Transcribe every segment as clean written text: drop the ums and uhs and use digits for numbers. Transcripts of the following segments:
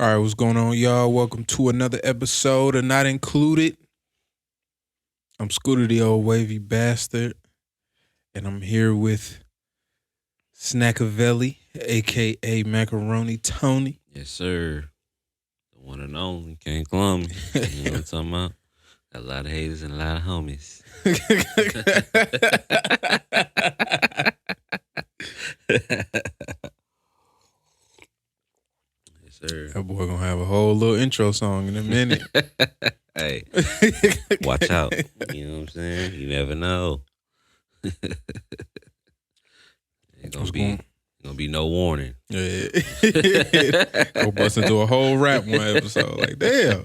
All right, what's going on, y'all? Welcome to another episode of Not Included. I'm Skoota, the old wavy bastard, and I'm here with Snackavelli, a.k.a. Macaroni Tony. Yes, sir. The one and only. Can't clum me. You know what I'm talking about? Got a lot of haters and a lot of homies. Yes, sir. That boy gonna have a whole little intro song in a minute. Hey, watch out. You know what I'm saying? You never know. Ain't gonna be no warning. Yeah. Go bust into a whole rap one episode. Like, damn.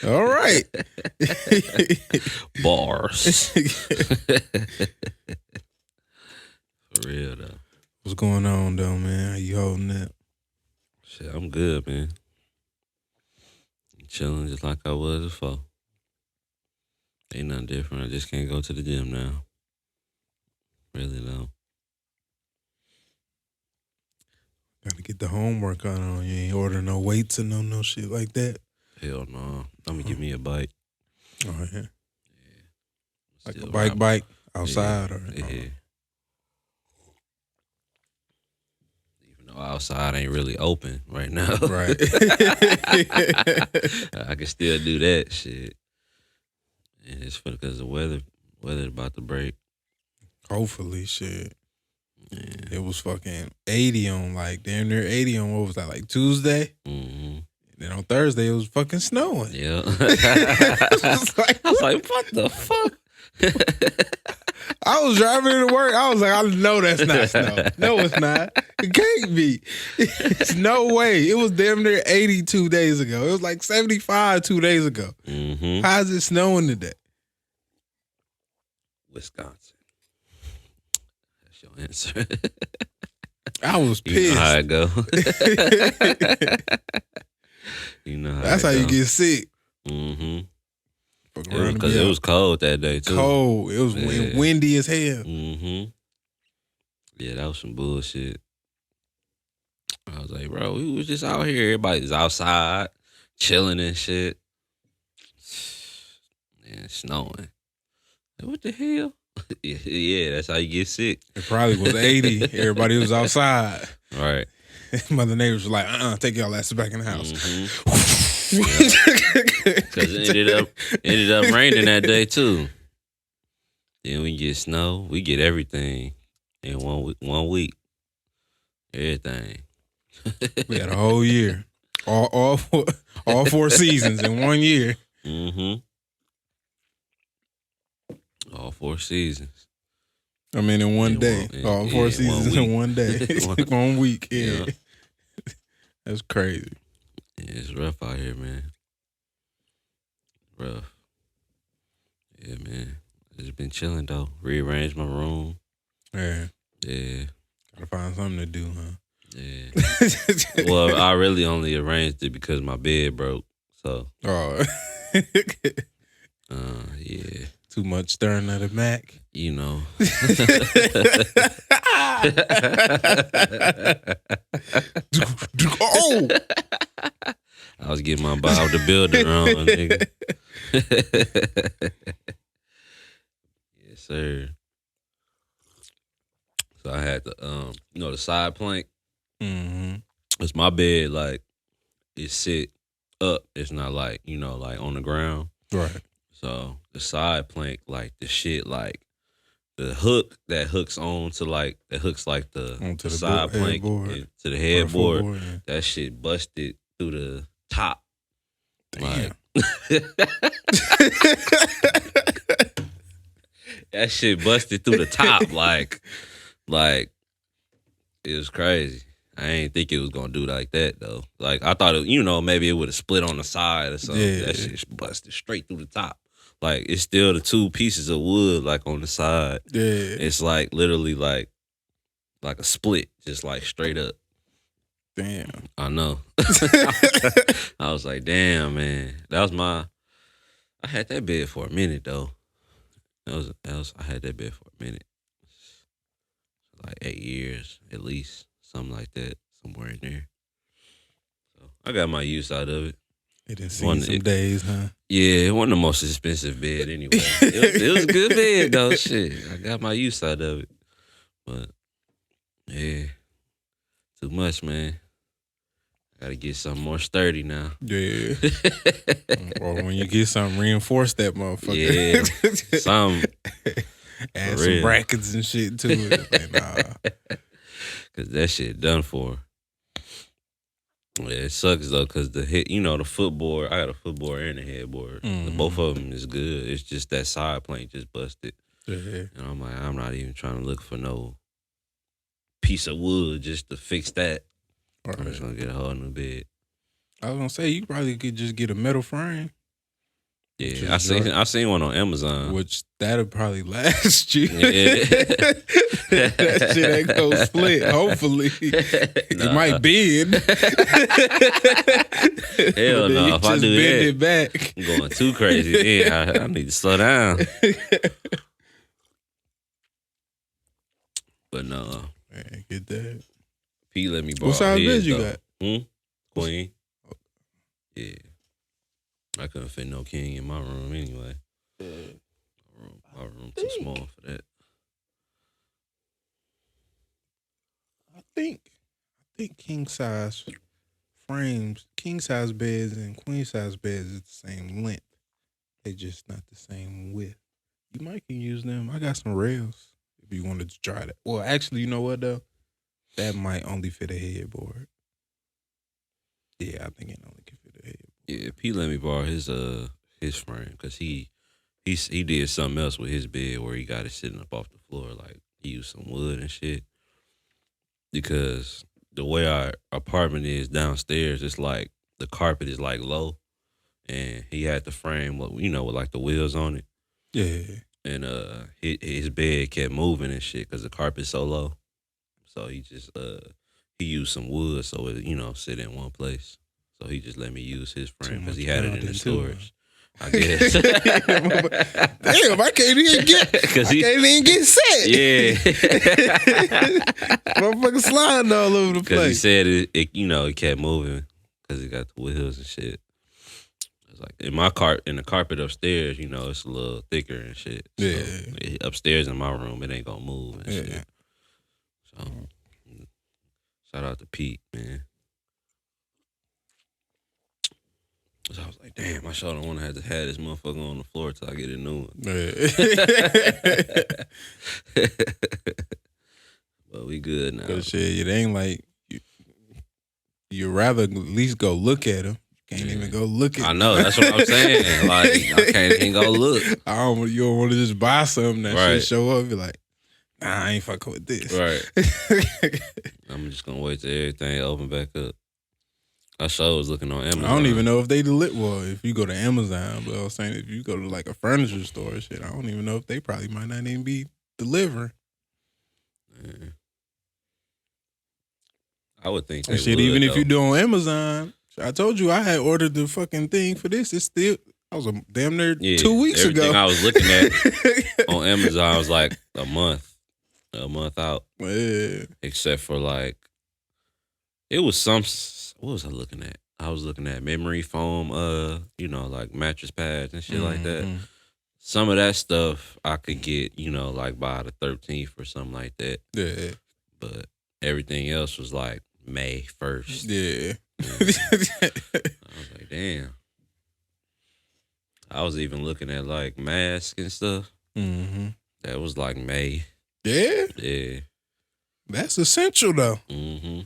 All right. Bars. For real, though. What's going on, though, man? How you holding up? Shit, I'm good, man. Chilling just like I was before. Ain't nothing different. I just can't go to the gym now. Really though. Gotta get the homework on. You ain't ordering no weights and no shit like that. Hell no. I'm gonna give me a bike. Oh, yeah. Yeah. Like Still a bike outside yeah. or Yeah. Even though outside ain't really open right now. Right. I can still do that shit. And it's because the weather about to break. Hopefully, shit. Yeah. It was fucking 80 on like damn near 80 on what was that, like Tuesday? Mm-hmm. And then on Thursday it was fucking snowing. Yeah. I was like, what the fuck? I was driving to work. I was like, I know that's not snow. No, it's not. It can't be. It's no way. It was damn near 80 2 days ago. It was like 75 2 days ago. Mm-hmm. How is it snowing today? Wisconsin. That's your answer. I was pissed. You know how it go. You know how That's it how go. you get sick. Mm-hmm. Because Because it was cold that day, too. cold. It was Yeah. windy as hell. Mm-hmm. Yeah, that was some bullshit. I was like, bro, we was just out here. Everybody's outside, chilling and shit. And snowing. Like, what the hell? Yeah, that's how you get sick. It probably was 80. Everybody was outside. Right. Mother neighbors was like, take y'all asses back in the house. Because it ended up raining that day, too. Then we get snow. We get everything in 1 week. Everything. We had a whole year. All four seasons in 1 year. Mm-hmm. All 4 seasons. I mean, in one day. All four in seasons 1 in 1 day. 1 week. Yeah. Yeah. That's crazy. Yeah, it's rough out here, man. Rough. Yeah, man. I just been chilling, though. Rearranged my room. Yeah. Yeah. Gotta find something to do, huh? Yeah. Well, I really only arranged it because my bed broke. So, Oh. yeah. Too much stirring of the Mac. You know. Oh! I was getting my Bob the Builder on, nigga. Yes, sir. So I had the the side plank. Mm-hmm. It's my bed, like, it sit up. It's not like, like on the ground. Right. So the side plank, like the shit, like the hook that hooks onto like the side plank headboard. to the headboard. Footboard, yeah. That shit busted through the top. Damn. That shit busted through the top. Like it was crazy. I ain't think it was gonna do like that though. Like I thought maybe it would have split on the side or something. Yeah. That shit busted straight through the top. Like it's still the 2 pieces of wood like on the side. Yeah. It's like literally like a split, just like straight up. Damn. I know. I was like, damn, man. I had that bed for a minute though. I had that bed for a minute. Like 8 years at least. Something like that. Somewhere in there. So I got my use out of it. It didn't see some days, huh? Yeah, it wasn't the most expensive bed anyway. it was a good bed though. Shit, I got my use out of it. But yeah, too much, man. Gotta get something more sturdy now. Yeah. Or when you get something, reinforce that motherfucker. Yeah, some. Add some brackets and shit to it. Like, nah. Cause that shit done for. Yeah, it sucks though, cause the footboard. I got a footboard and a headboard. Both of them is good. It's just that side plank just busted. Yeah. And I'm like, I'm not even trying to look for no piece of wood just to fix that. Right. I'm just gonna get a whole new bed. I was gonna say you probably could just get a metal frame. Yeah, I seen one on Amazon. Which that'll probably last you. Yeah. That shit ain't gonna split. Hopefully, it might bend. Hell no! If I do bend it back, I'm going too crazy. Yeah, I need to slow down. But no, man, get that. P let me borrow. What size bed you got? Queen. Yeah. I couldn't fit no king in my room anyway. My room too small for that. I think king size frames, king size beds and queen size beds is the same length. They just not the same width. You might can use them. I got some rails if you wanted to try that. Well, actually, you know what though? That might only fit a headboard. Yeah, I think it only can fit a headboard. Yeah, P let me borrow his frame because he did something else with his bed where he got it sitting up off the floor, like he used some wood and shit. Because the way our apartment is downstairs, it's like the carpet is like low, and he had the frame, with like the wheels on it. Yeah. And his bed kept moving and shit because the carpet's so low. So he just he used some wood so it sit in one place. So he just let me use his frame because he had it in the storage. I guess. Damn, I can't even get set. Yeah. Motherfucker sliding all over the place. Because he said it kept moving because it got the wheels and shit. It's like in the carpet upstairs, it's a little thicker and shit. So yeah. Upstairs in my room, it ain't gonna move and shit. So shout out to Pete, man. So I was like, damn, I sure don't want to have this motherfucker on the floor till I get a new one. But we good now. But shit, it ain't like you'd rather at least go look at him. Can't even go look at him. I know, that's what I'm saying. Like, I can't even go look. You don't want to just buy something that shit show up and be like, nah, I ain't fucking with this. Right. I'm just going to wait till everything open back up. I sure was looking on Amazon. I don't even know if they if you go to Amazon, but I was saying if you go to like a furniture store and shit, I don't even know if they probably might not even be delivering. Yeah. I would think they and shit, would, even though. if you do on Amazon, I told you I had ordered the fucking thing for this. It's still, I was damn near 2 weeks ago. Everything I was looking at on Amazon was like a month out. Yeah. Except for like, it was some. What was I looking at? I was looking at memory foam, like mattress pads and shit like that. Some of that stuff I could get, like by the 13th or something like that. Yeah. But everything else was like May 1st. Yeah. I was like, damn. I was even looking at like masks and stuff. Mm-hmm. That was like May. Yeah? Yeah. That's essential though. Mm-hmm.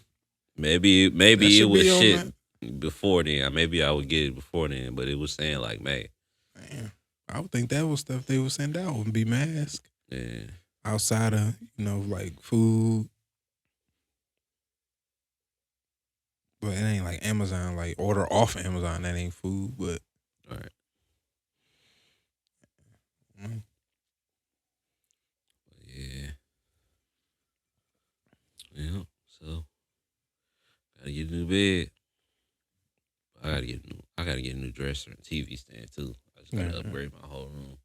Maybe it was shit before then. Maybe I would get it before then, but it was saying like May. Man, I would think that was stuff they would send out would be masks. Yeah. Outside of, like food. But it ain't like Amazon, like order off Amazon, that ain't food, but. All right. Yeah. Yeah. So gotta get a new bed. I gotta get a new dresser and TV stand too. I just gotta upgrade my whole room.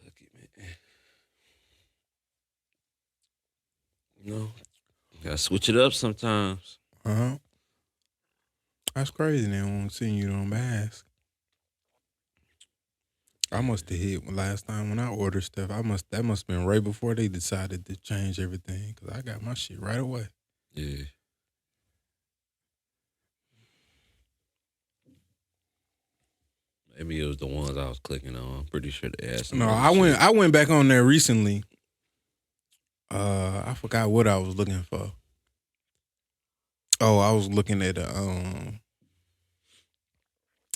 Fuck it, man. Gotta switch it up sometimes. Uh-huh. That's crazy. They won't send you no mask. I must have hit last time when I ordered stuff. That must have been right before they decided to change everything because I got my shit right away. Yeah. Maybe it was the ones I was clicking on. I'm pretty sure they asked. No, I went back on there recently. I forgot what I was looking for. Oh, I was looking at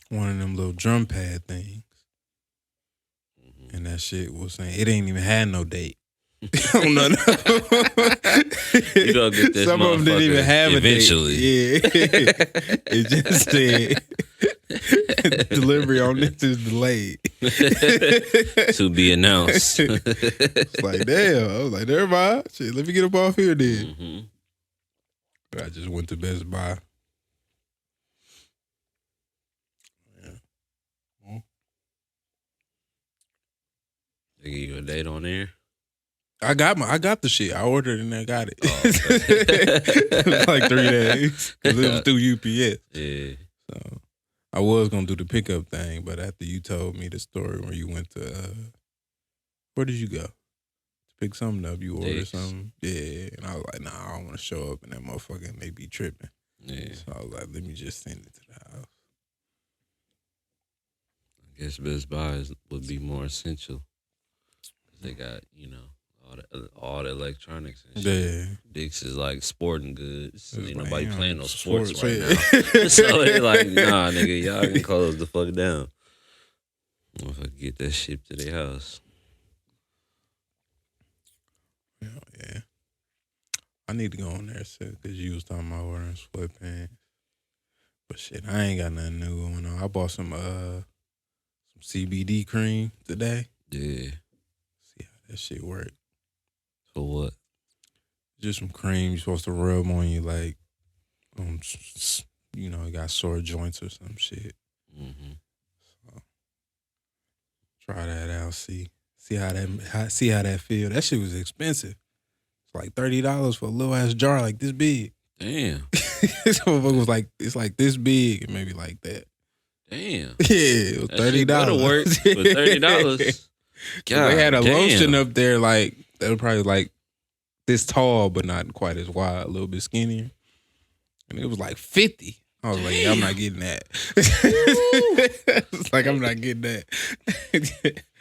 one of them little drum pad things. And that shit was saying it ain't even had no date. You don't get this. Some of them didn't even have eventually. A date. Yeah. It just said delivery on this is delayed. To be announced. It's like, damn. I was like, never mind. Shit, let me get up off here then. Mm-hmm. But I just went to Best Buy. They give you a date on there? I got the shit. I ordered and I got it. Oh, okay. It was like 3 days. 'Cause it was through UPS. Yeah. So I was gonna do the pickup thing, but after you told me the story where you went to where did you go? To pick something up, you ordered something. Yeah. And I was like, nah, I don't wanna show up and that motherfucker and they be tripping. Yeah. So I was like, let me just send it to the house. I guess Best Buy would be more essential. They got, all the electronics and shit. Yeah. Dick's is like sporting goods. Ain't like, nobody yeah, playing no sports right yeah. now. So they like, nah, nigga, y'all can close the fuck down. Motherfucker get that shipped to their house. Yeah. I need to go on there because you was talking about ordering sweatpants. But shit, I ain't got nothing new going on. I bought some CBD cream today. Yeah. See how that shit work. For what? Just some cream you're supposed to rub on you like, you got sore joints or some shit. Mm-hmm. So try that out. See how that feel. That shit was expensive. It's like $30 for a little ass jar like this big. Damn. This motherfucker was like, it's like this big and maybe like that. Damn. Yeah, it was $30. That'll work for $30. God, they had a damn. lotion up there like that was probably like this tall, but not quite as wide, a little bit skinnier. And it was like 50. I was like, yeah, I'm not getting that. It's like, I'm not getting that.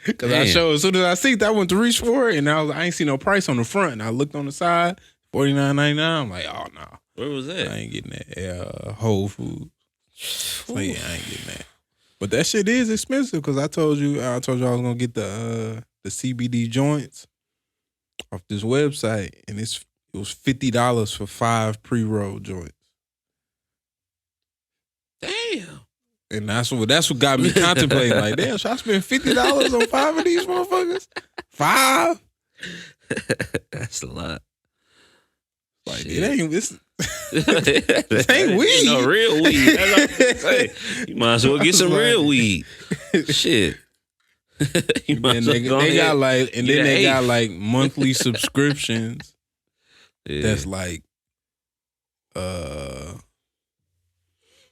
Because I showed, as soon as I see it, I went to reach for it, and I ain't see no price on the front. And I looked on the side, $49.99. I'm like, oh, no. Where was that? I ain't getting that. Whole Foods. So, yeah, I ain't getting that. But that shit is expensive because I told you I was gonna get the CBD joints off this website, and it was $50 for 5 pre-roll joints. Damn. And that's what got me contemplating. Like, damn, should I spend $50 on 5 of these motherfuckers? 5? That's a lot. Like, shit. it ain't this. This ain't weed. No real weed. That's what I'm saying. You might as well get some real weed. Shit. You might And as well they got like, and then they got eighth. like monthly subscriptions. Yeah. That's like $80,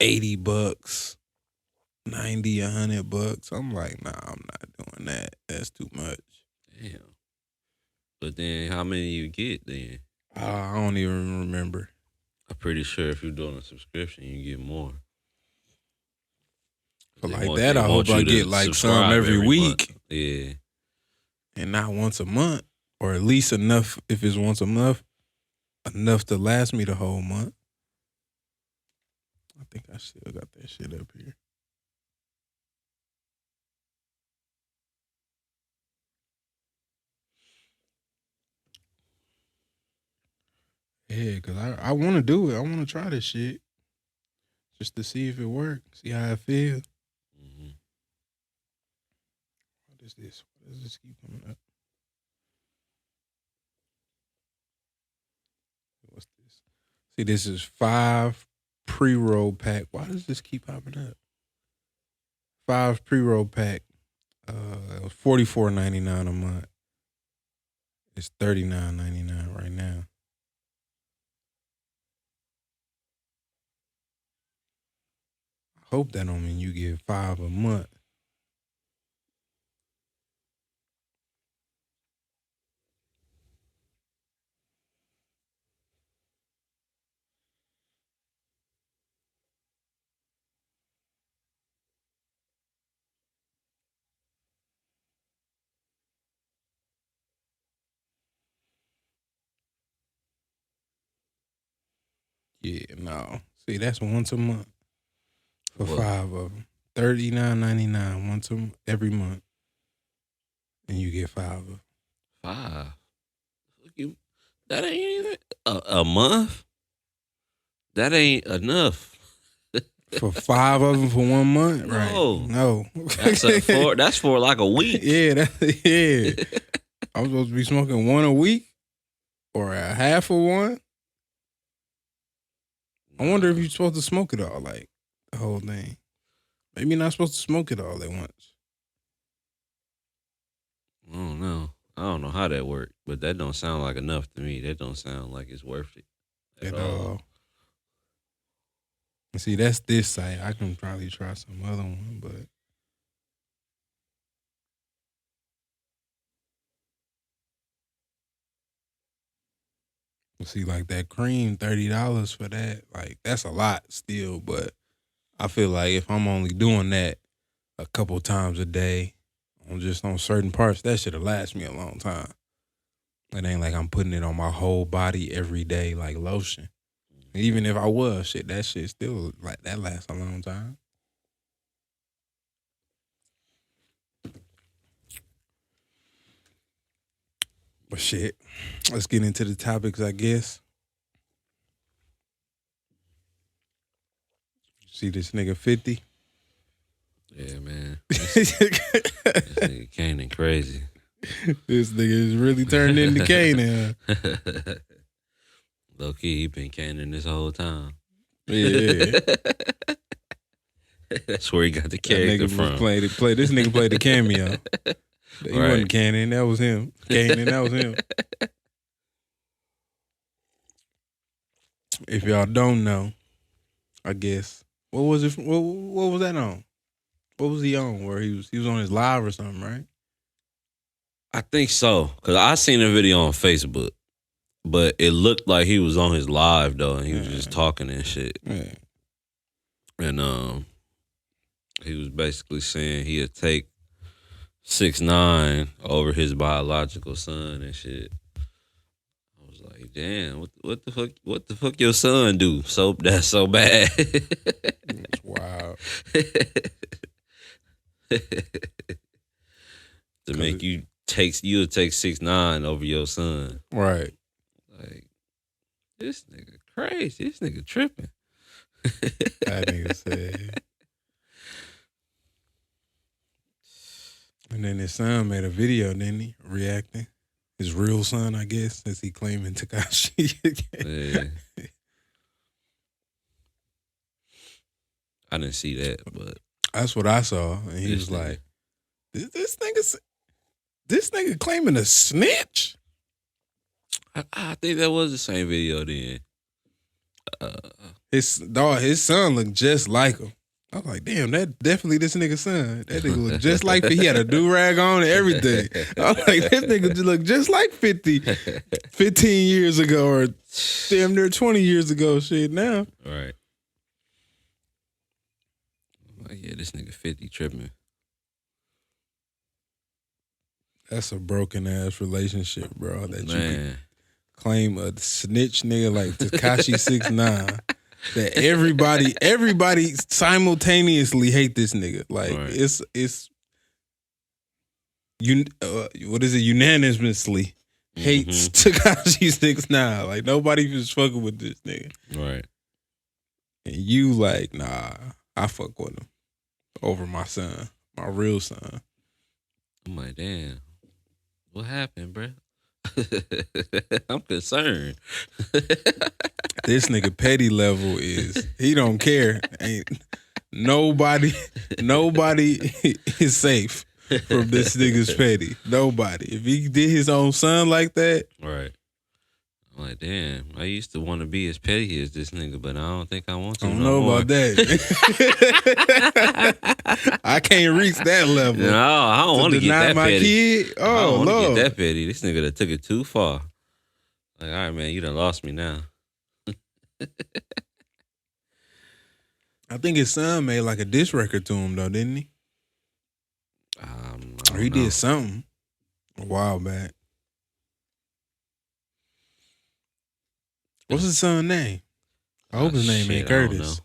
$90, $100. I'm like, nah, I'm not doing that. That's too much. Damn. But then how many you get then? I don't even remember. I'm pretty sure if you're doing a subscription, you get more. But They like want- that, they I want hope I you to get like some subscribe every week. month. Yeah. And not once a month, or at least enough. If it's once a month, enough to last me the whole month. I think I still got that shit up here. Yeah, because I want to do it. I want to try this shit just to see if it works, see how it feels. Mm-hmm. What is this? Why does this keep coming up? What's this? See, this is 5 pre-roll pack. Why does this keep popping up? 5 pre-roll pack. It was $44.99 a month. It's $39.99 right now. Hope that don't mean you get 5 a month. Yeah, no. See, that's once a month for What? 5 of them. $39.99 once every month, and you get 5 of them. 5. That ain't even a month. That ain't enough. For 5 of them for 1 month, right? No, That's for like a week. yeah, yeah. I'm supposed to be smoking one a week or a half of one. I wonder if you're supposed to smoke it all, like the whole thing. Maybe you're not supposed to smoke it all at once. I don't know. I don't know how that worked, but that don't sound like enough to me. That don't sound like it's worth it at all. See, that's this site. I can probably try some other one, but see, like that cream, $30 for that. Like that's a lot still, but I feel like if I'm only doing that a couple times a day, on certain parts, that should have lasted me a long time. It ain't like I'm putting it on my whole body every day like lotion. Even if I was, that shit still like that lasts a long time. But shit, let's get into the topics, I guess. See this nigga 50? Yeah, man. This nigga Kanan crazy. This nigga is really turned into Kanan. Low key, he been Kanan this whole time. Yeah. That's where he got the character from. This nigga played the cameo. He wasn't Kanan, that was him. Kanan, that was him. If y'all don't know, I guess, what was it? What was that on? What was he on? Where he was on his live or something, right? I think so, cause I seen a video on Facebook, but it looked like he was on his live though, and he was just talking and shit. Yeah. And he was basically saying he'd take 6ix9ine over his biological son and shit. I was like, damn, what the fuck your son do? So that's so bad. It's wild. To make you'll take 6ix9ine over your son. Right. Like, this nigga crazy. This nigga tripping. That nigga said. And then his son made a video, didn't he? Reacting. His real son, I guess, as he claiming Tekashi again. Yeah. I didn't see that, but that's what I saw. And he was like, this nigga claiming a snitch? I think that was the same video then. His son looked just like him. I was like, damn, that definitely this nigga's son. That nigga looked just like 50. He had a do-rag on and everything. I was like, this nigga just looked just like 50 15 years ago or damn near 20 years ago shit now. Right. Like, yeah, this nigga 50 tripping. That's a broken-ass relationship, bro. That Man. You can claim a snitch nigga like Tekashi 6ix9ine. That everybody simultaneously hate this nigga. Like it's what is it? Unanimously hates Tekashi 6ix9ine. Like nobody was fucking with this nigga. Right. And you like, nah, I fuck with him over my son, my real son. I'm like, damn, what happened, bruh? I'm concerned. This nigga petty level is he don't care. Ain't nobody is safe from this nigga's petty. Nobody. If he did his own son like that, right? I'm like, damn, I used to want to be as petty as this nigga, but I don't think I want to. I don't know more. about that. I can't reach that level. No, I don't want to get that my petty. kid. Oh, I don't want to Lord. get that petty. This nigga that took it too far. Like, all right, man, you done lost me now. I think his son made like a diss record to him though, didn't he? Or he did something a while back. What's his son's name? I hope his name ain't Curtis.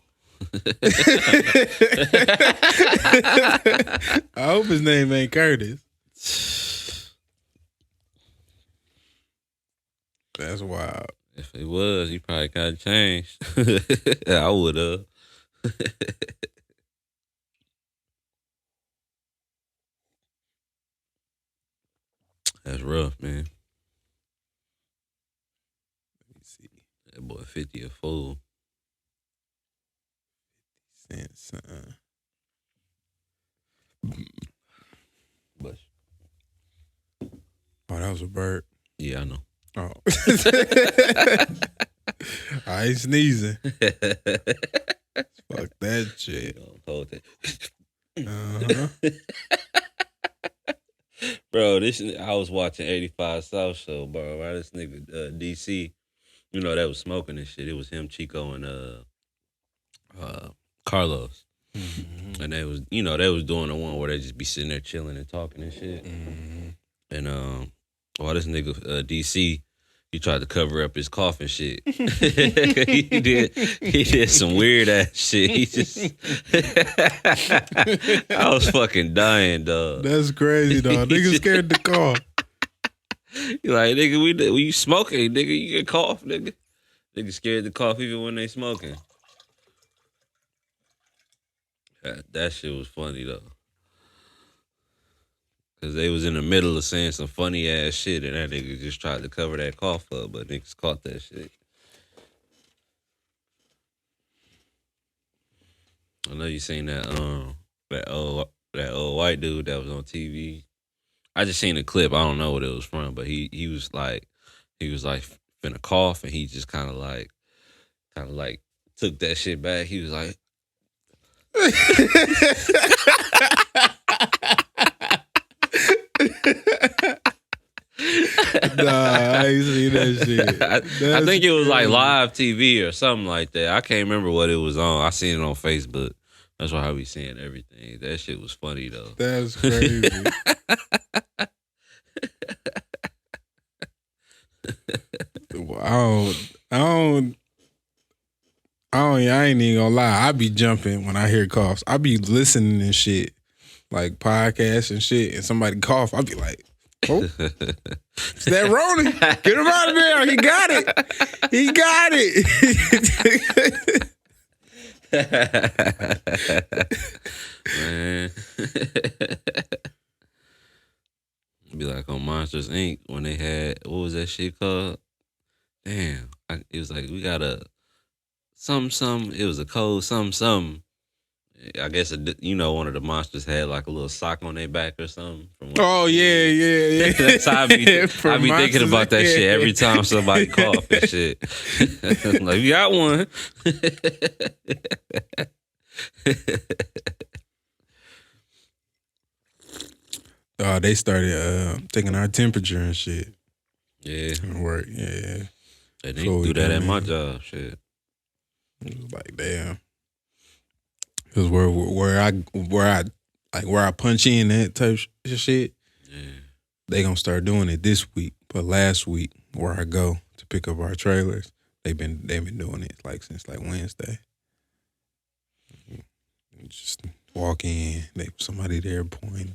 I hope his name ain't Curtis. That's wild. If it was, he probably got changed. I would have. That's rough, man. Let me see. That boy 50 a fool. Son. But Oh, that was a bird. yeah, I know. Oh. I ain't sneezing. Fuck that shit. Hold that. Uh-huh. Bro, I was watching 85 South Show, bro. Right, this nigga DC, you know, that was smoking and shit. It was him, Chico, and Carlos. Mm-hmm. And they was, you know, they was doing the one where they just be sitting there chilling and talking and shit. Mm-hmm. And this nigga DC, he tried to cover up his cough and shit. he did some weird ass shit. He just I was fucking dying, dog. That's crazy, dog. Nigga scared to cough. You like, nigga, when you smoking, nigga, you get cough, nigga. Nigga scared to cough even when they smoking. That shit was funny though. Cause they was in the middle of saying some funny ass shit and that nigga just tried to cover that cough up, but niggas caught that shit. I know you seen that old white dude that was on TV. I just seen the clip. I don't know what it was from, but he was like finna cough and he just kind of like took that shit back. He was like Nah, I ain't seen that shit. I think it was like live TV or something like that. I can't remember what it was on. I seen it on Facebook. That's why I be seeing everything. That shit was funny though. That's crazy. I ain't even gonna lie. I be jumping when I hear coughs. I be listening and shit, like podcasts and shit, and somebody cough. I be like, oh, it's that Ronan. Get him out of there. He got it. He got it. Man. Be like on Monsters Inc. when they had, what was that shit called? Damn. It was like, we got a it was a code, something. I guess, one of the monsters had like a little sock on their back or something. Oh, yeah. That's how I be thinking about that shit every time somebody cough and shit. Like, you got one. They started taking our temperature and shit. Yeah. Work, yeah. They need to do that at my job, shit. It was like, damn. Because where I punch in that type of shit, yeah, they gonna start doing it this week. But last week, where I go to pick up our trailers, they've been doing it like since like Wednesday. Just walk in, somebody there point,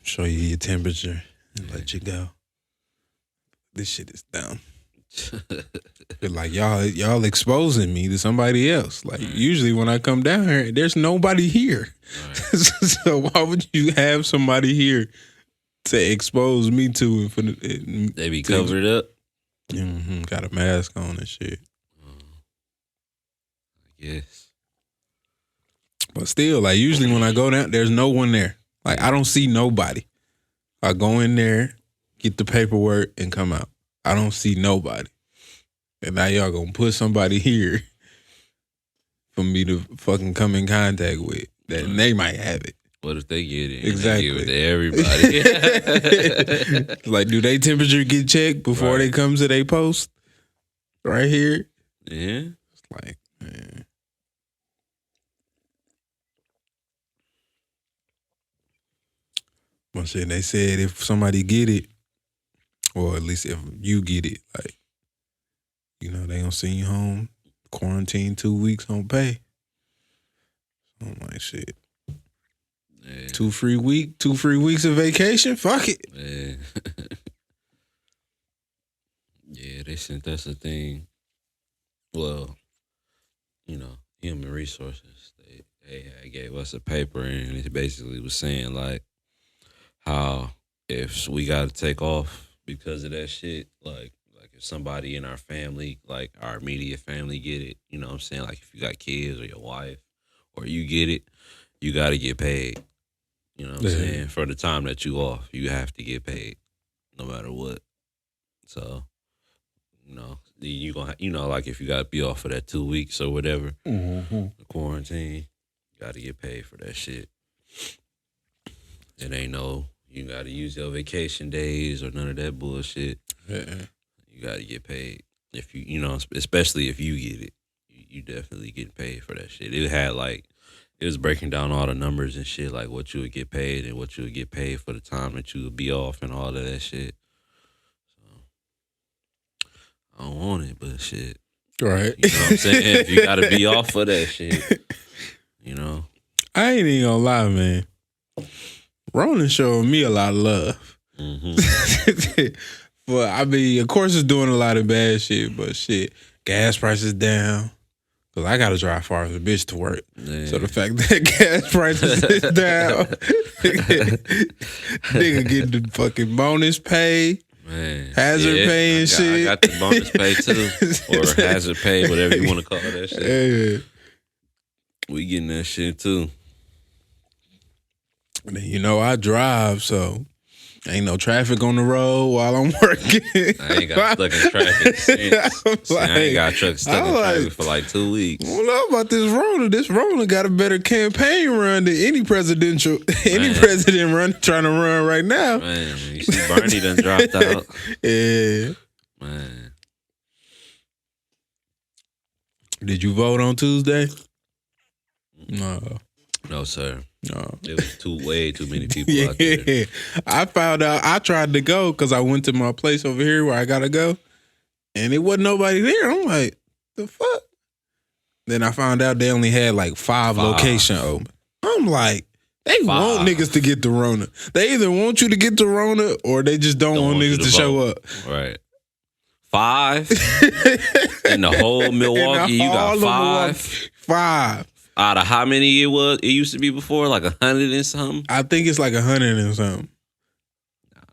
show you your temperature, and let you go. This shit is dumb. But like y'all exposing me to somebody else. Like usually when I come down here, there's nobody here. Right. So why would you have somebody here to expose me to? They be covered up. Mm-hmm, got a mask on and shit. Yes. But still, like usually when I go down, there's no one there. Like I don't see nobody. I go in there, get the paperwork, and come out. I don't see nobody. And now y'all gonna put somebody here for me to fucking come in contact with. That they might have it. What if they get it? Exactly. And they give it to everybody. Like, do they temperature get checked before they come to their post? Right here? Yeah. It's like, man. Well, shit, they said if somebody get it, or at least if you get it, like, you know, they gonna send you home, quarantine 2 weeks on pay. So I'm like, shit. Yeah. 2 free weeks of vacation? Fuck it. Yeah. Yeah, they sent us a thing. Well, you know, human resources. They gave us a paper, and it basically was saying like how if we got to take off because of that shit, like if somebody in our family, like our immediate family, get it, you know what I'm saying? Like if you got kids or your wife, or you get it, you got to get paid. You know what I'm saying? For the time that you off, you have to get paid, no matter what. So, you know, you gonna, you know, like if you got to be off for that 2 weeks or whatever, the quarantine, you got to get paid for that shit. It ain't no, you got to use your vacation days or none of that bullshit. You got to get paid. If you, you know, especially if you get it, you definitely get paid for that shit. It had like, it was breaking down all the numbers and shit, like what you would get paid and what you would get paid for the time that you would be off and all of that shit. So, I don't want it, but shit. Right. You know what I'm saying? If you got to be off for that shit, you know. I ain't even gonna lie, man. Ronan showing me a lot of love. But I mean, of course, it's doing a lot of bad shit, but shit, gas prices down. Cause I gotta drive far as a bitch to work. Man. So the fact that gas prices is down, nigga getting the fucking bonus pay, man, hazard pay and shit. I got the bonus pay too, or hazard pay, whatever you want to call that shit. Yeah. We getting that shit too. And then, you know, I drive, so ain't no traffic on the road while I'm working. I ain't got stuck in traffic since. I ain't got stuck in traffic for like 2 weeks. I don't know about this Rona. This Rona got a better campaign run than any president trying to run right now. Man, you see Bernie done dropped out. Yeah. Man. Did you vote on Tuesday? No. No, sir. No. There was way too many people out there. I found out, I tried to go because I went to my place over here where I got to go, and it wasn't nobody there. I'm like, the fuck? Then I found out they only had like 5 locations open. I'm like, they want niggas to get the Rona. They either want you to get the Rona or they just don't want niggas to show up. Right. 5? In the whole Milwaukee, you got 5? 5. Out of how many it was? It used to be before, like 100 and something? I think it's like 100 and something.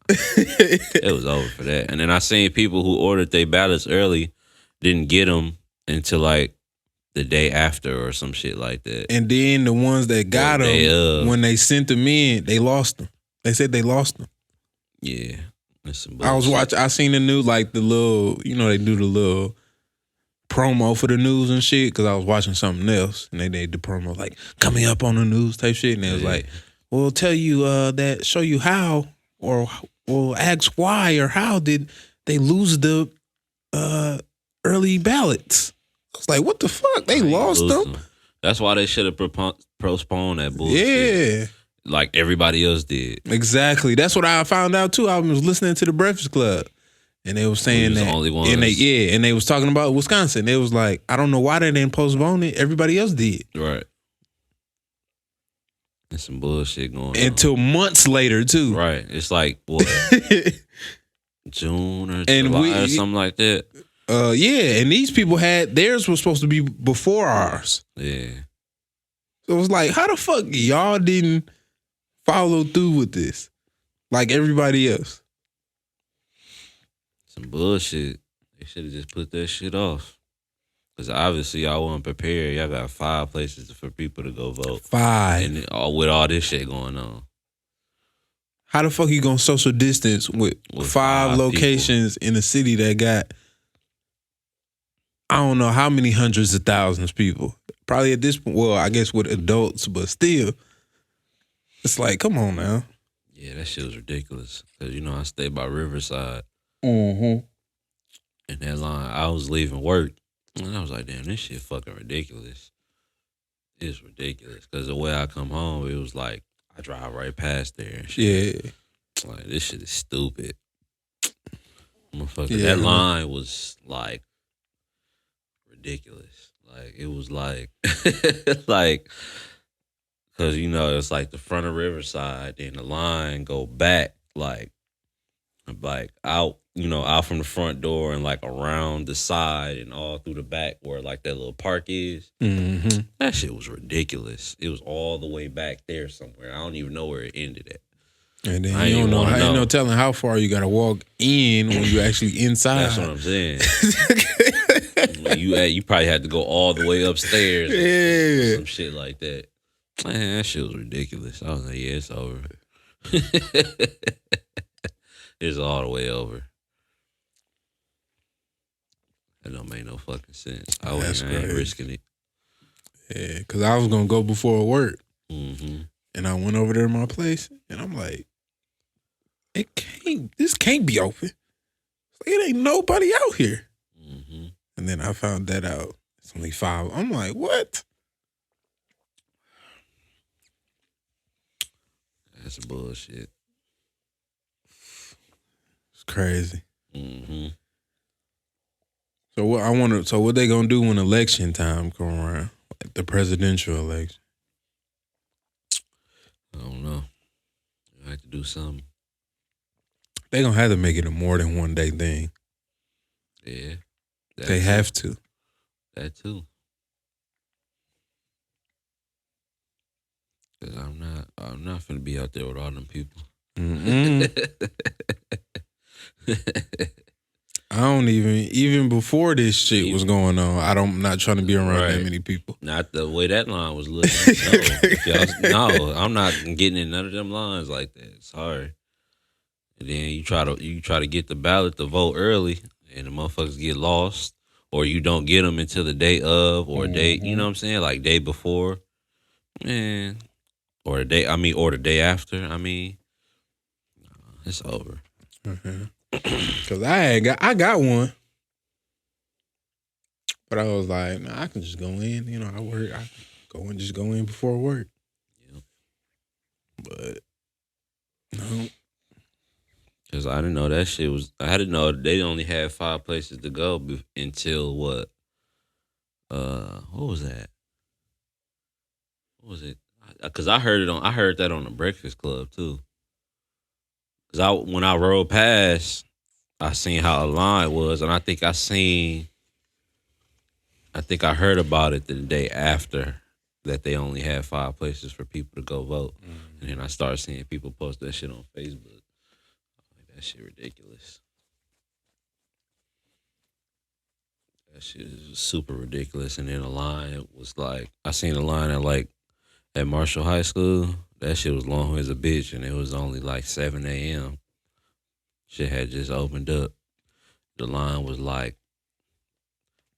It was over for that. And then I seen people who ordered their ballots early didn't get them until like the day after or some shit like that. And then the ones that got them, when they sent them in, they lost them. They said they lost them. Yeah. That's some I was watching, I seen the news, like the little, you know, they do the little promo for the news and shit, because I was watching something else and they did the promo like coming up on the news type shit, and it was like, we'll tell you that, show you how, or we'll ask why or how did they lose the early ballots. I was like, what the fuck? They lost them. That's why they should have postponed that bullshit. Yeah. Like everybody else did. Exactly. That's what I found out too. I was listening to the Breakfast Club. And they were saying that, and they was talking about Wisconsin. They was like, I don't know why they didn't postpone it. Everybody else did. Right. There's some bullshit going on. Until months later, too. Right. It's like, what? June or July or something like that. Yeah, and these people theirs was supposed to be before ours. Yeah. So it was like, how the fuck y'all didn't follow through with this like everybody else? Some bullshit. They should have just put that shit off. Because obviously y'all wasn't prepared. Y'all got 5 places for people to go vote. 5. And with all this shit going on. How the fuck you gonna social distance with five locations in a city that got I don't know how many hundreds of thousands of people? Probably at this point, well, I guess with adults, but still, it's like, come on now. Yeah, that shit was ridiculous. Cause I stay by Riverside. Mm-hmm. And that line, I was leaving work, and I was like, damn, this shit fucking ridiculous. It's ridiculous. Cause the way I come home, it was like I drive right past there and shit. Yeah. Like, this shit is stupid. Motherfucker, Yeah, that line was like ridiculous. Like, it was like, like, cause it's like the front of Riverside, then the line go back like out, out from the front door and like around the side and all through the back where like that little park is. Mm-hmm. That shit was ridiculous. It was all the way back there somewhere. I don't even know where it ended at. And then you don't know. Ain't no telling how far you gotta walk in when you actually inside. That's what I'm saying. You probably had to go all the way upstairs. Yeah. Or some shit like that. Man, that shit was ridiculous. I was like, yeah, it's over. It's all the way over. That don't make no fucking sense. I ain't risking it. Yeah, because I was gonna go before work. Mm-hmm. And I went over there to my place, and I'm like, this can't be open. It ain't nobody out here. Mm-hmm. And then I found that out. It's only 5. I'm like, what? That's bullshit. It's crazy. Mm-hmm. So what they gonna do when election time come around? Like the presidential election? I don't know. I have to do something. They gonna have to make it a more than one day thing. Yeah. They have to. That too. Cause I'm not finna be out there with all them people. I don't even before this shit was going on, I'm not trying to be around that many people. Not the way that line was looking. No, I'm not getting in none of them lines like that. Sorry. And then you try to get the ballot to vote early, and the motherfuckers get lost, or you don't get them until the day of, or day, you know what I'm saying, like day before, man, or the day after. I mean, it's over. Cause I got one, but I was like, nah, I can just go in. I work. I can go in before work. Yep. But no. Cause I didn't know that shit was. I didn't know they only had 5 places to go until what? What was that? What was it? Cause I heard that on the Breakfast Club too. Cause when I rode past, I seen how a line was, and I think I heard about it the day after that they only had 5 places for people to go vote, and then I started seeing people post that shit on Facebook. That shit ridiculous. That shit is super ridiculous. And then the line was like, I seen a line at Marshall High School. That shit was long as a bitch, and it was only like 7 a.m. Shit had just opened up. The line was like,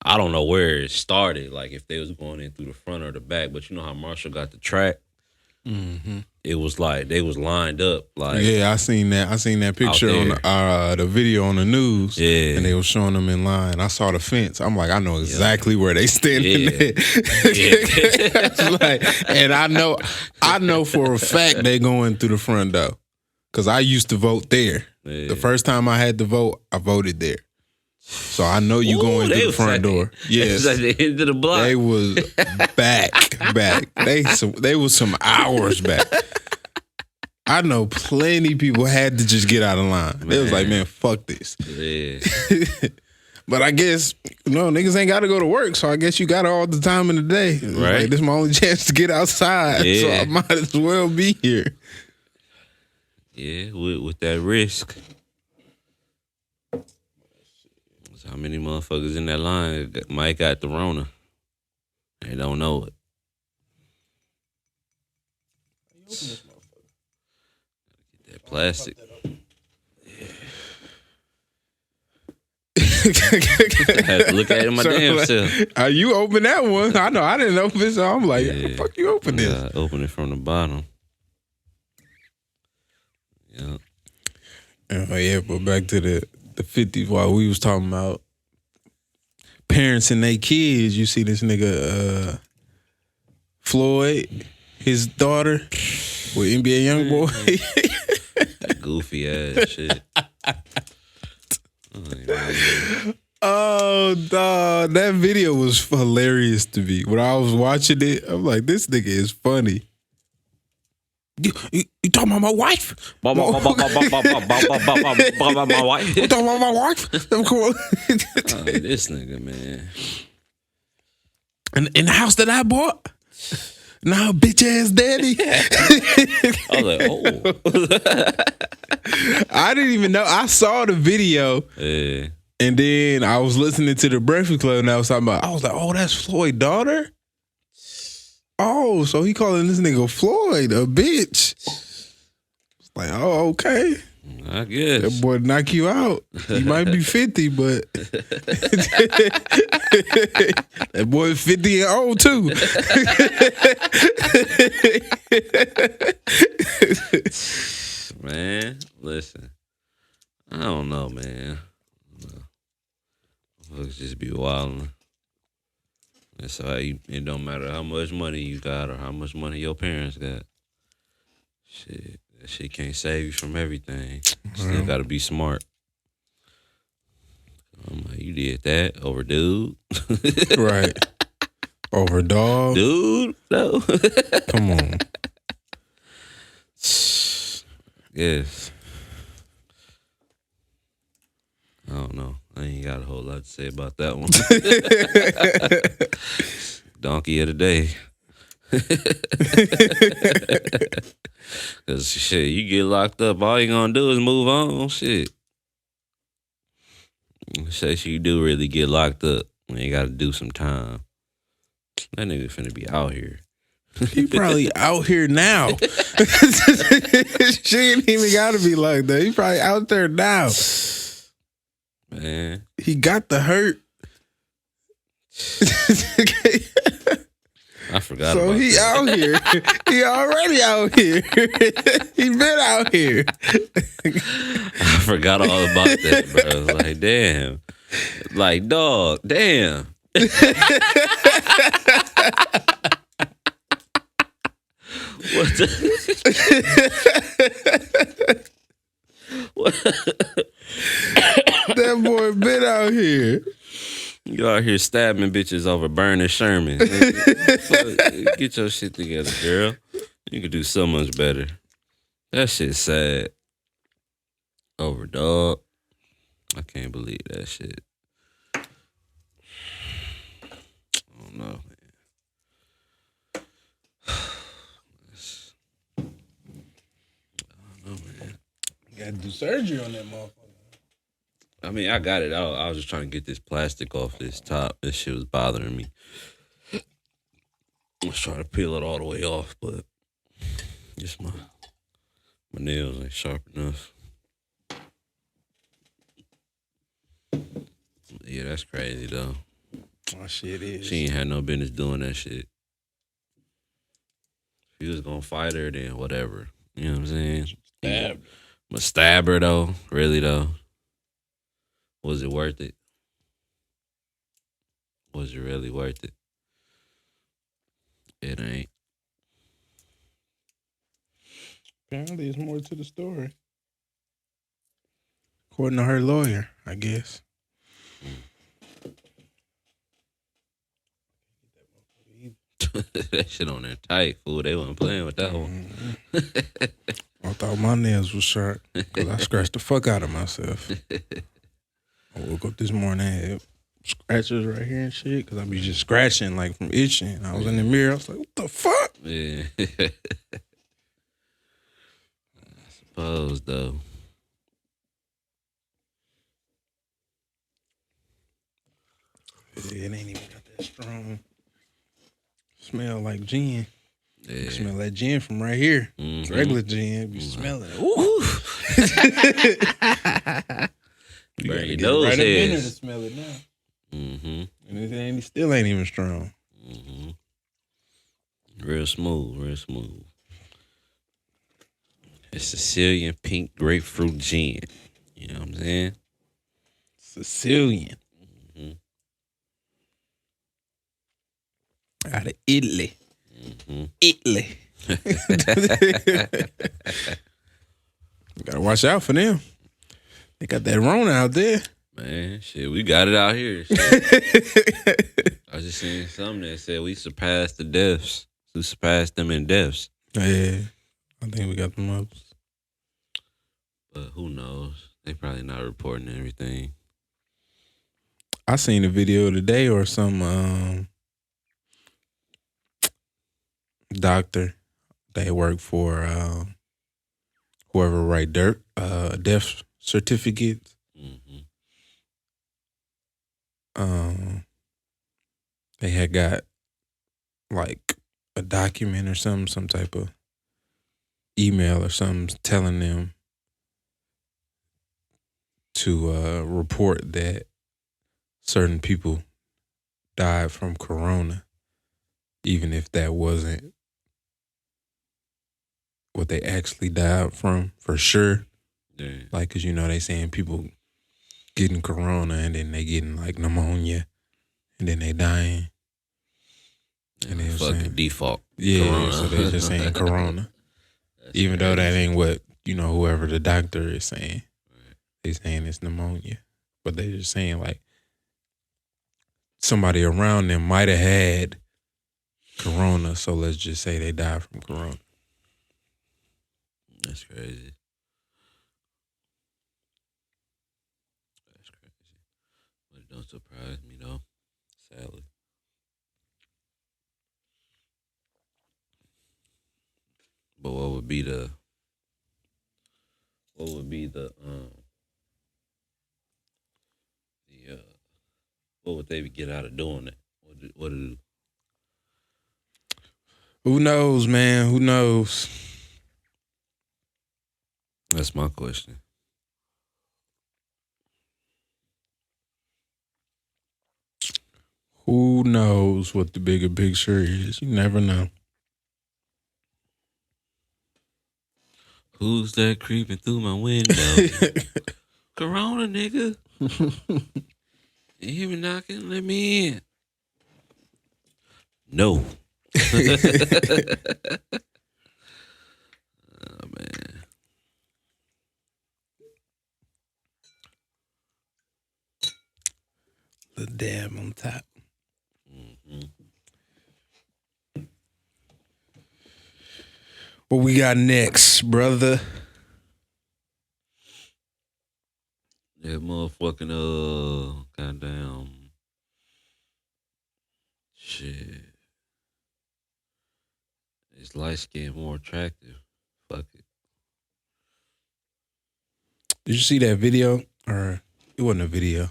I don't know where it started, like if they was going in through the front or the back, but you know how Marshall got the track? Mm-hmm. It was like they was lined up. Like, yeah, I seen that picture on the video on the news. Yeah, and they were showing them in line. I saw the fence. I'm like, I know exactly where they standing at. Like, and I know for a fact they going through the front door, because I used to vote there. Yeah. The first time I had to vote, I voted there. So I know you going through the front door. Yes, at the end of the block. They was back. They was some hours back. I know plenty people had to just get out of line. They was like, man, fuck this. Yeah. But I guess niggas ain't got to go to work, so I guess you got it all the time in the day. Right. Like, this is my only chance to get outside, so I might as well be here. Yeah, with that risk. How many motherfuckers in that line might got the Rona? They don't know it. Get that Plastic. I had to look at it my damn self. You open that one. I know I didn't open it, so I'm like, how the fuck you open this? Yeah, open it from the bottom. Yeah. Oh yeah, but back to the 50s while we was talking about parents and their kids. You see this nigga Floyd, his daughter with NBA YoungBoy. That goofy ass shit. Oh, dog. That video was hilarious to me. When I was watching it, I'm like, this nigga is funny. You talking about my wife? My wife. You talking about my wife? This nigga, man. And in the house that I bought? Now, bitch ass daddy. I was like, oh. I didn't even know. I saw the video. Yeah. And then I was listening to the Breakfast Club and I was talking about, I was like, oh, that's Floyd's daughter? Oh, so he calling this nigga Floyd a bitch. It's like, oh, okay. I guess. That boy knock you out. He might be 50, but that boy 50 and old too. Man, listen. I don't know, man. Folks just be wilding. That's how it don't matter how much money you got or how much money your parents got. Shit, that shit can't save you from everything. Still gotta be smart. I'm like, you did that over dude. Right. Over dog. Dude, no. Come on. Yes. I don't know. I ain't got a whole lot to say about that one. Donkey of the day. Cause shit, you get locked up, all you gonna do is move on. Shit. Say you do really get locked up, you gotta do some time. That nigga finna be out here. He probably out here now. She ain't even gotta be like that. He probably out there now. Man. He got the hurt. I forgot so about he that. out here. He already out here. He been out here. I forgot all about that, bro. Like, damn. Like, dog, damn. What the? What? That boy been out here. You out here stabbing bitches over burning Sherman. Get your shit together, girl. You could do so much better. That shit's sad. Over dog. I can't believe that shit. I don't know, man. I don't know, man. You gotta do surgery on that motherfucker. I mean, I got it out. I was just trying to get this plastic off this top. This shit was bothering me. I was trying to peel it all the way off, but just my nails ain't sharp enough. Yeah, that's crazy, though. Oh, shit is. She ain't had no business doing that shit. If he was gonna fight her, then whatever. You know what I'm saying? Stab. But stab her, though. Really, though. Was it worth it? Was it really worth it? It ain't. Apparently, there's more to the story. According to her lawyer, I guess. That shit on there tight, fool. They wasn't playing with that one. I thought my nails was sharp because I scratched the fuck out of myself. I woke up this morning, I had scratches right here and shit because I be just scratching like from itching. I was in the mirror, I was like, what the fuck? Yeah. I suppose, though. It ain't even got that strong smell like gin. Yeah. Smell that gin from right here. Mhm. Regular gin, you smelling it. Ooh. You Burn gotta your get nose right up in there to hairs. smell it now. Mm-hmm. And it still ain't even strong. Mm-hmm. Real smooth, real smooth. It's Sicilian pink grapefruit gin. You know what I'm saying? Sicilian. Mm-hmm. Out of Italy. Mm-hmm. Italy. Gotta watch out for them. They got that Rona out there. Man, shit, we got it out here. Shit. I was just seeing something that said we surpassed the deaths. We surpassed them in deaths. Yeah. I think we got the most. But who knows? They probably not reporting everything. I seen a video today or some doctor they work for whoever write death certificates. Mm-hmm. They had got like a document or some type of email or something telling them to report that certain people died from corona, even if that wasn't what they actually died from for sure. Yeah. Like, cause they saying people getting corona and then they getting like pneumonia and then they dying. And they fucking saying default. yeah, Corona. so they just saying corona, even though that ain't what whoever the doctor is saying. Right. They saying it's pneumonia, but they just saying like somebody around them might have had corona, so let's just say they died from corona. That's crazy. That's crazy. But it don't surprise me though. Sadly. But what would be the what would they get out of doing that? What do Who knows, man? Who knows? That's my question. Who knows what the bigger picture is? You never know. Who's that creeping through my window? Corona, nigga. You hear me knocking? Let me in. No. Oh, man. The dab on top. Mm-hmm. What we got next, brother? That motherfucking goddamn shit. Is light skin more attractive? Fuck it. Did you see that video? Or it wasn't a video.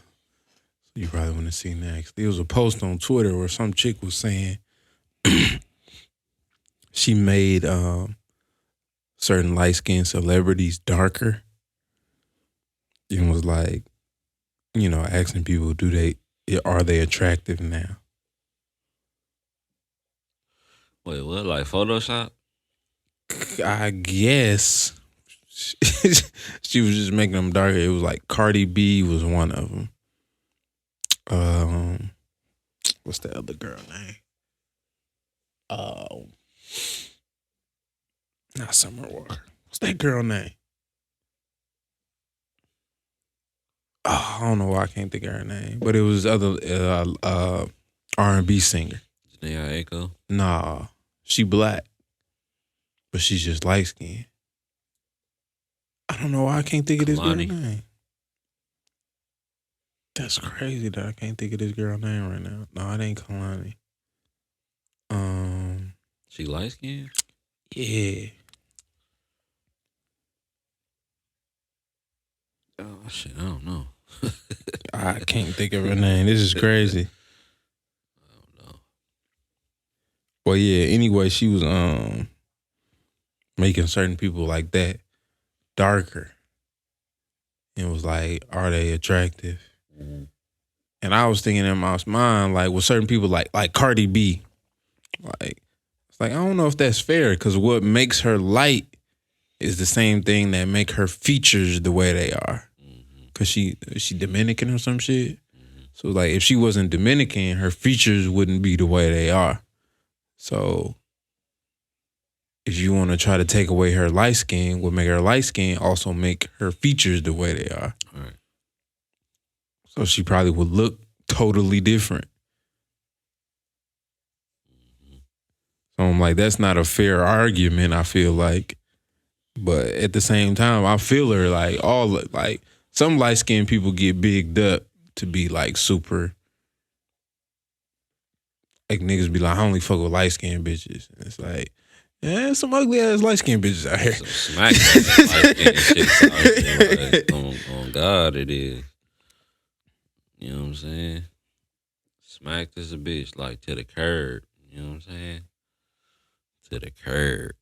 You probably wouldn't have seen that. Actually, it was a post on Twitter where some chick was saying she made certain light skinned celebrities darker. And was like, asking people, are they attractive now? Wait, what? Like Photoshop? I guess she was just making them darker. It was like Cardi B was one of them. What's the other girl name? Not Summer Walker. What's that girl name? Oh, I don't know why I can't think of her name, but it was other R&B singer. Janae Aiko? Nah, she black, but she's just light skinned. I don't know why I can't think of this girl Kalani. name. That's crazy that I can't think of this girl name right now. No, it ain't Kalani. She light skinned? Yeah. Oh shit, I don't know. I can't think of her name. This is crazy. I don't know. Well, yeah. Anyway, she was making certain people like that darker. And was like, are they attractive? Mm-hmm. And I was thinking in my mind, like, with certain people like Cardi B, like, it's like I don't know if that's fair because what makes her light is the same thing that make her features the way they are. Cause she Dominican or some shit. So like if she wasn't Dominican, her features wouldn't be the way they are. So if you want to try to take away her light skin, what make her light skin also make her features the way they are. All right. So she probably would look totally different. So I'm like, that's not a fair argument, I feel like. But at the same time, I feel her like some light skinned people get bigged up to be like super. Like niggas be like, I only fuck with light skinned bitches. And it's like, yeah, some ugly ass light skinned bitches out here. Some smack light shit out here. Like, on God, it is. You know what I'm saying? Smacked as a bitch, like to the curb. You know what I'm saying? To the curb.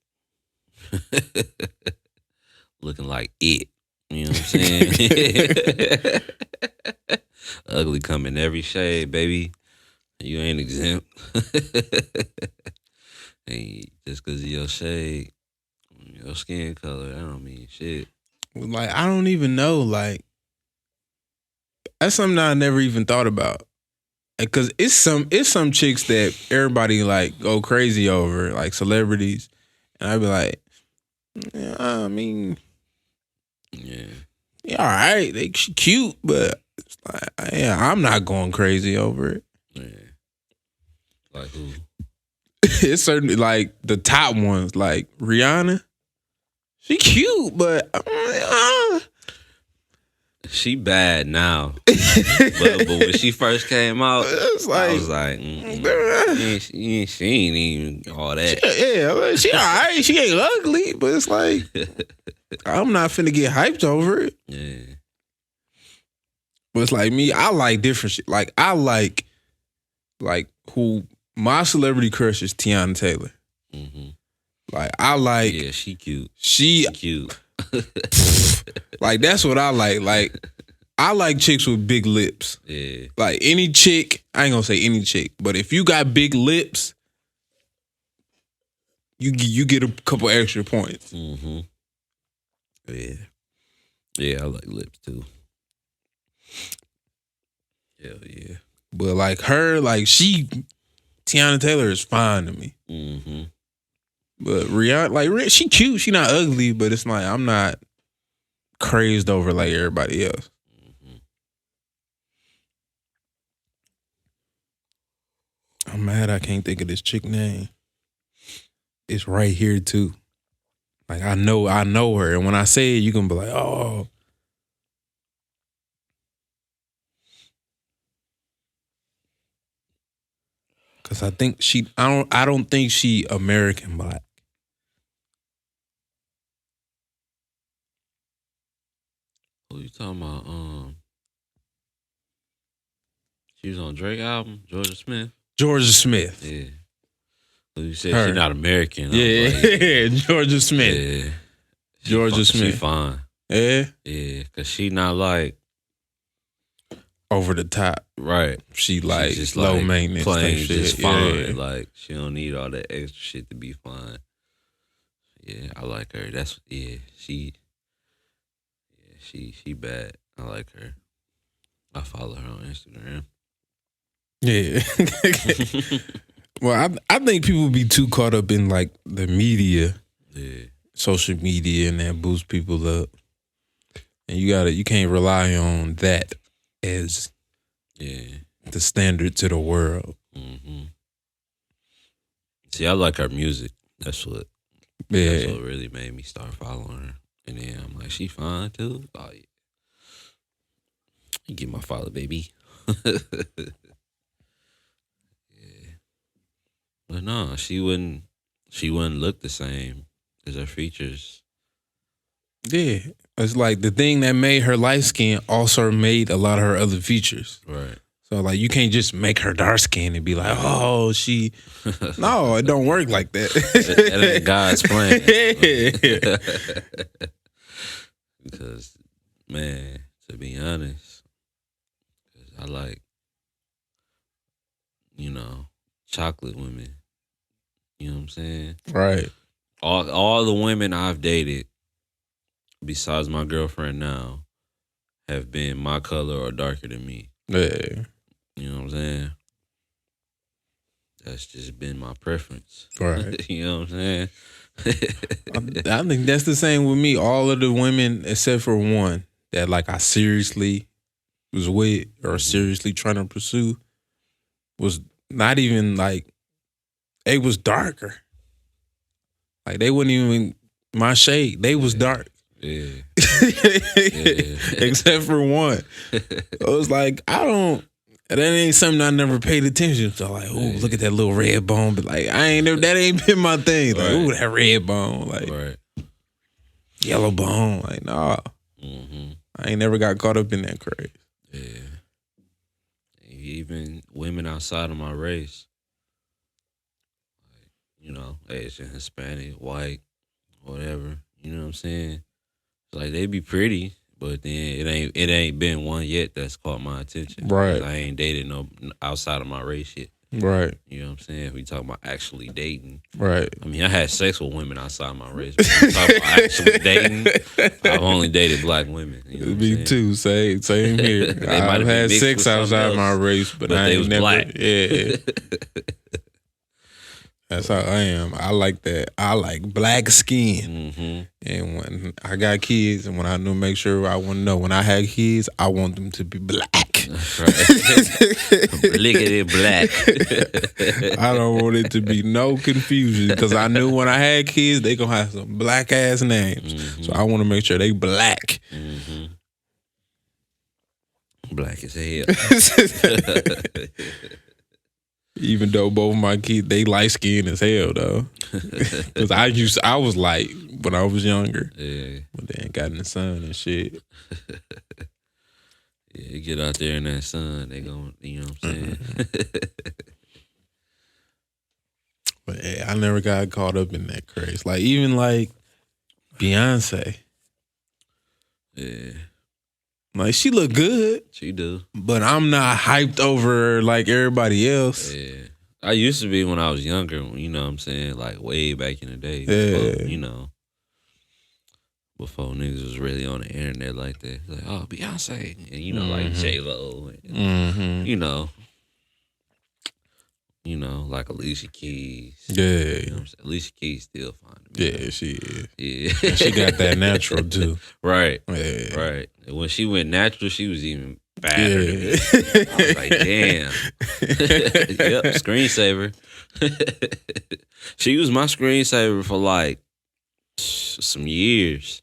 Looking like it. You know what I'm saying? Ugly come in every shade, baby. You ain't exempt. Hey, just because of your shade, your skin color, that don't mean shit. Like, I don't even know. Like, that's something I never even thought about. Because it's some chicks that everybody like go crazy over, like celebrities. And I'd be like, yeah, I mean, Yeah. all right, they cute, but it's like, yeah, I'm not going crazy over it. Yeah. Like who? It's certainly like the top ones, like Rihanna. She cute, but she bad now. but when she first came out, it's like, I was like, she ain't even all that. She all right. She ain't ugly, but it's like I'm not finna get hyped over it. Yeah. But it's like me, I like different shit. Like I like who my celebrity crush is Tiana Taylor. Mm-hmm. Like I like, yeah, she cute. She cute. Like that's what I like. Like I like chicks with big lips. Yeah. Like any chick, I ain't gonna say any chick, but if you got big lips, you get a couple extra points. Mm-hmm. Yeah. Yeah, I like lips too. Hell yeah. But like her, like Tiana Taylor is fine to me. Mm-hmm. But Rihanna, like she cute, she not ugly, but it's like I'm not crazed over like everybody else. Mm-hmm. I'm mad I can't think of this chick name. It's right here too. Like I know her, and when I say it, you gonna be like, oh. Cause I think I don't think she American black. Who you talking about? She was on Drake album, Georgia Smith. Georgia Smith. Yeah. Who you said she's not American. Yeah, like, Georgia Smith. Yeah. Georgia Smith. She fine. Yeah? Yeah, cause she not like over the top. Right. She like just low like maintenance. Plain, shit. just fine. Yeah. Like she don't need all that extra shit to be fine. Yeah, I like her. That's she bad. I like her. I follow her on Instagram. Yeah. Well, I think people be too caught up in like the media. Yeah. Social media, and that boosts people up. And you can't rely on that as the standard to the world. Mm-hmm. See, I like her music. That's what really made me start following her. And then I'm like, she fine too? Oh yeah. You get my follow, baby. Yeah. But no, she wouldn't look the same because her features. Yeah. It's like the thing that made her light skin also made a lot of her other features. Right. So like you can't just make her dark skinned and be like, oh, she. No, it don't work like that. That ain't God's plan. Because, man, to be honest, I like, chocolate women. You know what I'm saying? Right. All the women I've dated, besides my girlfriend now, have been my color or darker than me. Yeah. You know what I'm saying? That's just been my preference. Right. You know what I'm saying? I think that's the same with me. All of the women, except for one, that like I seriously was with or seriously trying to pursue, was not even like, it was darker. Like they wasn't even my shade. They was dark. Yeah. Except for one. I was like, that ain't something I never paid attention to. Like, oh, look at that little red bone. But like, that ain't been my thing. Like, oh, that red bone. Like, yellow bone. Like, nah. Mm-hmm. I ain't never got caught up in that craze. Yeah. Even women outside of my race. Like, Asian, Hispanic, white, whatever. You know what I'm saying? Like, they be pretty. But then it ain't been one yet that's caught my attention. Right. I ain't dated no outside of my race yet. Right. You know what I'm saying? We talking about actually dating. Right. I mean, I had sex with women outside my race. But we talking about actually dating. I've only dated black women. You know Me too. Same here. I've had sex outside my race, but I ain't never. Black. Yeah. That's how I am. I like that. I like black skin. Mm-hmm. And when I got kids, and when I make sure I want to know, when I had kids, I want them to be black. That's right. Blickety black. I don't want it to be no confusion because I knew when I had kids, they going to have some black ass names. Mm-hmm. So I want to make sure they black. Mm-hmm. Black as hell. Even though both my kids, they light skinned as hell though. Cause I was light when I was younger. Yeah. But then got in the sun and shit. Yeah, get out there in that sun, they gon', you know what I'm saying? But yeah, I never got caught up in that craze. Like even like Beyonce. Yeah. Like she look good. She do. But I'm not hyped over her like everybody else. Yeah. I used to be when I was younger, you know what I'm saying? Like way back in the day. Yeah. Before niggas was really on the internet like that. Like, oh, Beyonce. And like J-Lo. And, like Alicia Keys. Yeah. Alicia Keys still fine to me. Yeah, she is. Yeah. And she got that natural too. Right. Yeah. Right. And when she went natural, she was even badder than me. I was like, damn. Yep, screensaver. She was my screensaver for like some years.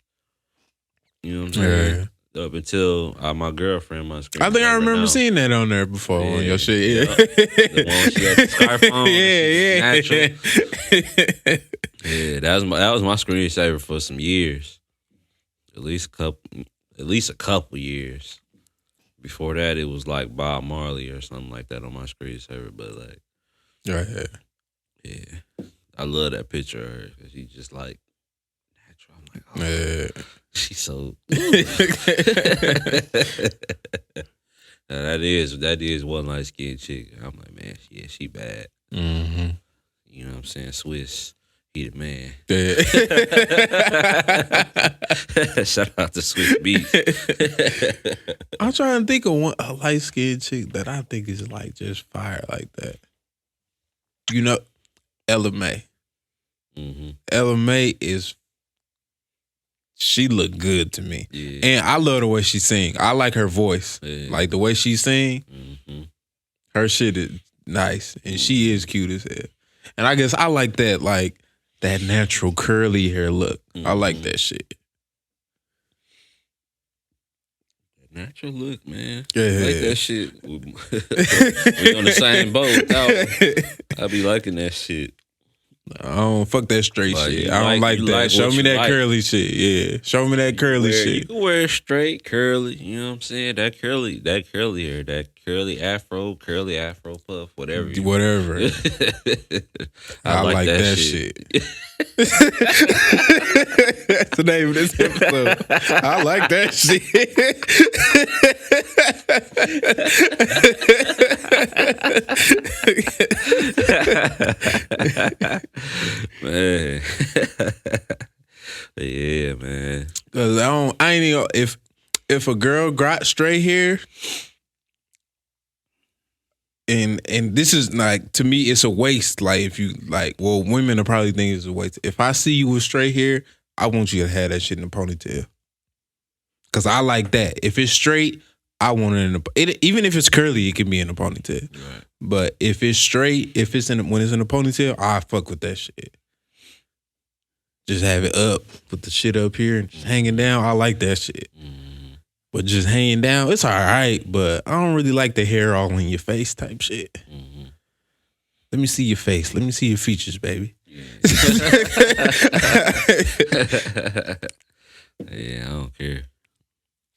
You know what I'm saying? Yeah. Up until my girlfriend, my screensaver. I think I remember seeing that on there before on your shit. Yeah. The one she had the scarf on. Yeah. Yeah, that was my screensaver for some years. At least a couple years. Before that, it was like Bob Marley or something like that on my screensaver. But like, right. Yeah, I love that picture of her because she's just like natural. I'm like, oh, yeah. She's so. Now, that is one light skinned chick. I'm like, man, she bad. Mm-hmm. You know what I'm saying? Swiss, he the man. Yeah. Shout out to Swiss Beats. I'm trying to think of a light skinned chick that I think is like just fire like that. Ella May. Mm-hmm. Ella May she look good to me. Yeah. And I love the way she sing. I like her voice. Yeah. Like the way she sing, her shit is nice. And she is cute as hell. And I guess I like that natural curly hair look. I like that shit. Natural look, man. Yeah. I like that shit. We on the same boat. I be liking that shit. I don't fuck that straight shit. I don't like that. Show me that curly shit. Yeah. Show me that curly shit. You can wear straight, curly. You know what I'm saying? That curly hair, that curly afro puff, whatever. Whatever. I like that shit. That's the name of this episode. I like that shit. Man. Yeah, man. Cause I ain't even, if a girl got straight hair, and this is like, to me, it's a waste. Like, if you like, well, women will probably think it's a waste. If I see you with straight hair, I want you to have that shit in a ponytail. Cause I like that. If it's straight, I want it even if it's curly, it can be in a ponytail. Right. But if it's straight, when it's in a ponytail, I fuck with that shit. Just have it up, put the shit up here and just hanging down. I like that shit. Mm-hmm. But just hanging down, it's all right. But I don't really like the hair all in your face type shit. Mm-hmm. Let me see your face. Let me see your features, baby. Yeah, yeah, I don't care.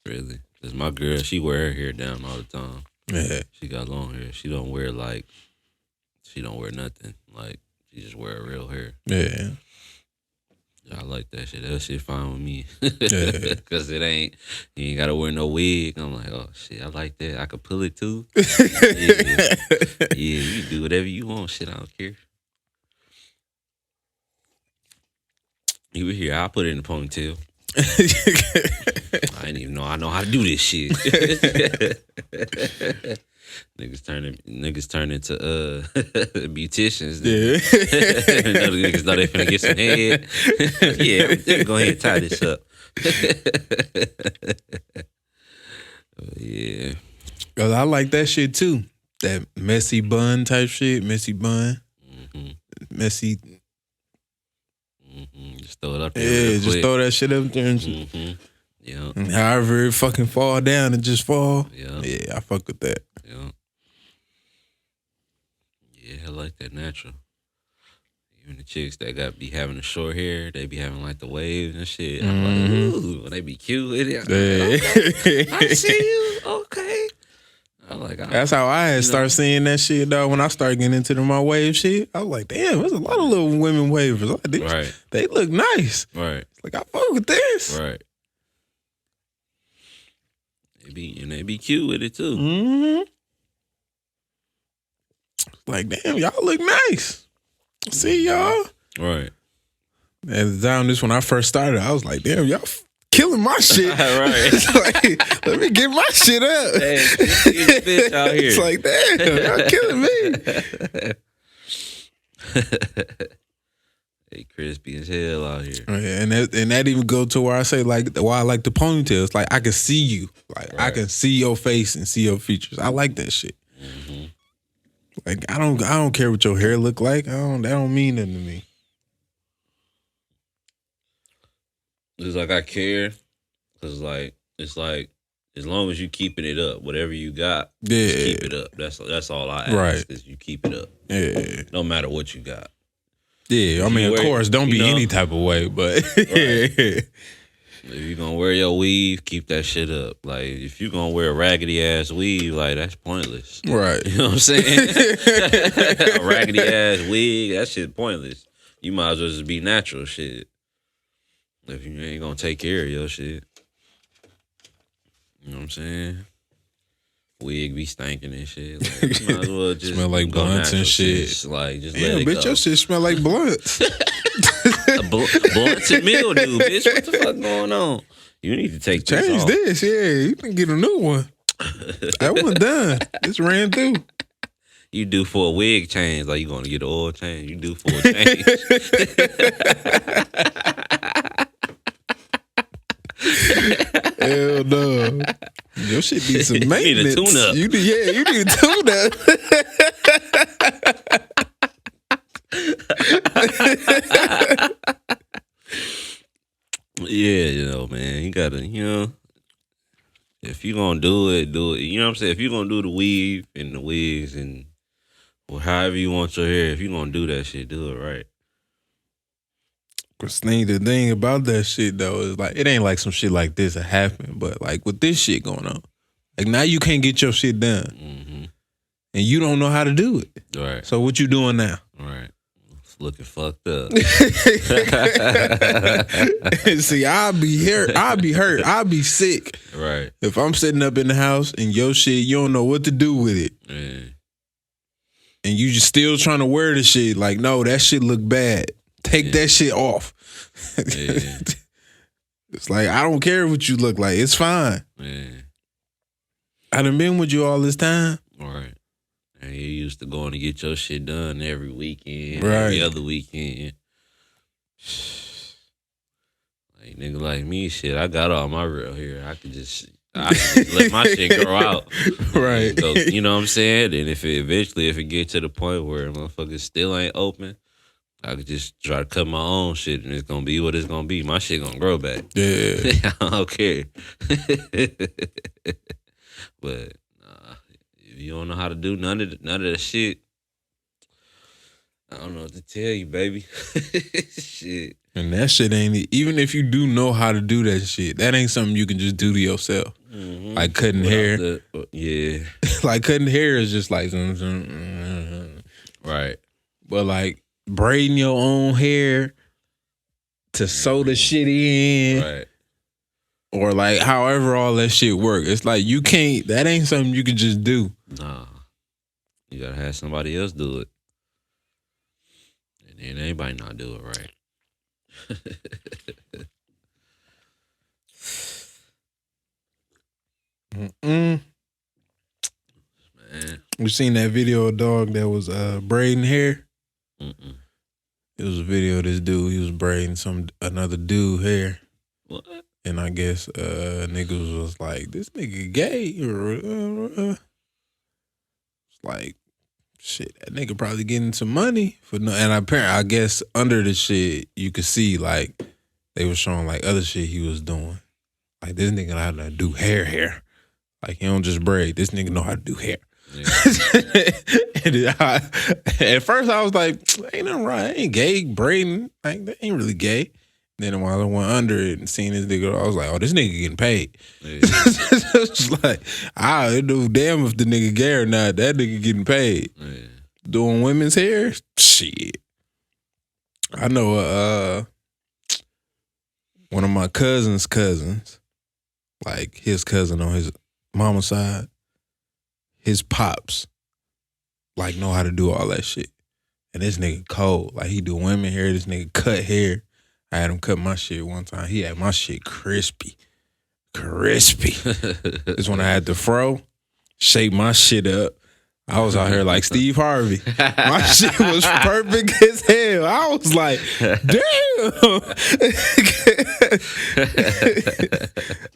Really. Because my girl, she wear her hair down all the time. Yeah. She got long hair. She don't wear nothing. Like, she just wear her real hair. Yeah. I like that shit. That shit fine with me. Because you ain't got to wear no wig. I'm like, oh, shit, I like that. I could pull it, too. Yeah, you do whatever you want. Shit, I don't care. You were here. I'll put it in the ponytail. I didn't even know I know how to do this shit. Niggas turn into beauticians. Yeah. Niggas know they finna get some head. Yeah, go ahead and tie this up. Yeah. Cause I like that shit too. That messy bun type shit. Messy bun. Mm-hmm. Messy. Mm-hmm. Just throw it up there. Yeah, just throw that shit up there. And mm-hmm. Yeah. And however it fucking fall down and just fall. Yeah. Yeah, I fuck with that. Yeah. Yeah, I like that natural. Even the chicks that be having the short hair, they be having like the waves and shit. I'm like, ooh, they be cute with it. Like, I see you. Okay. That's how I had start seeing that shit, though. When I started getting into my wave shit, I was like, damn, there's a lot of little women wavers. Like, right. They look nice. Right. Like, I fuck with this. Right. They be cute with it too. Mm-hmm. Like, damn, y'all look nice. See y'all. Right. At the time, when I first started, I was like, damn, y'all killing my shit. Right. Like, let me get my shit up. Hey, this bitch out here. It's like, damn, y'all killing me. They crispy as hell out here. Yeah, and that even go to where I say, like, why I like the ponytail. It's like, I can see you. Like, right. I can see your face and see your features. I like that shit. Mm-hmm. Like, I don't care what your hair look like. That don't mean nothing to me. It's like I care, cause it's like as long as you keeping it up, whatever you got, just keep it up. That's all I ask. Right. Is you keep it up. Yeah. No matter what you got. Yeah, I mean, of course, don't be any type of way, but right. If you're gonna wear your weave, keep that shit up. Like, if you're gonna wear a raggedy ass weave, like, that's pointless. Right. You know what I'm saying? A raggedy ass wig, that shit pointless. You might as well just be natural shit. If you ain't gonna take care of your shit. You know what I'm saying? Wig be stinking and shit. Like, you might as well just smell like blunts and shit. Just let it bitch, go. Your shit smell like blunts. Blunts and mildew, bitch. What the fuck going on? You need to change this. Yeah, you can get a new one. That one done. It's ran through. You do for a wig change, like you gonna get an oil change. You do for a change. Hell no. Your shit need some maintenance. You need a tune-up. You need a tune-up. Yeah, man. You gotta, if you gonna do it, do it. You know what I'm saying? If you gonna do the weave and the wigs and however you want your hair, if you gonna do that shit, do it right. Cause the thing about that shit though is like, it ain't like some shit like this that happened, but like with this shit going on, Like now you can't get your shit done. Mm-hmm. And you don't know how to do it. Right. So what you doing now? Right. It's looking fucked up. See, I'll be hurt. I'll be sick. Right. If I'm sitting up in the house and your shit, you don't know what to do with it. Yeah. And you just still trying to wear the shit. Like, no, that shit look bad. Take that shit off. Yeah. It's like, I don't care what you look like. It's fine. Yeah. I done been with you all this time. Right. And you used to going to get your shit done every weekend, Right. every other weekend. Like nigga like me, shit, I got all my real hair. I could just let my shit grow out. Right. So, you know what I'm saying? And if it get to the point where motherfuckers still ain't open, I could just try to cut my own shit and it's gonna be what it's gonna be. My shit gonna grow back. Yeah. I don't care. But if you don't know how to do none of that shit, I don't know what to tell you, baby. Shit. And that shit ain't, even if you do know how to do that shit, that ain't something you can just do to yourself. Mm-hmm. Like cutting hair. Yeah. Like cutting hair is just like, Right. but like braiding your own hair to sew the shit in. Right. Or like however all that shit work. It's like you can't, that ain't something you can just do. Nah. You gotta have somebody else do it. And then anybody not do it right. Man. You seen that video of a dog that was braiding hair? Mm-mm. It was a video of this dude. He was braiding another dude hair. What? And I guess niggas was like, this nigga gay. It's like, shit, that nigga probably getting some money for no. And apparently, I guess under the shit, you could see like they was showing like other shit he was doing. Like this nigga know how to do hair. Like he don't just braid. This nigga know how to do hair. Yeah. At first I was like, ain't nothing right. I ain't gay braiding. Like that ain't really gay. Then while I went under it and seen this nigga, I was like, oh, this nigga getting paid. Yeah. It's like, I do damn if the nigga gay or not. That nigga getting paid. Yeah. Doing women's hair? Shit. I know one of my cousins, like his cousin on his mama's side, his pops, like know how to do all that shit. And this nigga cold. Like he do women hair, this nigga cut hair. I had him cut my shit one time. He had my shit crispy. This when I had the fro, shape my shit up. I was out here like Steve Harvey. My shit was perfect as hell. I was like, damn.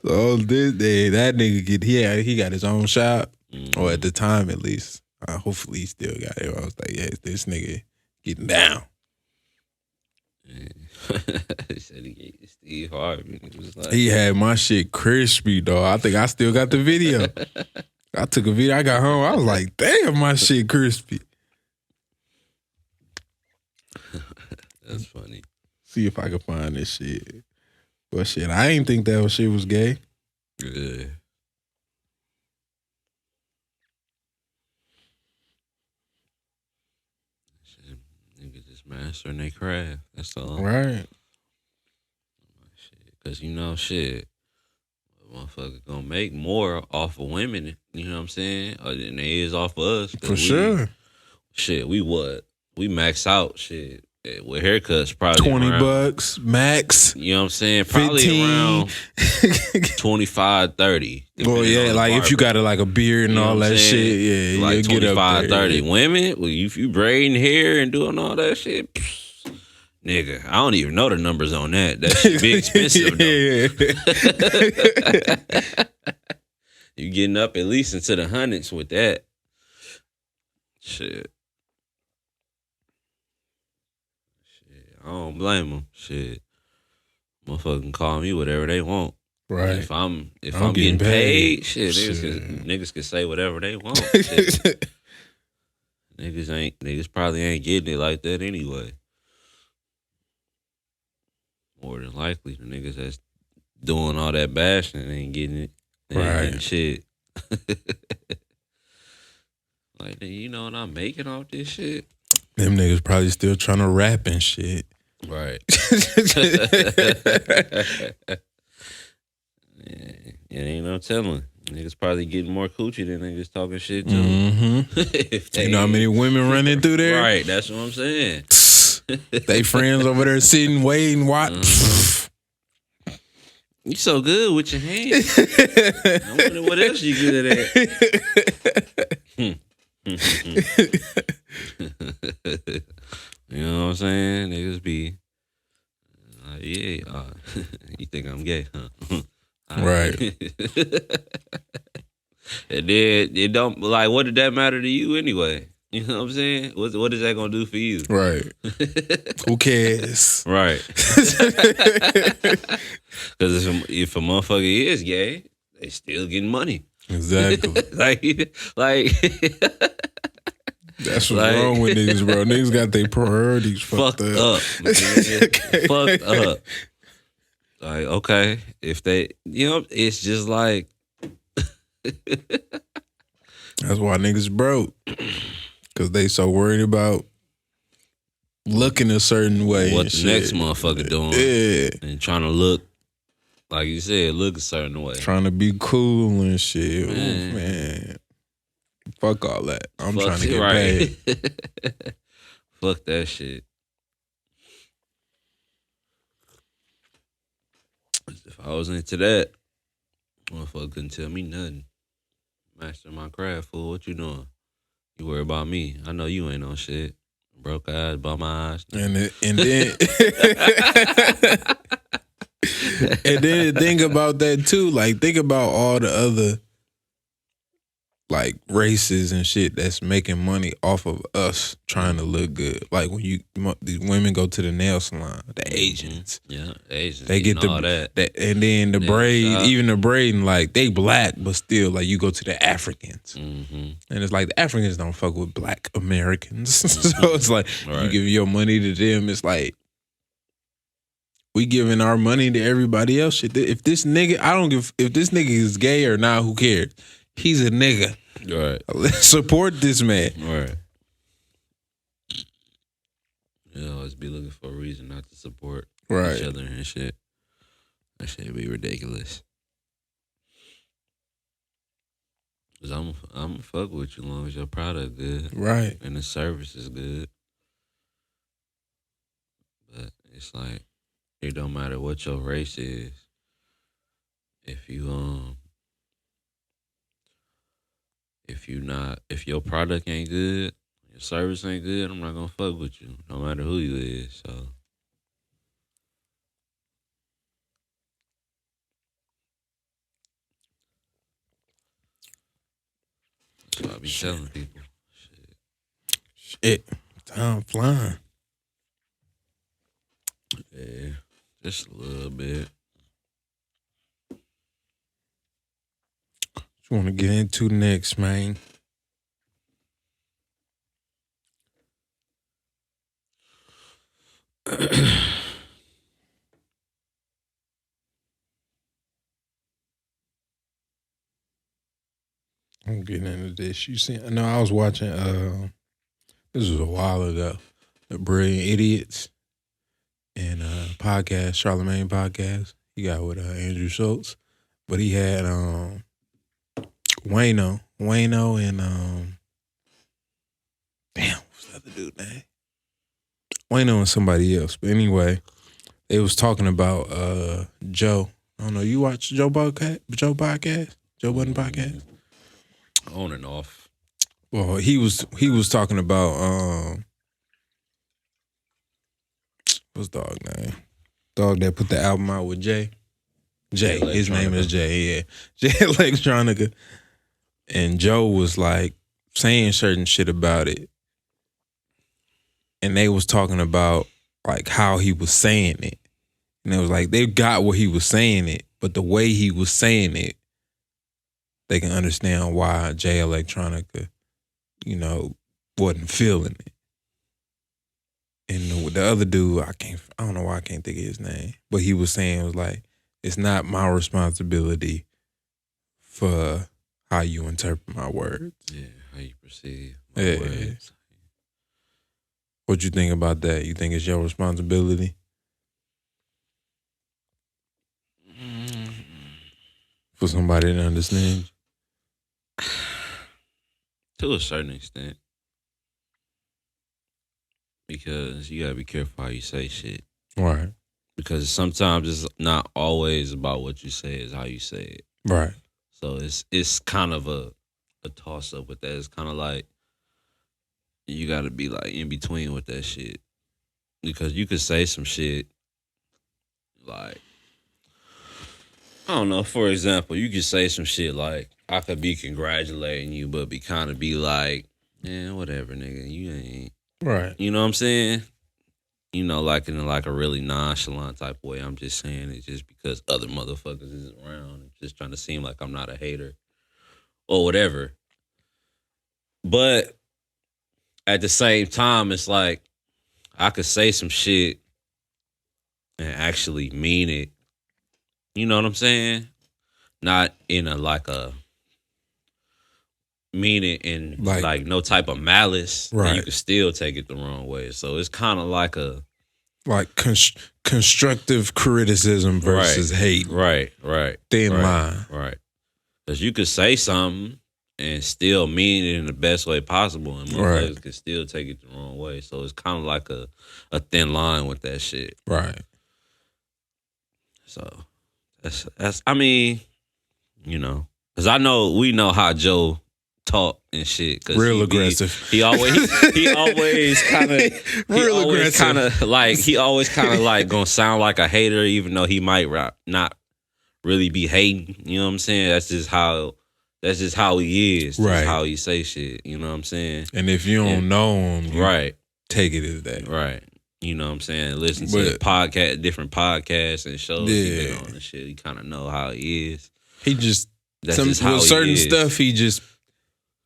So this day, that nigga he got his own shop, or at the time at least. Hopefully he still got it. I was like, yeah, this nigga getting down. He said he gave Steve Harvey. He had my shit crispy, dog. I think I still got the video. I took a video. I got home. I was like, damn, my shit crispy. That's funny. See if I can find this shit. But shit, I ain't think that shit was gay. Yeah. Shit, niggas just mastering their craft. That's all. Right. Because, shit, motherfucker gonna make more off of women, you know what I'm saying, than they is off of us. For sure. Shit, we max out, shit. With haircuts, probably $20 max. You know what I'm saying? Probably 15. around 25, 30. Well, yeah, like if you got like a beard and all that shit, yeah, like 25, 30. Yeah. Women, well, if you braiding hair and doing all that shit, nigga, I don't even know the numbers on that. That shit be expensive, though. You getting up at least into the hundreds with that. Shit. I don't blame them. Shit. Motherfucker can call me whatever they want. Right. If I'm getting paid, shit, niggas can say whatever they want. Shit. Niggas probably ain't getting it like that anyway. More than likely, the niggas that's doing all that bashing ain't getting it. They ain't getting shit. Like, you know what I'm making off this shit? Them niggas probably still trying to rap and shit. Right. Yeah, ain't no telling. Niggas probably getting more coochie than niggas talking shit too. Mm-hmm. You know how many women running through there? Right, that's what I'm saying. They friends over there sitting, waiting, watch. You so good with your hands. I wonder what else you good at. You know what I'm saying? Niggas be yeah. You think I'm gay, huh? Right. And then it don't like. What did that matter to you anyway? You know what I'm saying? What is that gonna do for you? Right. Who cares? Right. Because if a motherfucker is gay, they still getting money. Exactly. like that's what's wrong with niggas, bro. Niggas got their priorities fucked up. Okay. Fucked up. Like, okay, if they, it's just like. That's why niggas broke. Because they so worried about looking a certain way. What the next motherfucker doing. Yeah. And trying to look, like you said, look a certain way. Trying to be cool and shit. Man. Ooh, man. Fuck all that. I'm trying to get paid. Fuck that shit. If I was into that, motherfucker couldn't tell me nothing. Master my craft, fool. What you doing? You worry about me. I know you ain't on shit. Broke eyes, bum eyes. And then and then think about that too. Like, think about all the other like races and shit that's making money off of us trying to look good. Like when these women go to the nail salon, the Asians. Yeah, Asians. They get all that. And then the braid, even the braiding, like they black, but still like you go to the Africans. And it's like the Africans don't fuck with black Americans. So it's like you give your money to them, it's like we giving our money to everybody else. Shit. If this nigga, if this nigga is gay or not, who cares? He's a nigga. Right. Support this man. Right. You always be looking for a reason not to support each other and shit. That shit be ridiculous. Cause I'm fuck with you as long as your product good. Right. And the service is good. But it's like it don't matter what your race is. If your product ain't good, your service ain't good, I'm not gonna fuck with you, no matter who you is. So that's what I be telling people. Shit. Time flying. Yeah, just a little bit. What you want to get into next, man? I'm getting into this. You see, no, I was watching. This was a while ago. The Brilliant Idiots and podcast, Charlemagne podcast. He got with Andrew Schultz, but he had Wayno, and damn, what's the other dude name? Wayno and somebody else. But anyway, they was talking about Joe. I don't know. You watch Joe podcast? Joe Budden podcast? On and off. Well, he was talking about what's dog name? Dog that put the album out with Jay. His name is Jay. Yeah, Jay Electronica. And Joe was like saying certain shit about it, and they was talking about like how he was saying it, and it was like they got what he was saying it, but the way he was saying it, they can understand why Jay Electronica, wasn't feeling it. And the other dude, I don't know why I can't think of his name, but he was saying, it was like, it's not my responsibility for how you interpret my words. Yeah, how you perceive my Yeah. words. What you think about that? You think it's your responsibility for somebody to understand you? To a certain extent. Because you gotta be careful how you say shit. Right. Because sometimes it's not always about what you say, it's how you say it. Right. So it's kind of a toss up with that. It's kind of like you got to be like in between with that shit, because you could say some shit like, I don't know. For example, you could say some shit like, I could be congratulating you, but be like, man, whatever, nigga, you ain't. Right. You know what I'm saying? You know, like in like a really nonchalant type of way. I'm just saying it just because other motherfuckers is around, just trying to seem like I'm not a hater or whatever. But at the same time, it's like I could say some shit and actually mean it. You know what I'm saying? Not in a like a mean it in like no type of malice. Right. And you can still take it the wrong way. So it's kind of like a constructive criticism versus hate. Right. Thin line. Right. Because you could say something and still mean it in the best way possible, and motherfuckers can still take it the wrong way. So it's kind of like a thin line with that shit. Right. So that's I mean, you know, because we know how Joe talk and shit. Cause real aggressive. He always kind of real aggressive. He always kind of like gonna sound like a hater, even though he might not really be hating. You know what I'm saying? That's just how he is. Right. That's how he say shit. You know what I'm saying? And if you don't know him, right, take it as that. Right. You know what I'm saying? Listen to different podcasts and shows he been on and shit. You kind of know how he is. He just with certain stuff. He just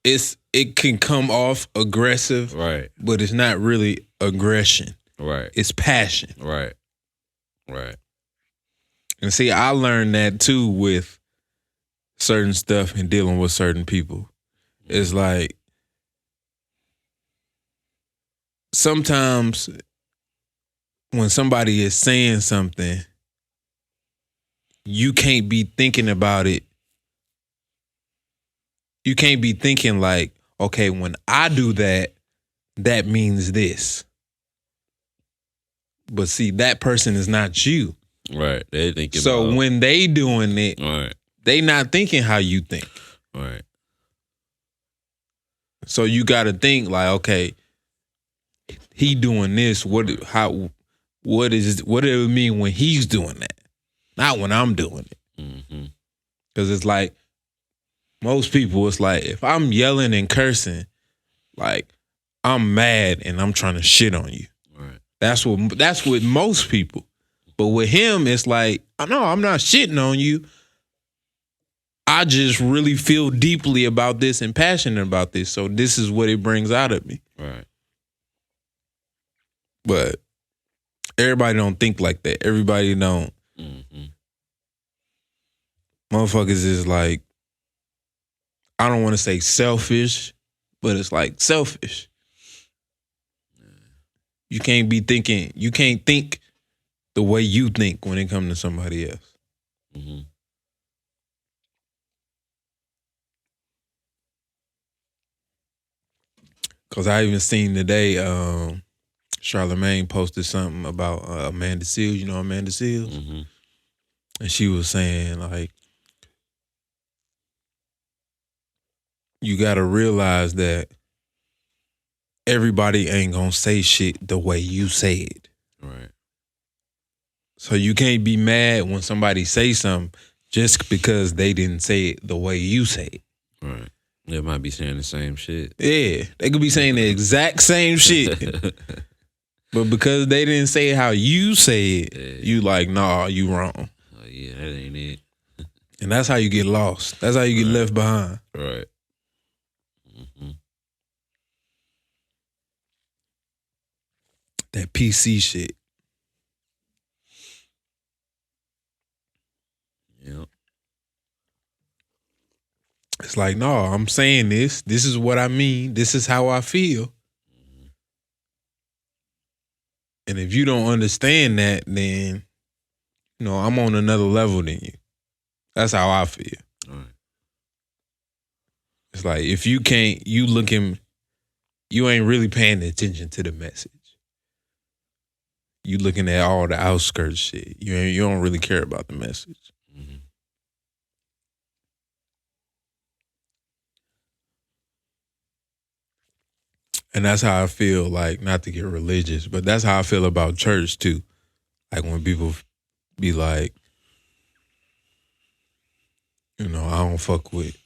it can come off aggressive, right? But it's not really aggression, right? It's passion, right? And see, I learned that too with certain stuff and dealing with certain people. It's like sometimes when somebody is saying something, you can't be thinking about it. You can't be thinking like, okay, when I do that, that means this. But see, that person is not you. Right. They thinking so when they doing it, right, they not thinking how you think. Right. So you got to think like, okay, he doing this. What does it mean when he's doing that? Not when I'm doing it. Mm-hmm. Because it's like most people, it's like if I'm yelling and cursing, like I'm mad and I'm trying to shit on you. Right. That's with most people. But with him, it's like, no, I'm not shitting on you. I just really feel deeply about this and passionate about this. So this is what it brings out of me. Right. But everybody don't think like that. Everybody don't. Mm-hmm. Motherfuckers is like, I don't want to say selfish, but it's like selfish. You can't think the way you think when it comes to somebody else. Mm-hmm. Because I even seen today, Charlamagne posted something about Amanda Seales. You know Amanda Seales? Mm-hmm. And she was saying, like, you got to realize that everybody ain't going to say shit the way you say it. Right. So you can't be mad when somebody say something just because they didn't say it the way you say it. Right. They might be saying the same shit. Yeah. They could be saying the exact same shit. But because they didn't say it how you say it, you like, nah, you wrong. Oh, yeah, that ain't it. And that's how you get lost. That's how you get left behind. Right. Mm-hmm. That PC shit. Yep. It's like, no, I'm saying this. This is what I mean. This is how I feel. And if you don't understand that, then, I'm on another level than you. That's how I feel. All right. It's like, if you can't, you ain't really paying attention to the message. You looking at all the outskirts shit. You don't really care about the message. Mm-hmm. And that's how I feel, like, not to get religious, but that's how I feel about church too. Like when people be like, I don't fuck with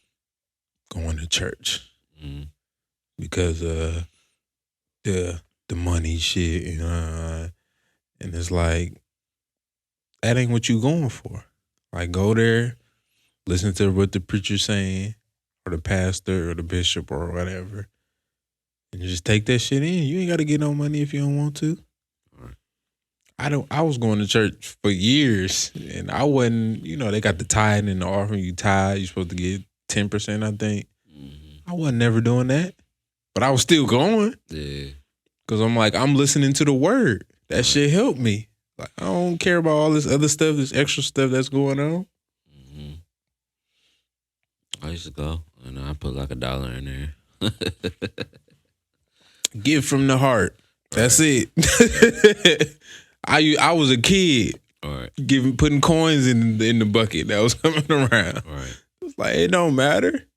going to church because the money shit, and it's like, that ain't what you going for. Like, go there, listen to what the preacher's saying, or the pastor or the bishop or whatever, and just take that shit in. You ain't got to get no money if you don't want to. Right. I was going to church for years, and I wasn't, they got the tithe and the offering. You tithe, you're supposed to get 10%, I think. I wasn't never doing that, but I was still going. Yeah. Because I'm like, I'm listening to the word. That shit helped me. Like, I don't care about all this other stuff, this extra stuff that's going on. I used to go, and I put like $1 in there. Give from the heart. That's it. I was a kid. All right. Putting coins in the bucket that was coming around. Right. It's like, it don't matter.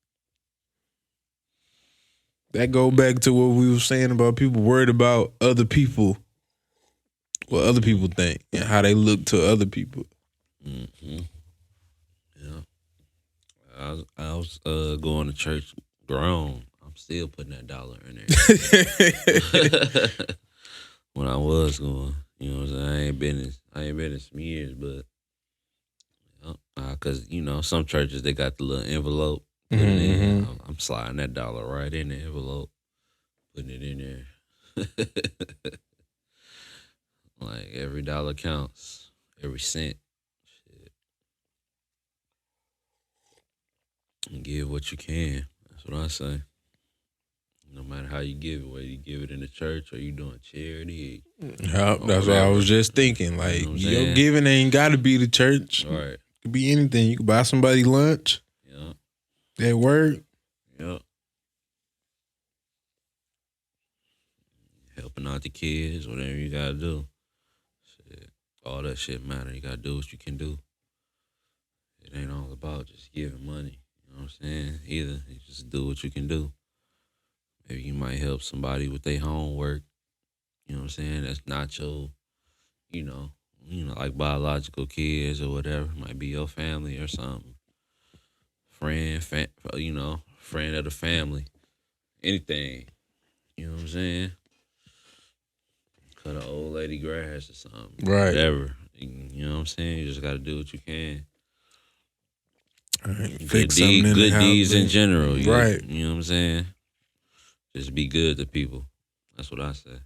That go back to what we were saying about people worried about other people, what other people think, and how they look to other people. Mm-hmm. Yeah. I was going to church grown. I'm still putting that $1 in there. When I was going, you know what I'm saying? I ain't been in some years, but because some churches they got the little envelope. Put it in. I'm sliding that $1 right in the envelope, putting it in there. Like every $1 counts, every cent. Shit. And give what you can. That's what I say. No matter how you give it, whether you give it in the church or you doing charity. Yeah, that's what I was just thinking. Like, your giving ain't got to be the church. Right. It could be anything. You could buy somebody lunch. Yeah. That work. Yep. Helping out the kids, whatever you gotta do. Shit. All that shit matter. You gotta do what you can do. It ain't all about just giving money. You know what I'm saying? Either you just do what you can do. Maybe you might help somebody with their homework. You know what I'm saying? That's not your, like biological kids or whatever. Might be your family or something. Friend of the family. Anything. You know what I'm saying? Cut an old lady grass or something. Right. Whatever. You know what I'm saying? You just got to do what you can. Right. Good deeds in general. Right. You know what I'm saying? Just be good to people. That's what I say.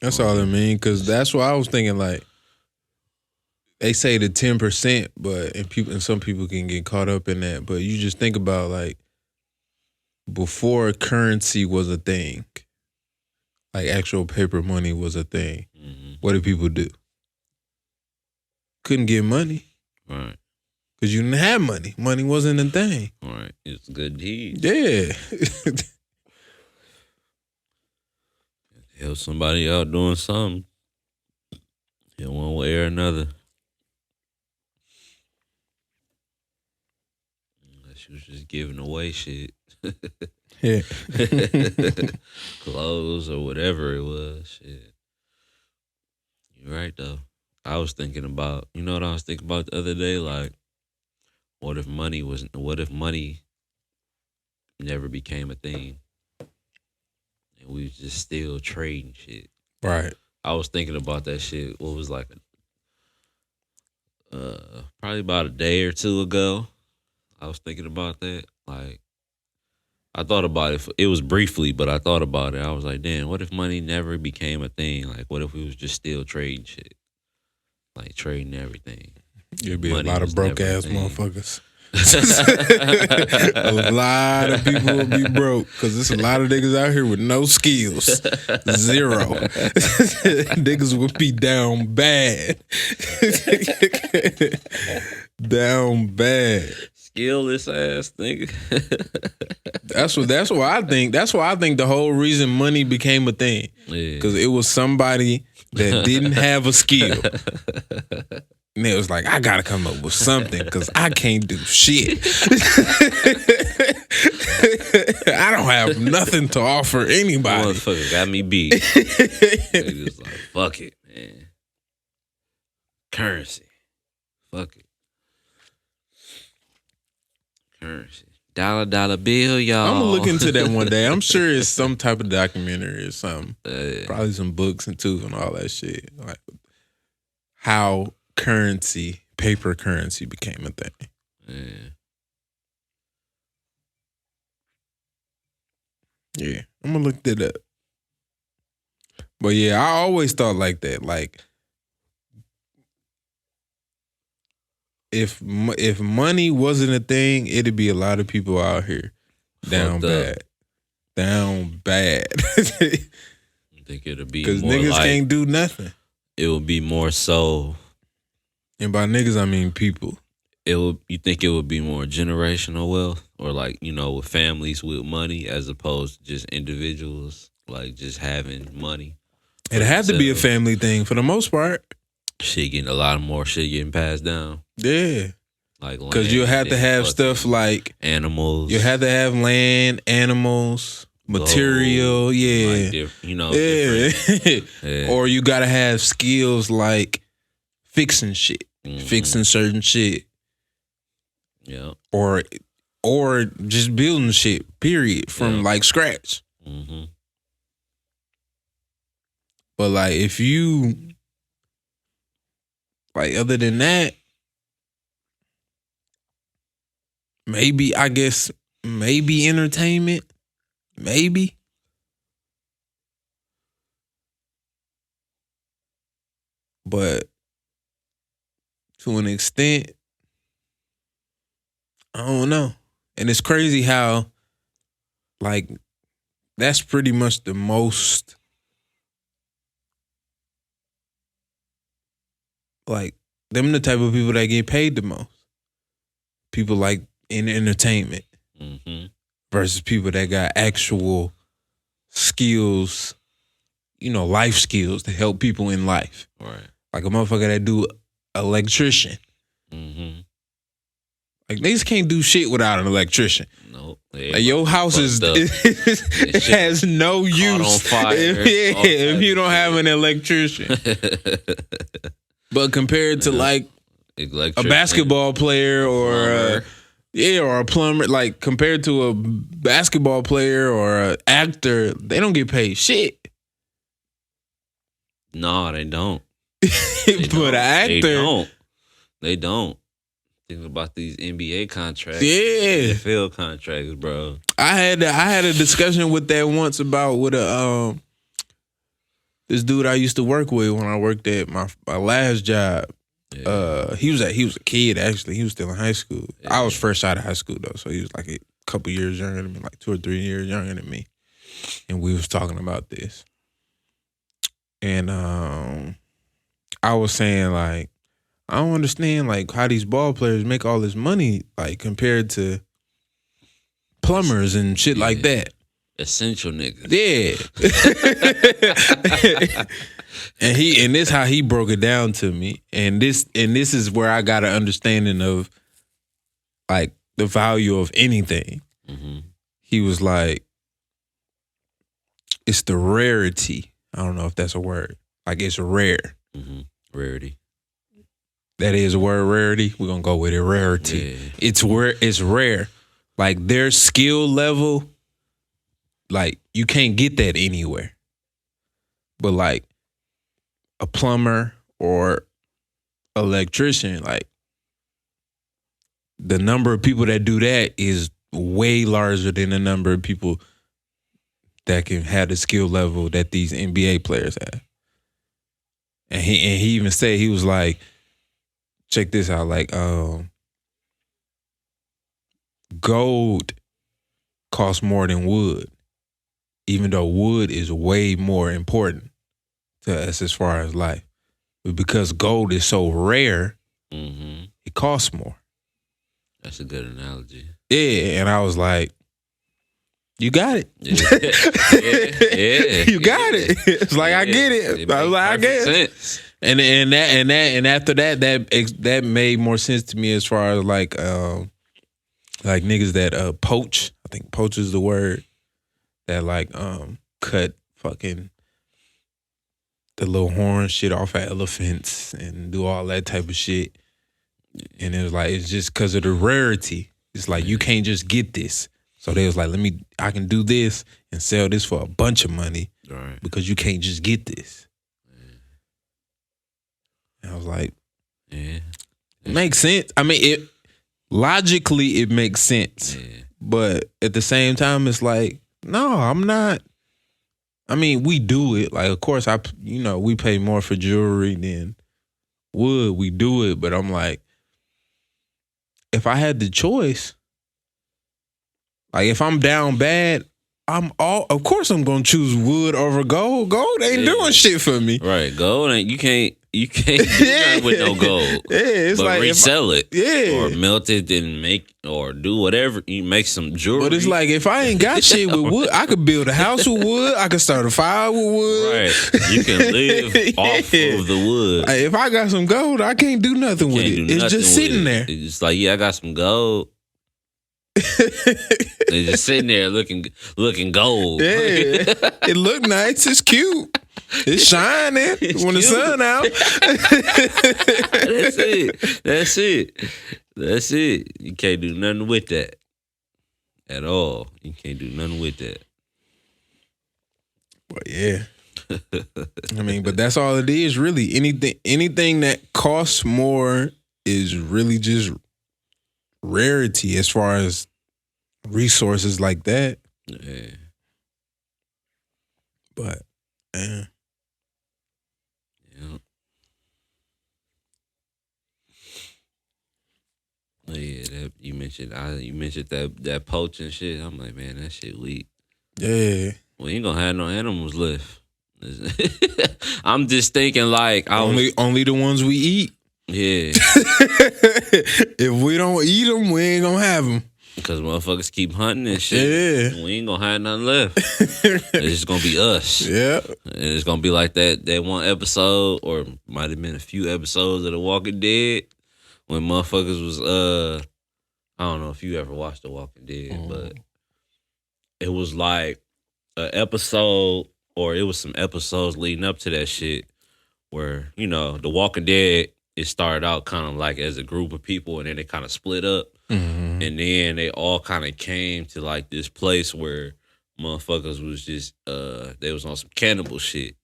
That's all I mean, because that's what I was thinking. Like, they say the 10%, and some people can get caught up in that. But you just think about, like, before currency was a thing, like actual paper money was a thing. What did people do? Couldn't get money. Right. Because you didn't have money. Money wasn't a thing. Right. It's good deed. Yeah. Help somebody out doing something in one way or another. Unless you was just giving away shit. Yeah. Clothes or whatever it was. Shit. You're right, though. I was thinking about, what I was thinking about the other day? Like, what if money never became a thing? And we was just still trading shit. Right. I was thinking about that shit. What was like probably about a day or two ago. I was thinking about that. Like, I thought about it. It was briefly, but I thought about it. I was like, damn, what if money never became a thing? Like, what if we was just still trading shit? Like, trading everything. It'd be Money a lot was of broke never a ass thing. motherfuckers. A lot of people will be broke because there's a lot of niggas out here with no skills. Zero. Niggas would be down bad. Down bad. Skillless ass nigga. That's why I think the whole reason money became a thing. Because it was somebody that didn't have a skill. And it was like, I gotta come up with something because I can't do shit. I don't have nothing to offer anybody. Motherfucker got me beat. Niggas like, fuck it, man. Currency. Fuck it. Currency. Dollar bill, y'all. I'm gonna look into that one day. I'm sure it's some type of documentary or something. Probably some books and too and all that shit. Like how paper currency became a thing. Yeah, I'm gonna look that up. But yeah, I always thought like that. Like if money wasn't a thing, it'd be a lot of people out here down bad. Down bad. I think it'll be because more niggas like, can't do nothing. It will be more so. And by niggas, I mean people. You think it would be more generational wealth, or like, you know, with families with money as opposed to just individuals like just having money? It had to be a family thing for the most part. Shit getting a lot more shit getting passed down. Yeah, like because you had to have stuff like animals. You had to have land, animals, material. Yeah, like you know. Yeah. Or you gotta have skills like fixing shit, fixing certain shit. Yeah. Or just building shit, period, from like scratch. Mm-hmm. But like if you like other than that, maybe entertainment. Maybe. But to an extent, I don't know. And it's crazy how, like, that's pretty much the most, like, them the type of people that get paid the most. People like in entertainment versus people that got actual skills, you know, life skills to help people in life. Right. Like a motherfucker that do electrician. Like niggas can't do shit without an electrician. Nope. Like your house has no use on fire, if you don't have an electrician. But compared to like a basketball player or a plumber, like compared to a basketball player or an actor, they don't get paid shit. No, they don't. But an actor, they don't. Think about these NBA contracts, yeah, NFL contracts, bro. I had a discussion with that once about this dude I used to work with when I worked at my last job. Yeah. He was a kid actually. He was still in high school. Yeah. I was fresh out of high school though, so he was like a couple years younger than me, like 2 or 3 years younger than me. And we was talking about this, and I was saying like, I don't understand like how these ball players make all this money like compared to plumbers and shit like that. Essential niggas. Yeah. and this how he broke it down to me. And this is where I got an understanding of like the value of anything. He was like, it's the rarity. I don't know if that's a word. Like it's rare. Rarity. That is a word, rarity. We're gonna go with it, rarity. Yeah. It's rare. Like their skill level, like you can't get that anywhere. But like a plumber or electrician, like the number of people that do that is way larger than the number of people that can have the skill level that these NBA players have. And he even said, he was like, check this out. Like, gold costs more than wood, even though wood is way more important to us as far as life. But because gold is so rare, it costs more. That's a good analogy. Yeah, and I was like, you got it. Yeah. You got it. It's like, I get it. I was like, I guess. Sense. And after that made more sense to me as far as like niggas that poach. I think poach is the word. That like cut fucking the little horn shit off of elephants and do all that type of shit. And it was like, it's just because of the rarity. It's like, you can't just get this. So they was like, I can do this and sell this for a bunch of money, right? Because you can't just get this. And I was like, yeah, it makes sense. I mean, logically it makes sense. Yeah. But at the same time, it's like, no, I'm not. I mean, we do it. Like, of course, we pay more for jewelry than wood. We do it. But I'm like, if I had the choice, like if I'm down bad, of course I'm gonna choose wood over gold. Gold ain't doing shit for me. Right. Gold ain't, you can't do nothing with no gold. Yeah, it's but like resell it. Yeah. Or melt it and or do whatever. You make some jewelry. But it's like, if I ain't got shit with wood, I could build a house with wood. I could start a fire with wood. Right. You can live off of the wood. Like, if I got some gold, I can't do nothing with it. It's just sitting there. It's like, yeah, I got some gold. They're just sitting there looking gold. Yeah, it look nice. It's cute. It's shining when the sun out. That's it. You can't do nothing with that at all. You can't do nothing with that. Well, yeah. I mean, but that's all it is, really. Anything that costs more is really just rarity as far as resources like that. Yeah. But yeah. Oh, yeah, that you mentioned that poaching shit. I'm like, man, that shit weak. Yeah. We ain't gonna have no animals left. I'm just thinking like only the ones we eat. Yeah. If we don't eat them, we ain't gonna have them. Because motherfuckers keep hunting and shit. Yeah. We ain't gonna have nothing left. It's just gonna be us. Yeah. And it's gonna be like that one episode, or might have been a few episodes of The Walking Dead, when motherfuckers was I don't know if you ever watched The Walking Dead, but it was like an episode, or it was some episodes leading up to that shit where, The Walking Dead, it started out kind of like as a group of people, and then they kind of split up. Mm-hmm. And then they all kind of came to like this place where motherfuckers was just they was on some cannibal shit.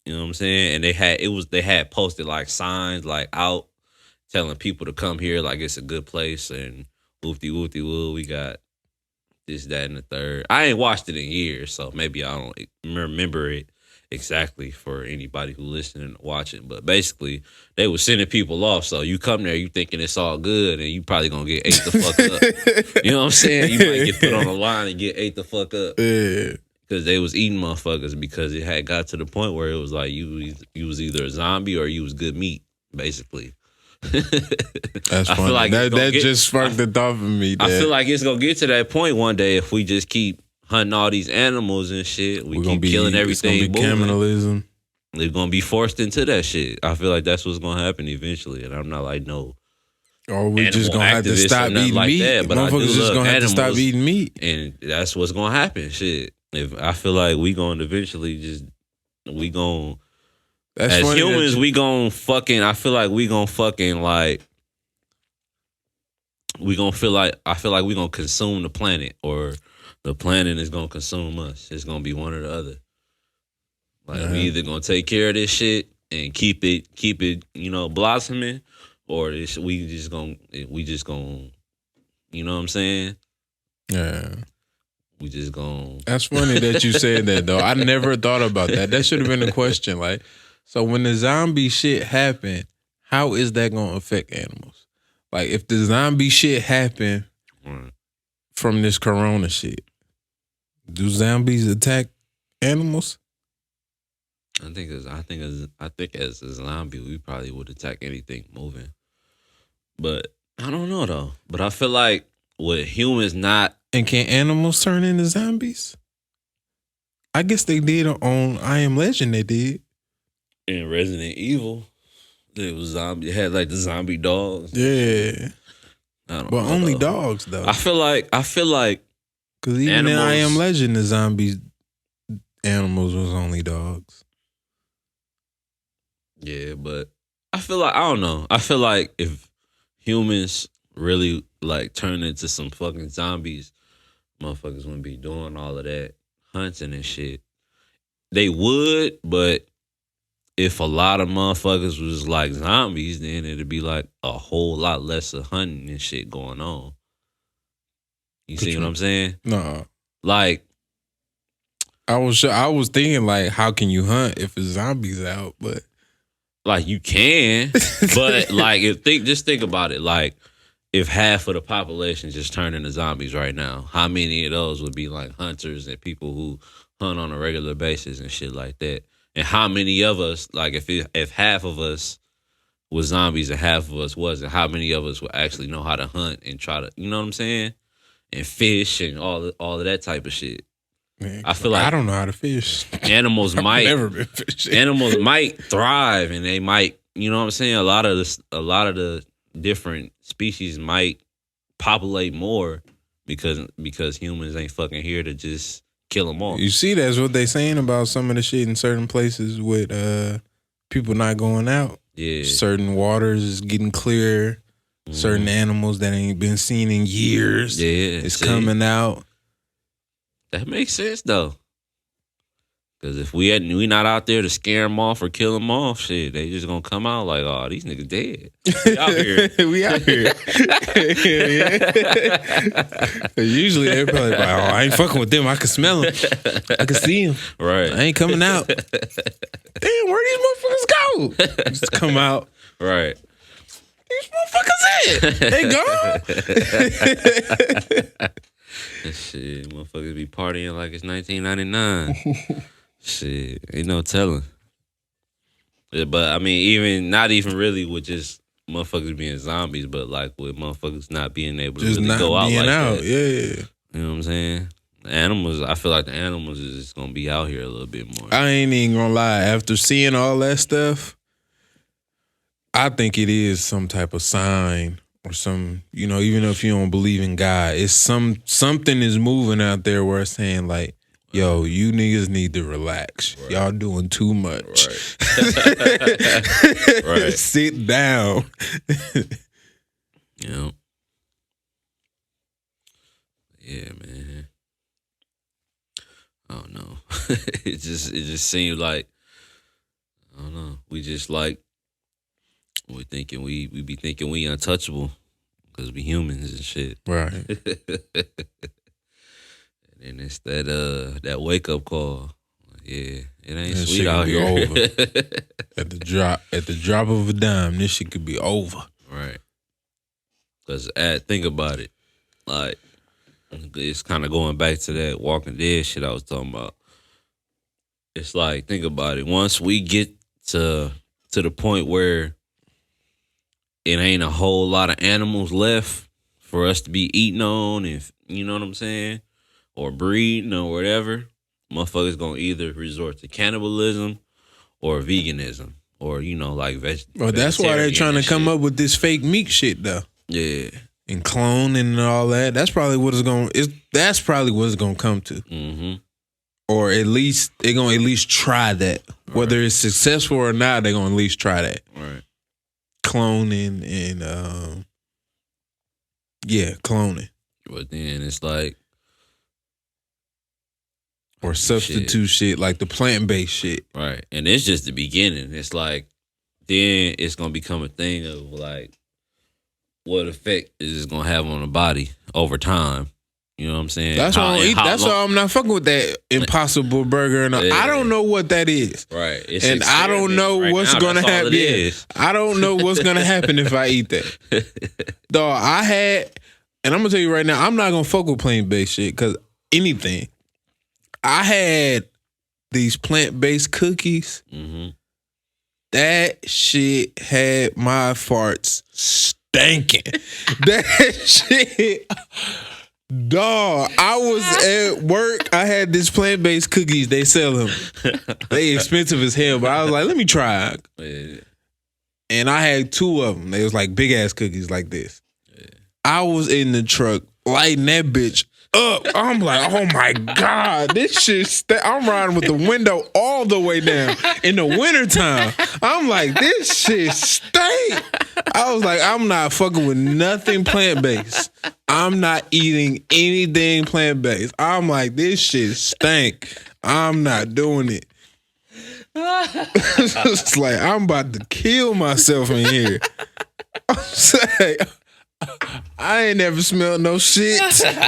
You know what I'm saying? And they had posted like signs like out telling people to come here, like it's a good place, and woofty-woofty-woo, we got this, that, and the third. I ain't watched it in years, so maybe I don't remember it exactly for anybody who listening and watching. But basically, they was sending people off, so you come there, you thinking it's all good, and you probably gonna get ate the fuck up. You know what I'm saying? You might get put on the line and get ate the fuck up. Yeah. Because they was eating motherfuckers, because it had got to the point where it was like you was either a zombie or you was good meat, basically. That's funny. Like that just sparked the thought for me. I feel like it's gonna get to that point one day if we just keep hunting all these animals and shit. We keep killing everything. It's gonna be cannibalism. They're gonna be forced into that shit. I feel like that's what's gonna happen eventually, and I'm not like no. Or we just gonna have to stop eating meat. That, but motherfuckers just gonna have to stop eating meat, and that's what's gonna happen. Shit. If I feel like we gonna eventually as humans, we gonna fucking. I feel like we gonna fucking like. I feel like we gonna consume the planet, or the planet is gonna consume us. It's gonna be one or the other. Like we either gonna take care of this shit and keep it, blossoming, or we just gonna, you know what I'm saying? Yeah. We just gonna. That's funny that you said that though. I never thought about that. That should have been a question. Like, so when the zombie shit happened, how is that gonna affect animals? Like if the zombie shit happen from this corona shit, do zombies attack animals? I think as a zombie, we probably would attack anything moving. But I don't know though. But I feel like with humans not. And can animals turn into zombies? I guess they did on I Am Legend. They did In Resident Evil, it was zombie. It had like the zombie dogs. Yeah, but only dogs though. I feel like because even in I Am Legend, the zombies animals was only dogs. Yeah, but I feel like I don't know. I feel like if humans really like turn into some fucking zombies, motherfuckers wouldn't be doing all of that hunting and shit. They would, but if a lot of motherfuckers was like zombies, then it'd be like a whole lot less of hunting and shit going on. You see what I'm saying? No. Like I was thinking like, how can you hunt if a zombie's out? But like you can, but like just think about it. Like if half of the population just turned into zombies right now, how many of those would be like hunters and people who hunt on a regular basis and shit like that? And how many of us, like if half of us was zombies and half of us wasn't, how many of us would actually know how to hunt and try to, you know what I'm saying? And fish and all of that type of shit. Man, I feel like I don't know how to fish. Animals might never been fishing. Animals might thrive and they might, you know what I'm saying? A lot of the different species might populate more because humans ain't fucking here to just kill them all. You see, that's what they saying about some of the shit in certain places with people not going out. Yeah. Certain waters is getting clear. Certain animals that ain't been seen in years. Yeah. It's coming out. That makes sense though. Because if we not out there to scare them off or kill them off, shit, they just gonna come out like, oh, these niggas dead. We out here. We out here. Usually they're probably like, oh, I ain't fucking with them. I can smell them. I can see them. Right. I ain't coming out. Damn, where these motherfuckers go? Just come out. Right. These motherfuckers in. They gone. Shit, motherfuckers be partying like it's 1999. Shit, ain't no telling. Yeah, but I mean, not even really with just motherfuckers being zombies, but like with motherfuckers not being able to just really go out like that. Yeah. You know what I'm saying? The animals, I feel like the animals is just gonna be out here a little bit more. I ain't even gonna lie. After seeing all that stuff, I think it is some type of sign or some, you know, even if you don't believe in God, it's something is moving out there where it's saying like, yo, you niggas need to relax. Right. Y'all doing too much. Right. Right. Sit down. Yeah. Yeah, man. I don't know. It just seemed like, I don't know. We just like, we be thinking we untouchable because we humans and shit. Right. And it's that wake up call. Yeah, it ain't that sweet out here. Over. At the drop of a dime, this shit could be over. Right. Cause think about it, like it's kind of going back to that Walking Dead shit I was talking about. It's like, think about it. Once we get to the point where it ain't a whole lot of animals left for us to be eating on, and you know what I'm saying, or breeding or whatever, motherfuckers gonna either resort to cannibalism or veganism, or you know, like Well, that's why they're trying to come up with this fake meat shit, though. Yeah, and cloning and all that. That's probably what it's going. That's probably what it's gonna come to. Mm-hmm. Or at least they're gonna at least try that. Right. Whether it's successful or not, they're gonna at least try that. Right. Cloning and cloning. But then it's like, or substitute shit like the plant-based shit. Right. And it's just the beginning. It's like, then it's gonna become a thing of like, what effect is this gonna have on the body over time? You know what I'm saying? That's why I don't eat. That's why I'm not fucking with that Impossible Burger. And I don't know what that is. Right. It's and I don't know what's gonna happen. I don't know what's gonna happen if I eat that. Dog, and I'm gonna tell you right now, I'm not gonna fuck with plant-based shit because anything. I had these plant-based cookies. Mm-hmm. That shit had my farts stinking. That shit. Dog, I was at work. I had this plant-based cookies. They sell them. They expensive as hell, but I was like, let me try it. Yeah. And I had 2 of them. They was like big-ass cookies like this. Yeah. I was in the truck lighting that bitch up. I'm like, oh my God, this shit I'm riding with the window all the way down in the wintertime. I'm like, this shit stink. I was like, I'm not fucking with nothing plant-based. I'm not eating anything plant-based. I'm like, this shit stink. I'm not doing it. It's like, I'm about to kill myself in here. I'm saying, I ain't never smelled no shit,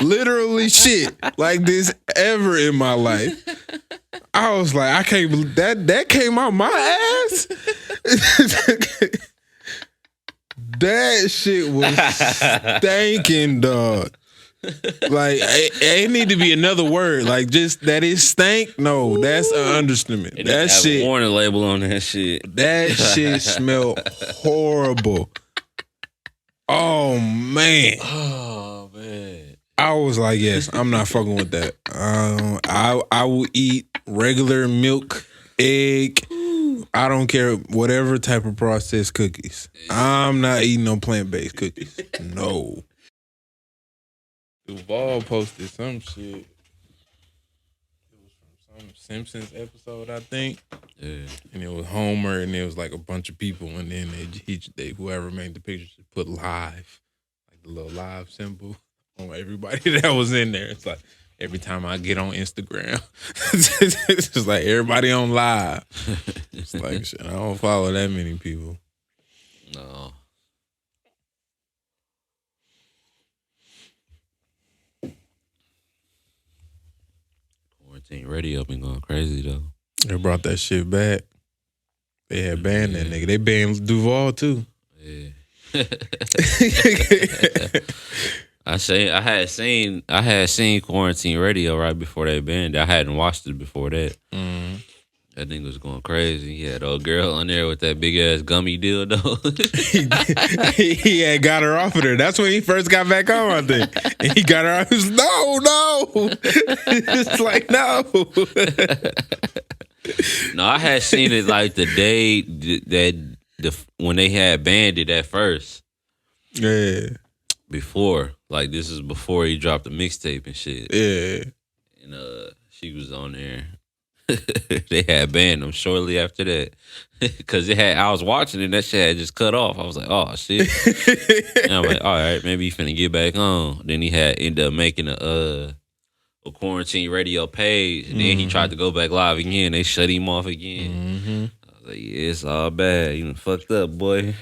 literally shit like this ever in my life. I was like, I can't believe that came out my ass. That shit was stinking, dog. Like, it need to be another word. Like, just that it stank. No, that's an understatement. And that shit. A warning label on that shit. That shit smelled horrible. Oh man. Oh man. I was like, yes, I'm not fucking with that. I will eat regular milk, egg. I don't care whatever type of processed cookies. I'm not eating no plant-based cookies. No. Duval posted some shit. It was from some Simpsons episode, I think. Yeah. And it was Homer, and it was like a bunch of people, and then they whoever made the pictures put live, like the little live symbol on everybody that was in there. It's like every time I get on Instagram, it's just like everybody on live. It's like shit. I don't follow that many people. No. Quarantine radio been going crazy though. They brought that shit back. They had banned that nigga. They banned Duval too. Yeah. I had seen Quarantine Radio right before they banned it. I hadn't watched it before that. Mm. That nigga was going crazy. He had old girl on there with that big ass gummy dildo. He had got her off of there. That's when he first got back on, I think. And he got her off. He was no. It's like no. No, I had seen it like the day when they had banned it at first. Yeah. Before, like this is before he dropped the mixtape and shit. Yeah. And she was on there. They had banned him shortly after that. Cause I was watching it and that shit had just cut off. I was like, oh shit. And I'm like, all right, maybe he finna get back on. Then he ended up making a Quarantine Radio page. And then he tried to go back live again. They shut him off again. Mm-hmm. I was like, yeah, it's all bad. You done fucked up, boy.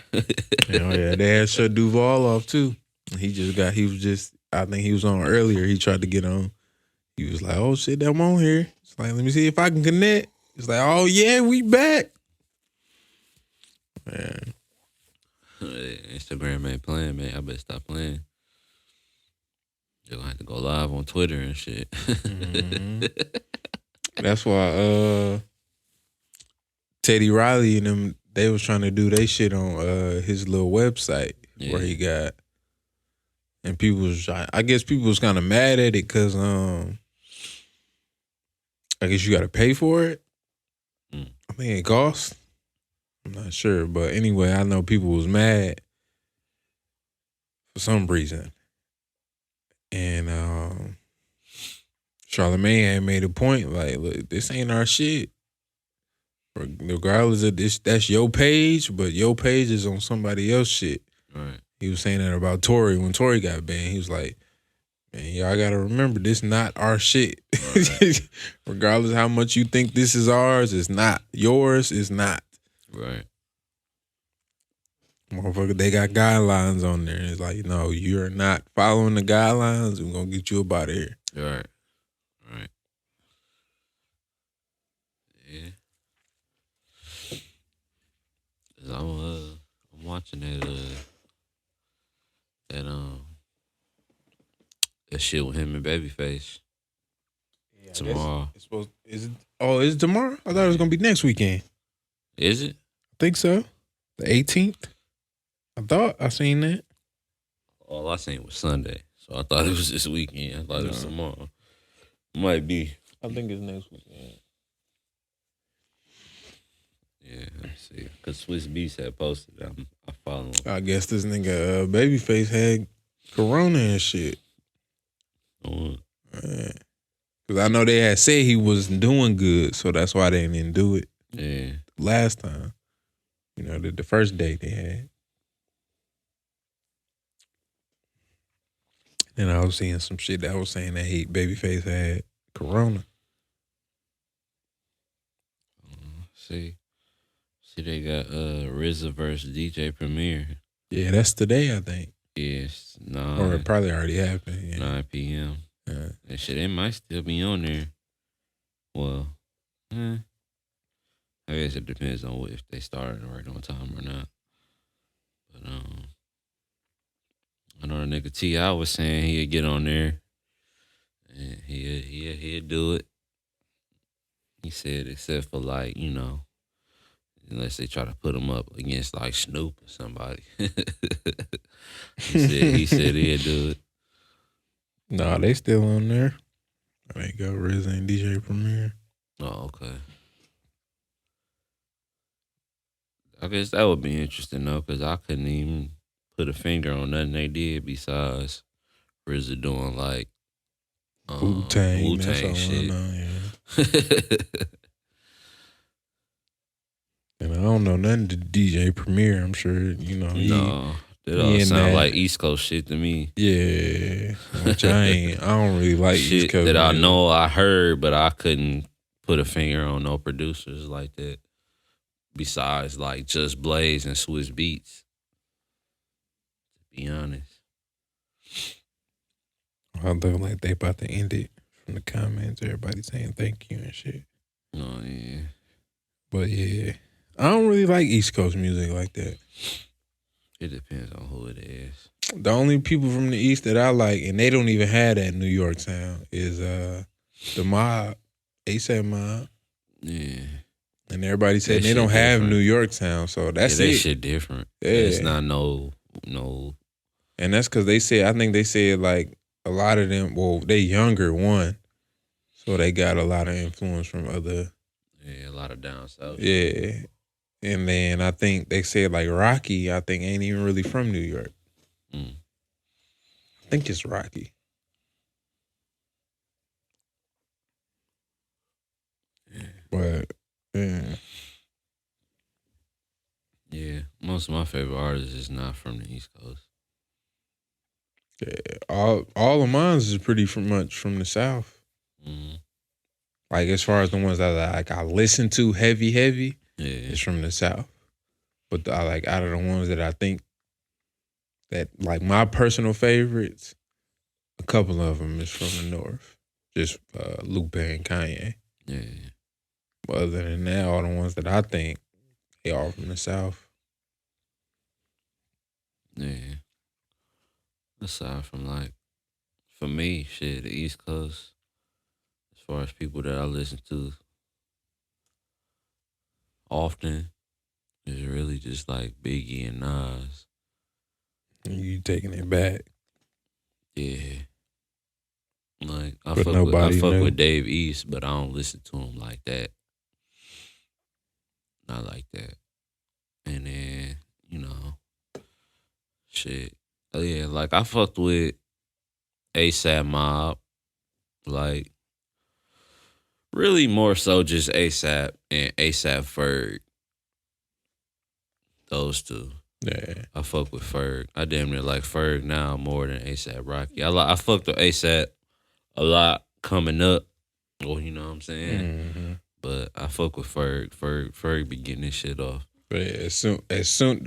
Yeah, they had shut Duval off too. I think he was on earlier. He tried to get on. He was like, oh shit, I'm on here. It's like, let me see if I can connect. It's like, oh yeah, we back. Man. Instagram ain't playing, man. I better stop playing. You're gonna have to go live on Twitter and shit. Mm-hmm. That's why Teddy Riley and them, they was trying to do they shit on his little website where he got. And I guess people was kind of mad at it because I guess you got to pay for it. I think it costs. I'm not sure. But anyway, I know people was mad for some reason. And Charlamagne had made a point like, look, this ain't our shit. Regardless of this, that's your page, but your page is on somebody else's shit. Right. He was saying that about Tory. When Tory got banned, he was like, man, y'all got to remember, this not our shit. Right. Regardless of how much you think this is ours, it's not. Yours is not. Right. Motherfucker, they got guidelines on there. It's like, no, you're not following the guidelines. We're gonna get you up out of here. Right. Right. Yeah. 'Cause I'm watching that that shit with him and Babyface tomorrow. It's supposed. Is it? Oh, is it tomorrow? I thought it was gonna be next weekend. Is it? I think so. The 18th. I thought I seen that. All I seen was Sunday, so I thought it was this weekend. I thought it was tomorrow. Might be. I think it's next weekend. Yeah, let me see. Because Swiss Beats had posted it. I follow him. I guess this nigga Babyface had corona and shit. Oh, Because I know they had said he wasn't doing good, so that's why they didn't do it yeah. last time. You know, the first date they had. And I was seeing some shit that was saying that Babyface had corona. See, they got RZA versus DJ Premier. Yeah, that's today, I think. Yes, Or it probably already happened. Yeah. 9 p.m. That shit, it might still be on there. Well, I guess it depends on if they started right on time or not. But I know the nigga T.I. was saying he'd get on there, and he'd do it. He said, except for like, you know, unless they try to put him up against like Snoop or somebody. he said he'd do it. Nah, they still on there. There you go, RZA and DJ Premier. Oh, okay. I guess that would be interesting though, because I couldn't even put a finger on nothing they did besides RZA doing like Wu-Tang shit. Yeah. And I don't know nothing to DJ Premier. I'm sure, you know. No, that all sound like East Coast shit to me. Yeah, which I don't really like shit East Coast that music. I know I heard, but I couldn't put a finger on no producers like that. Besides, like Just Blaze and Swiss Beats. To be honest, I look like they about to end it from the comments. Everybody saying thank you and shit. Oh yeah, but yeah, I don't really like East Coast music like that. It depends on who it is. The only people from the East that I like, and they don't even have that New York sound, is the Mob, ASAP Mob. Yeah. And everybody said they don't have New York sound, so that's that it. Shit different. Yeah. It's not no. And that's because I think they said like a lot of them, well, they younger, one. So they got a lot of influence from other. Yeah, a lot of down south. Yeah. And then I think they said like Rocky, I think ain't even really from New York. I think it's Rocky. Yeah. But yeah, most of my favorite artists is not from the East Coast. Yeah, all of mine is pretty much from the South. Mm-hmm. Like as far as the ones that I listen to heavy, yeah, it's from the South. But out of the ones that I think that like my personal favorites, a couple of them is from the North. Just Lupe and Kanye. Yeah. But other than that, all the ones that I think, they all from the South. Yeah. Aside from like, for me, shit, the East Coast, as far as people that I listen to often, is really just like Biggie and Nas. You taking it back. Yeah. Like, I But fuck with Dave East, but I don't listen to him like that. Not like that. And then, you know, shit. Oh, yeah, like, I fucked with ASAP Mob. Like, really more so just ASAP and ASAP Ferg. Those two. Yeah. I fuck with Ferg. I damn near like Ferg now more than ASAP Rocky. I fucked with ASAP a lot coming up. Well, you know what I'm saying? Mm-hmm. But I fuck with Ferg. Ferg be getting this shit off. But yeah, as soon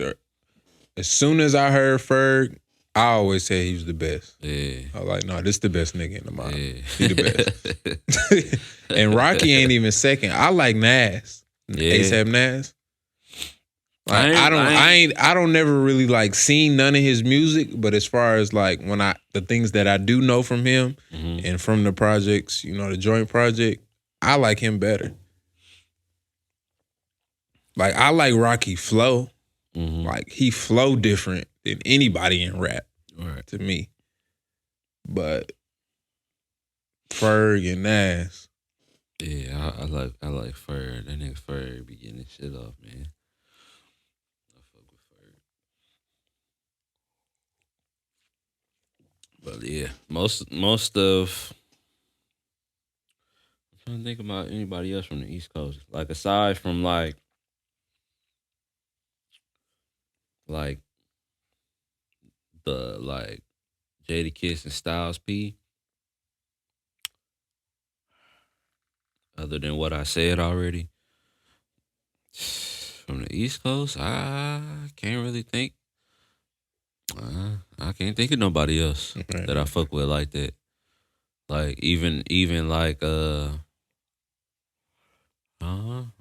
as soon as I heard Ferg, I always said he was the best. Yeah. I was like, no, this the best nigga in the mob. Yeah. He the best. And Rocky ain't even second. I like Nas. Yeah. ASAP Nas. Like, I don't never really like seen none of his music, but as far as like the things that I do know from him and from the projects, you know, the joint project, I like him better. Like I like Rocky flow. Like he flow different than anybody in rap to me. But Ferg and Nas. Yeah, I like Ferg. That nigga Ferg be getting this shit off, man. I fuck with Ferg. But yeah, most of I'm trying to think about anybody else from the East Coast. Like aside from like the Jadakiss and Styles P. Other than what I said already. From the East Coast, I can't really think. I can't think of nobody else that I fuck with like that. Like even like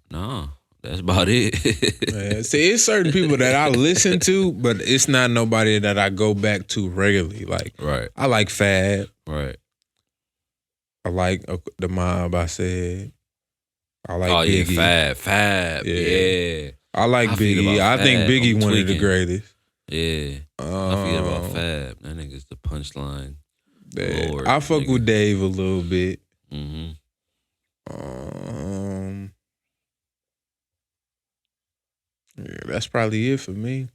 no, that's about it. Man, see, it's certain people that I listen to, but it's not nobody that I go back to regularly. Like, I like Fab. Right. I like the Mob. I said. I like Biggie. Yeah, Fab. Yeah. I like Biggie. I think Biggie one of the greatest. Yeah. I forget about Fab. That nigga's the punchline. Lord, I fuck with Dave a little bit. Yeah, that's probably it for me.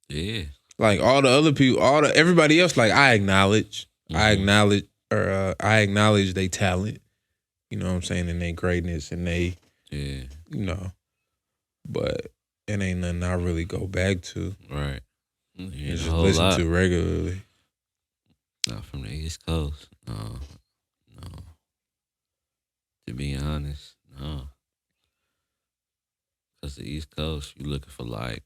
Yeah. Like all the other people, everybody else, like I acknowledge their talent. You know what I'm saying? And their greatness and you know. But it ain't nothing I really go back to. Right. Yeah, just listen to regularly. Not from the East Coast. No. To be honest, no. Because the East Coast, you looking for like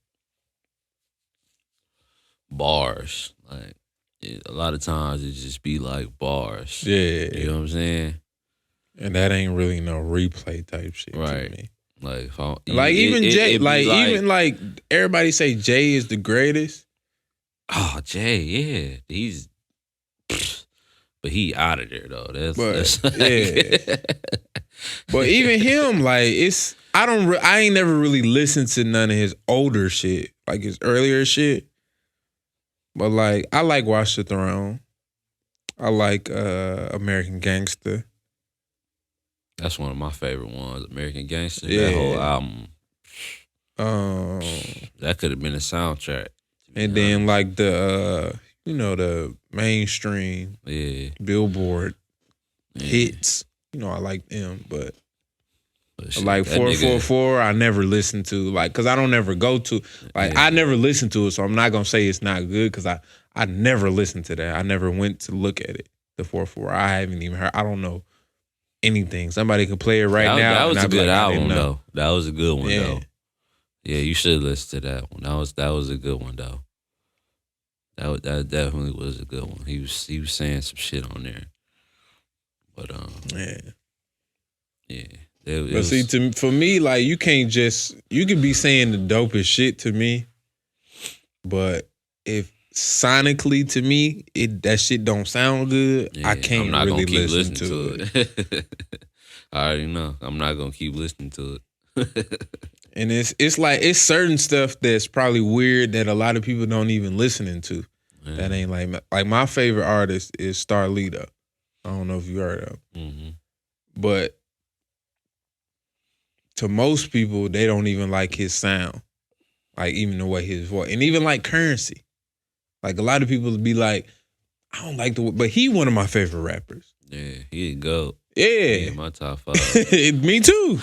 bars. Like a lot of times it just be like bars. Yeah. You know what I'm saying? And that ain't really no replay type shit to me. Like, even Jay, even like everybody say Jay is the greatest. Oh, Jay, yeah, he's, but he out of there though. That's yeah. But even him, like I ain't never really listened to none of his older shit, like his earlier shit. But like I like Watch the Throne. I like American Gangster. That's one of my favorite ones, American Gangster. Yeah. That whole album. That could have been a soundtrack. And then like the the mainstream Billboard hits. You know, I like them, but shit, like 444, I never listened to, like, cause I don't ever go to, like, I never listened to it, so I'm not gonna say it's not good, cause I never listened to that. I never went to look at it. The 444, I haven't even heard. I don't know anything. Somebody could play it now. That was a good album though. That was a good one though. Yeah, you should listen to that one. That was a good one though. That definitely was a good one. He was saying some shit on there. But for me, like you can be saying the dopest shit to me, but if sonically to me that shit don't sound good, I can't really listen to it. I already know. I'm not gonna keep listening to it. And it's like it's certain stuff that's probably weird that a lot of people don't even listening to. Yeah. That ain't like my favorite artist is Starlito. I don't know if you heard of him. But to most people, they don't even like his sound. Like even the way his voice. And even like Currency. Like a lot of people be like, I don't like but he one of my favorite rappers. Yeah, he a GOAT. Yeah. My top 5. Me too.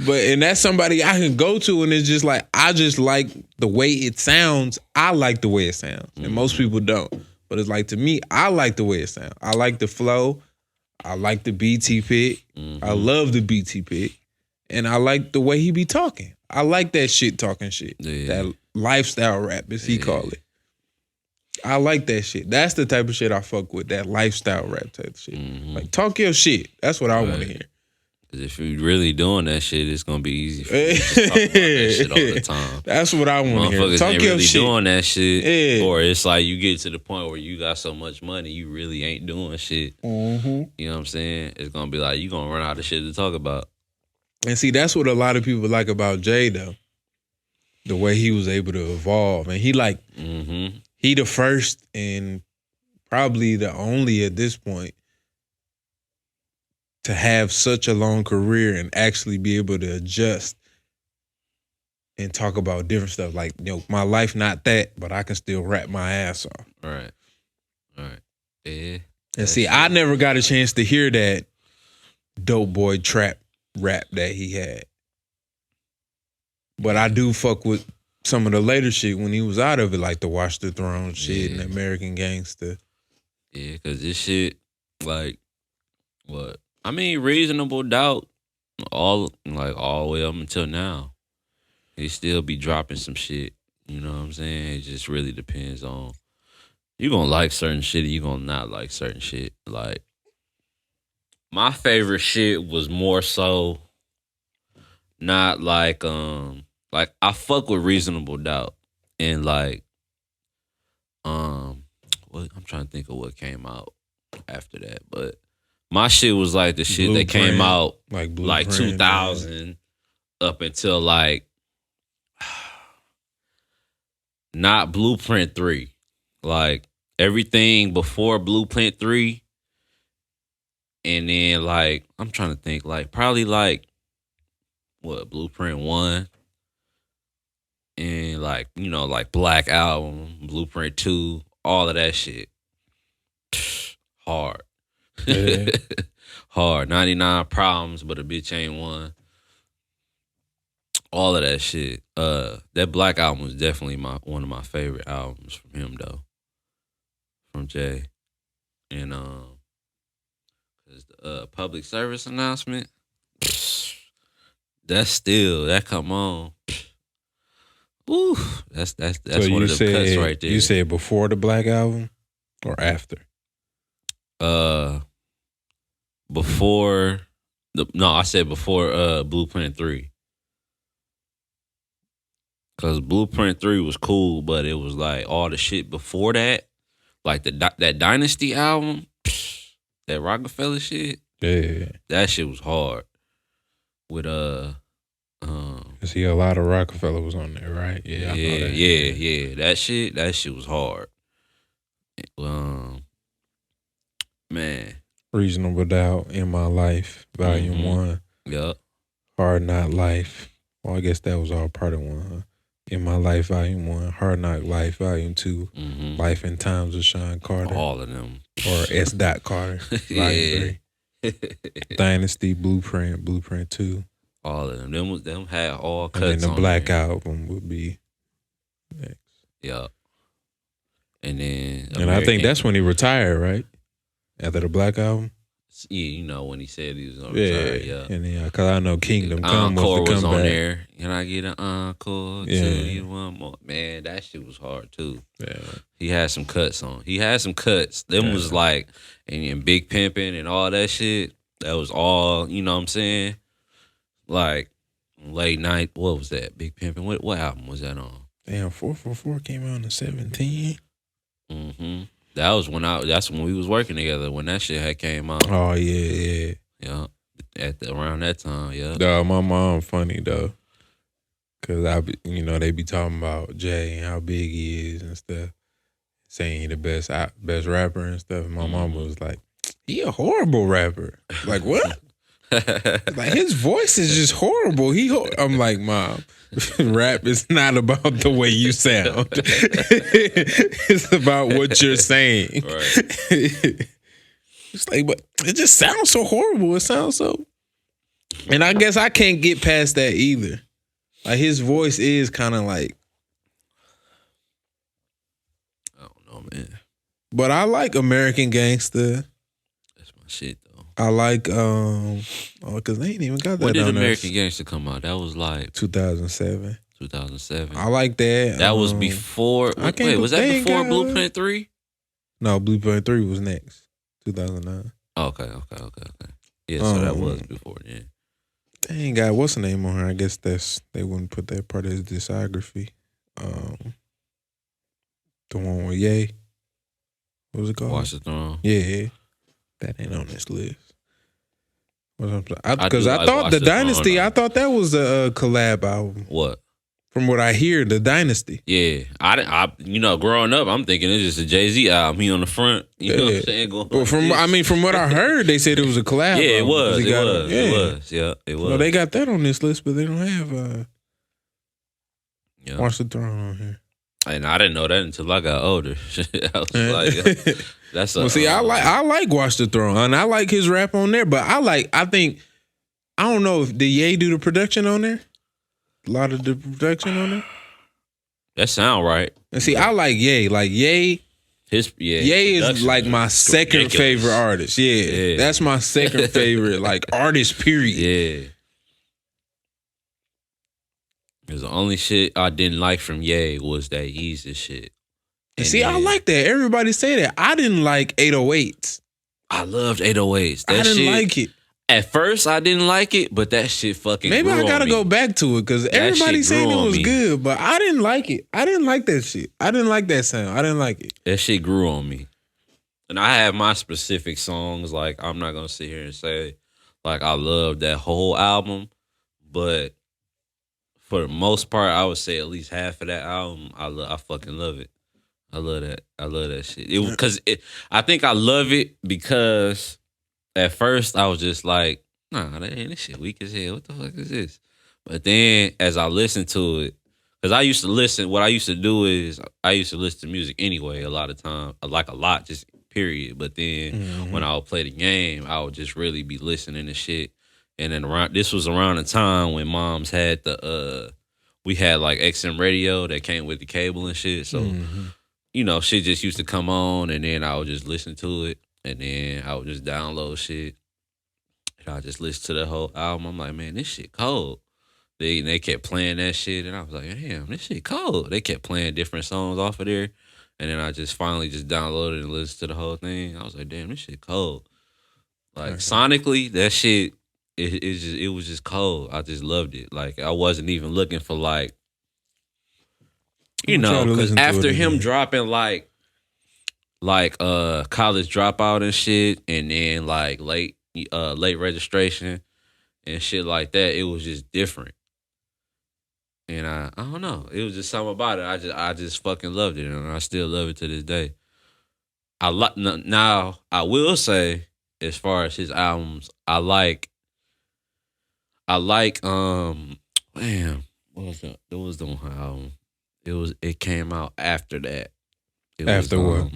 And that's somebody I can go to, and it's just like, I just like the way it sounds. I like the way it sounds. And most people don't. But it's like, to me, I like the way it sounds. I like the flow. I like the BT pick. I love the BT pick. And I like the way he be talking. I like that shit talking shit. Yeah. That lifestyle rap, as he call it. I like that shit. That's the type of shit I fuck with. That lifestyle rap type of shit. Like, talk your shit. That's what I want to hear. Because if you're really doing that shit, it's going to be easy for you to just talk about that shit all the time. That's what I want to hear. Motherfuckers Talk ain't your really shit. doing that shit. Or it's like you get to the point where you got so much money, you really ain't doing shit. You know what I'm saying? It's going to be like, you going to run out of shit to talk about. And see, that's what a lot of people like about Jay, though. The way he was able to evolve. And he like, he the first and probably the only at this point to have such a long career and actually be able to adjust and talk about different stuff. Like, my life not that, but I can still rap my ass off. Right. Yeah. And see, I never got a chance to hear that dope boy trap rap that he had. But I do fuck with some of the later shit when he was out of it, like the Watch the Throne shit and American Gangster. Yeah, because this shit, like, what? I mean, Reasonable Doubt, all the way up until now. He still be dropping some shit. You know what I'm saying? It just really depends on, you gonna like certain shit or you gonna not like certain shit. Like, my favorite shit was more so not like I fuck with Reasonable Doubt and like what, I'm trying to think of what came out after that, but my shit was like the shit that came out like 2000 up until like not Blueprint 3. Like everything before Blueprint 3 and then like I'm trying to think like probably like what Blueprint 1 and like like Black Album, Blueprint 2, all of that shit. Hard. Yeah. Hard. 99 Problems, but a bitch ain't one. All of that shit. That Black Album was definitely one of my favorite albums from him though. From Jay. And cause the public service announcement, that come on. Woo, that's so one of the cuts right there. You said before the Black Album or after? I said before Blueprint 3. Cause Blueprint 3 was cool, but it was like all the shit before that, like that Dynasty album, that Rockefeller shit. Yeah. That shit was hard. With see, a lot of Rockefeller was on there, right? Yeah, I know that. Yeah. That shit was hard. Man. Reasonable Doubt, In My Life, Volume 1. Yup. Hard Knock Life. Well, I guess that was all part of one, huh? In My Life, Volume 1. Hard Knock Life, Volume 2. Life and Times of Sean Carter. All of them. Or S. Carter, Volume 3. Dynasty, Blueprint 2. All of them. Them had all cuts on and then the Black Album would be next. Yup. And then and I think that's when he retired, right? After the Black Album. Yeah, when he said he was gonna retire. Yeah. And then because I know Kingdom Come was on back. there. Can I get an encore? Yeah. You one more? Man, that shit was hard too. Yeah. He had some cuts on. Them was like and Big Pimpin' and all that shit. That was all, you know what I'm saying? Like late night. What was that? Big Pimpin'. What album was that on? Damn, 444 came out in 2017. That's when we was working together when that shit had came out. Oh yeah. Yeah. Around that time, yeah. Dog, my mom funny though. Cause they be talking about Jay and how big he is and stuff. Saying he the best rapper and stuff. And my mom was like, he a horrible rapper. Like what? Like his voice is just horrible. I'm like, Mom, rap is not about the way you sound. It's about what you're saying. Right. It's like, but it just sounds so horrible. It sounds so. And I guess I can't get past that either. Like his voice is kind of like. I don't know, man. But I like American Gangster. That's my shit though. I like because they ain't even got that When did on there. American Gangster come out? That was like 2007. 2007. I like that. That was before. Wait, was that before Blueprint 3? No, Blueprint 3 was next. 2009. Okay. Yeah, so that was before then. They ain't got what's the name on her. I guess they wouldn't put that part of his discography. The one with Ye. What was it called? Watch the Throne. Yeah, that ain't on this list. Because I thought the Dynasty. I thought that was a collab album. What? From what I hear, the Dynasty. Yeah, I growing up, I'm thinking it's just a Jay-Z album. He on the front. You know what I'm saying? Well, from what I heard, they said it was a collab. Yeah, album, it was. Well, they got that on this list, but they don't have Watch the Throne on here. And I didn't know that until I got older. I was like, that's well. See, I like Watch the Throne, and I like his rap on there. But I think I don't know if did Ye do the production on there. A lot of the production on there. That sound right. And see, I like Ye. Like Ye. Ye is like my second favorite artist. Yeah, that's my second favorite like artist. Period. Yeah. Because the only shit I didn't like from Ye was that Yeezus shit. And see, I like that. Everybody say that. I didn't like 808s. I loved 808s. I didn't like it. At first, I didn't like it, but that shit fucking Maybe grew I gotta on me. go back to it because everybody saying it was good, but I didn't like it. I didn't like that shit. I didn't like that sound. I didn't like it. That shit grew on me. And I have my specific songs. Like, I'm not gonna sit here and say, like, I love that whole album, but for the most part, I would say at least half of that album, I fucking love it. I love that. I love that shit. I think I love it because at first I was just like, nah, this shit weak as hell. What the fuck is this? But then as I listened to it, because I used to listen, what I used to do is I used to listen to music anyway a lot of time, like a lot, just period. But then when I would play the game, I would just really be listening to shit. And then this was around the time when moms had we had like XM radio that came with the cable and shit. So, shit just used to come on and then I would just listen to it. And then I would just download shit. And I just listen to the whole album. I'm like, man, this shit cold. They kept playing that shit. And I was like, damn, this shit cold. They kept playing different songs off of there. And then I just finally just downloaded and listened to the whole thing. I was like, damn, this shit cold. Like, sonically, that shit, it was just cold. I just loved it. Like, I wasn't even looking for, like, because after him dropping, like College Dropout and shit, and then, like, late registration and shit like that, it was just different. And I don't know. It was just something about it. I just fucking loved it, and I still love it to this day. Now, I will say, as far as his albums, I like damn, what was that? There was the one album. It came out after that. After what?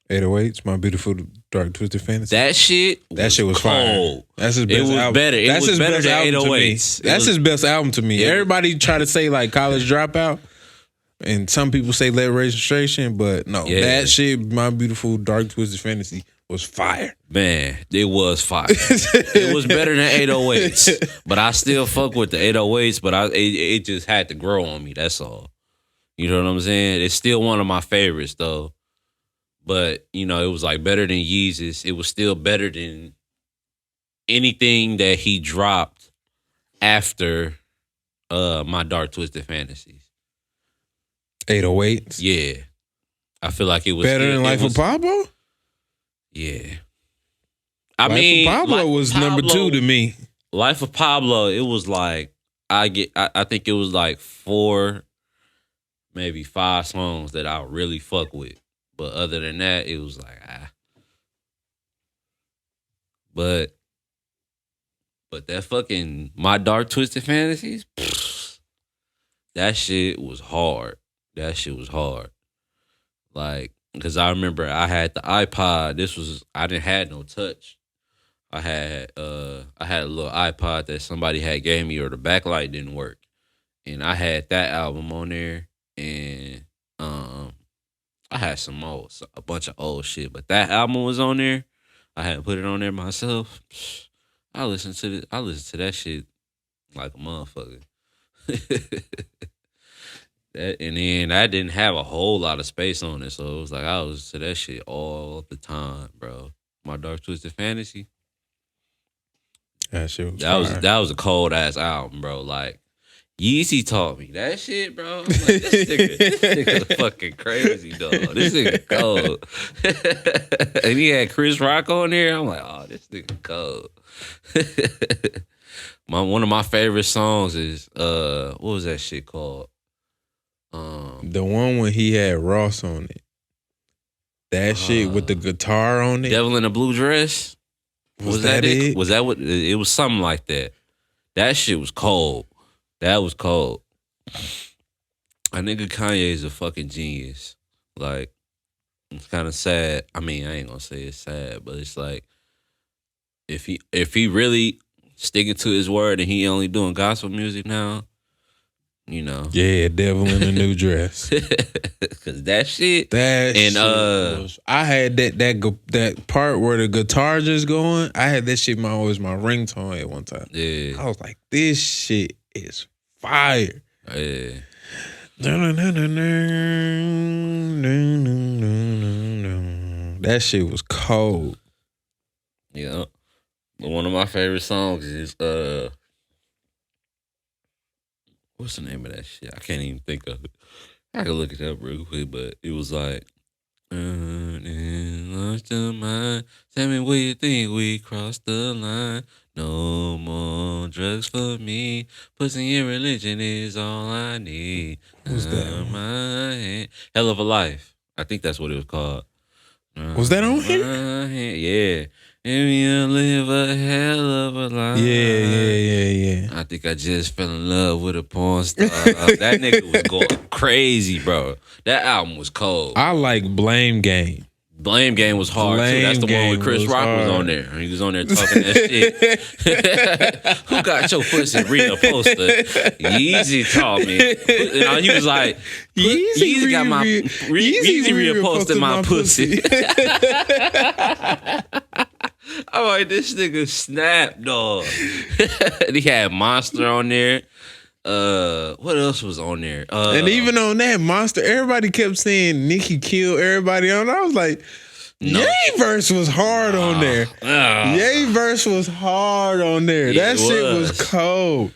808s, My Beautiful Dark Twisted Fantasy. That shit was cold. Fire. That's his best album. It was better. It was better than 808s. That's his best album to me. Everybody try to say like College Dropout, and some people say Late Registration, but no, that shit, My Beautiful Dark Twisted Fantasy, was fire. Man, it was fire. It was better than 808s, but I still fuck with the 808s. But it just had to grow on me. That's all. You know what I'm saying? It's still one of my favorites though. But, it was like better than Yeezus. It was still better than anything that he dropped after My Dark Twisted Fantasies. 808s? Yeah. I feel like it was better than Life of Pablo? Yeah. Life of Pablo was number 2 to me. Life of Pablo, it was like I think it was like 4, maybe 5 songs that I really fuck with. But other than that, it was like, But that fucking My Dark Twisted Fantasies, that shit was hard. That shit was hard. Like, because I remember I had the iPod. I didn't have no touch. I had a little iPod that somebody had gave me, or the backlight didn't work. And I had that album on there, and I had a bunch of old shit, but that album was on there. I hadn't put it on there myself. I listen to that shit like a motherfucker. And then I didn't have a whole lot of space on it, so it was like I was to that shit all the time, bro. My Dark Twisted Fantasy. That shit was that was a cold ass album, bro. Like Yeezy taught me that shit, bro. I'm like, this nigga fucking crazy, dog. This nigga cold. And he had Chris Rock on there. I'm like, oh, this nigga cold. One of my favorite songs is what was that shit called? The one when he had Ross on it. That shit with the guitar on it. Devil in a Blue Dress. Was that it? Was that what it was? Something like that. That shit was cold. That was cold. I nigga Kanye is a fucking genius. Like, it's kind of sad. I mean, I ain't gonna say it's sad, but it's like if he really sticking to his word and he only doing gospel music now, you know. Yeah, Devil in a New Dress. Cause that shit. I had that part where the guitar just going. I had that shit always my ringtone at one time. Yeah. I was like, this shit is fire. Yeah. That shit was cold. Yeah. But one of my favorite songs is what's the name of that shit? I can't even think of it. I can look it up real quick, but it was like lost your mind. Tell me where you think we crossed the line. No more drugs for me. Pussy and religion is all I need. What's that? Hell of a Life. I think that's what it was called. Was that on here? Yeah. And you live a hell of a life. Yeah. I think I just fell in love with a porn star. That nigga was going crazy, bro. That album was cold. I like Blame Game. Blame Game was hard, too. That's the one with Chris Rock was on there. He was on there talking that shit. Who got your pussy? Read a poster. Yeezy taught me. And he was like, Yeezy got my... Yeezy reposted my pussy. I'm like, this nigga snap, dog. And he had Monster on there. What else was on there? And even on that Monster, everybody kept saying Nicki killed everybody on. I was like, no. Ye verse was hard on there. Ye verse was hard on there. Yeah, that shit was cold.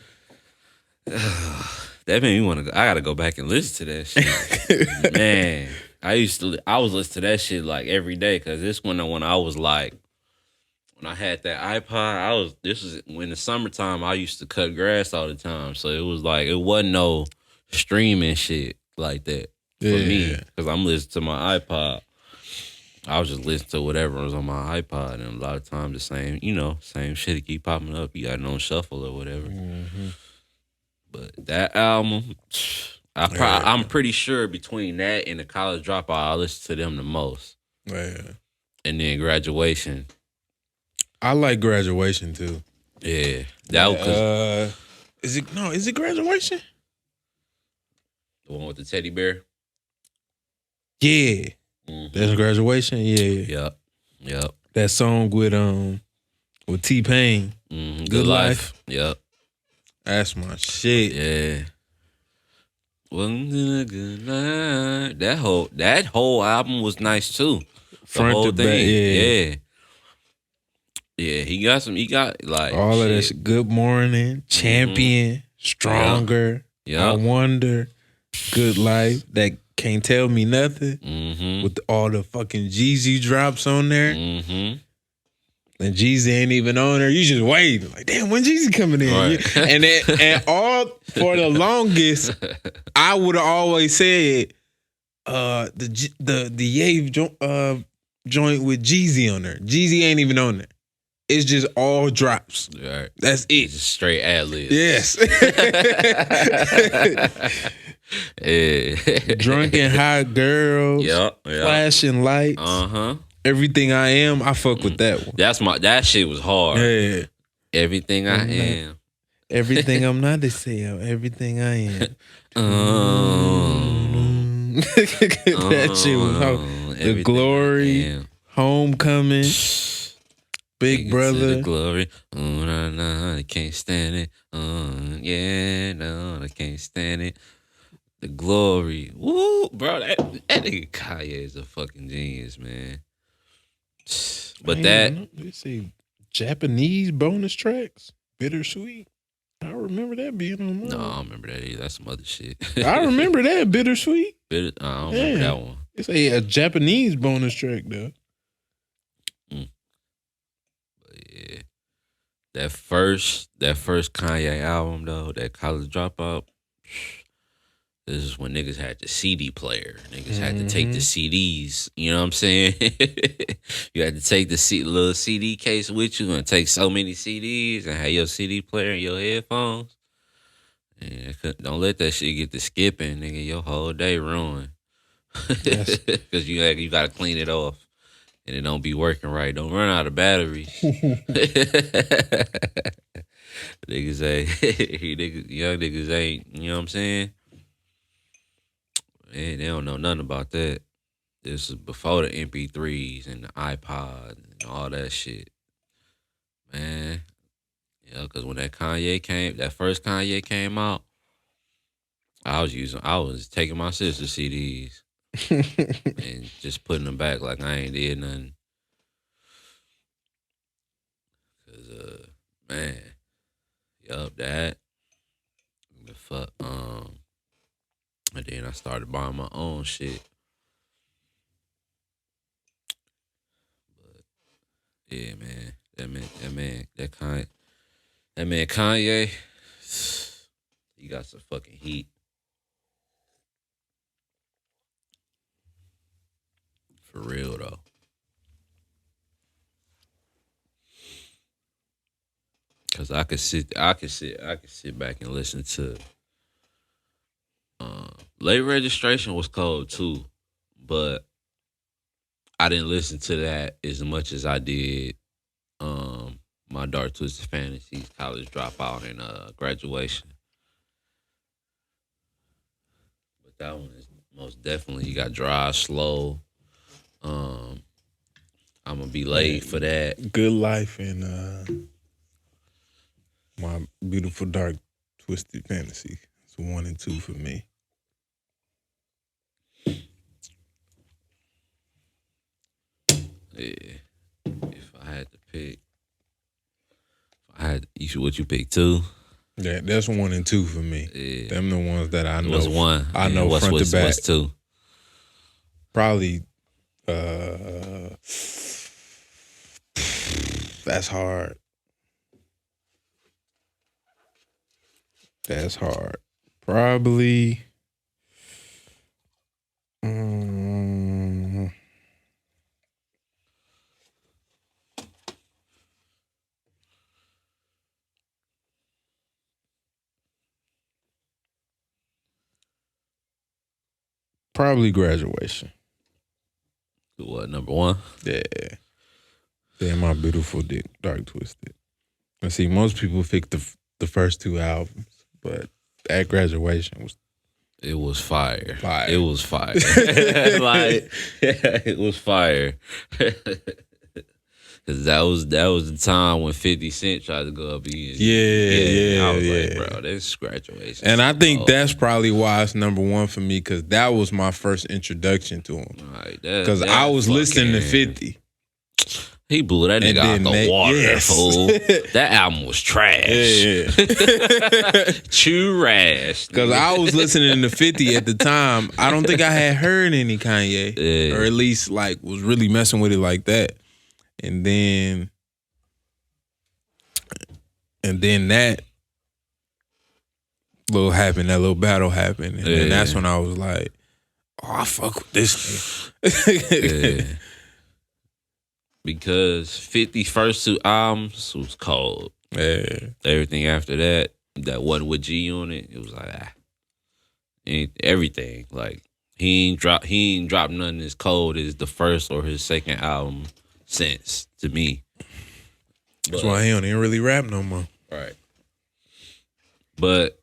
That made me want to go. I gotta go back and listen to that shit. Man, I was listening to that shit like every day because this one when I was like, when I had that iPod, this was when the summertime, I used to cut grass all the time. So it was like, it wasn't no streaming shit like that for me. Because I'm listening to my iPod. I was just listening to whatever was on my iPod. And a lot of times the same shit keep popping up. You got it on shuffle or whatever. Mm-hmm. But that album, I'm pretty sure between that and the College Dropout, I listen to them the most. Yeah. And then Graduation. I like Graduation too. Yeah. Is it Graduation? The one with the teddy bear? Yeah. Mm-hmm. That's Graduation? Yeah. Yep. That song with T-Pain. Mm-hmm. Good Life. Yep. That's my shit. Yeah. Wasn't it a good night? That whole album was nice too. Front whole to back, yeah. Yeah, he got like all shit. of that shit. Good Morning, Champion, Stronger, I Wonder, Good Life, That Can't Tell Me Nothing, with all the fucking Jeezy drops on there. Mm-hmm. And Jeezy ain't even on there. You just wait. Like, damn, when Jeezy coming in? Right. And all for the longest, I would have always said the Ye joint with Jeezy on there. Jeezy ain't even on there. It's just all drops. Right. That's it. Just straight ad-libs. Yes. Yeah. Drunken Hot Girls. Yep. Flashing Lights. Uh-huh. Everything I Am. I fuck with that one. That shit was hard. Yeah. Everything I Am. Everything I'm not to say. Everything I Am. That shit was hard. The Glory. Homecoming. Big To Brother. the glory. Oh, no, I can't stand it. Yeah, no, I can't stand it. The glory. Woo, bro. That nigga Kanye is a fucking genius, man. But They say Japanese bonus tracks, Bittersweet. I remember that being on mine. no, I don't remember that either. That's some other shit. I remember that Bittersweet. I don't remember that one. It's a Japanese bonus track though. But yeah, that first Kanye album though, that College Dropout. This is when niggas had the CD player. Niggas had to take the CDs. You know what I'm saying? You had to take the little CD case with you and take so many CDs and have your CD player and your headphones. And don't let that shit get to skipping, nigga. Your whole day ruined. Because you got to clean it off. And it don't be working right. Don't run out of batteries. Niggas ain't, young niggas ain't, you know what I'm saying? Man, they don't know nothing about that. This is before the MP3s and the iPod and all that shit. Man. Yeah, because when that first Kanye came out, I was taking my sister's CDs and just putting them back like I ain't did nothing. Cause man, yup, that. The fuck, and then I started buying my own shit. But yeah, man, that man Kanye, he got some fucking heat. For real though. Cause I could sit back and listen to Late Registration was cold too, but I didn't listen to that as much as I did my Dark Twisted Fantasies, College Dropout, and Graduation. But that one is most definitely, you got Drive Slow. I'm gonna be late for that. Good Life and My Beautiful Dark Twisted Fantasy. It's 1 and 2 for me. Yeah. If I had to pick, what you pick 2? Yeah, that's 1 and 2 for me. Yeah. Them the ones that I know. What's 1? I know front to back. What's 2? Probably. That's hard. That's hard. Probably. Probably Graduation. What, number 1? Yeah. Yeah, My Beautiful Dark Twisted. And see, most people pick the first 2 albums, but that Graduation was. It was fire. Fire. It was fire. Like, it was fire. Cause that was the time when 50 Cent tried to go up easy. Yeah. I was like, bro, this Graduation. And I think that's probably why it's number 1 for me, because that was my first introduction to him. Because I was listening to 50. He blew that nigga out the water, fool. That album was trash. Yeah. Trash. Because I was listening to 50 at the time. I don't think I had heard any Kanye. Or at least like was really messing with it like that. And then that little battle happened. And then that's when I was like, oh, I fuck with this nigga. Yeah. Because 50's first 2 albums was cold. Yeah. Everything after that wasn't with G on it, it was like, everything. Like, he ain't dropped nothing as cold as the first or his second album since, to me. That's why he don't even really rap no more. Right. But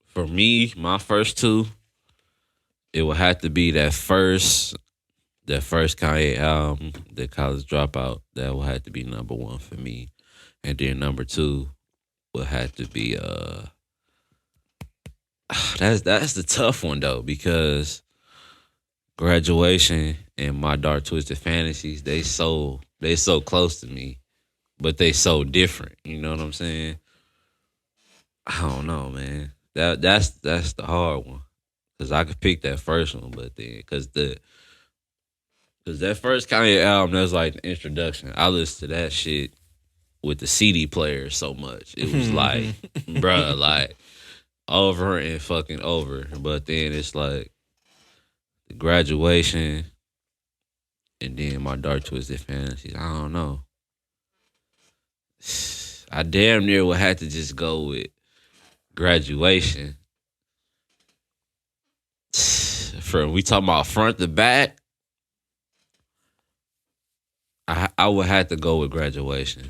for me, my first 2 it would have to be that first Kanye album, the College Dropout. That would have to be number one for me, and then number two would have to be that's the tough one though, because Graduation and My Dark Twisted Fantasies, they so close to me, but they so different. You know what I'm saying? I don't know, man. That's the hard one, because I could pick that first one, but then because that first Kanye album, that's like the introduction. I listened to that shit with the CD player so much. It was like, bruh, like over and fucking over. But then it's like the Graduation and then My Dark Twisted Fantasies. I don't know. I damn near would have to just go with Graduation. We talking about front to back, I would have to go with Graduation.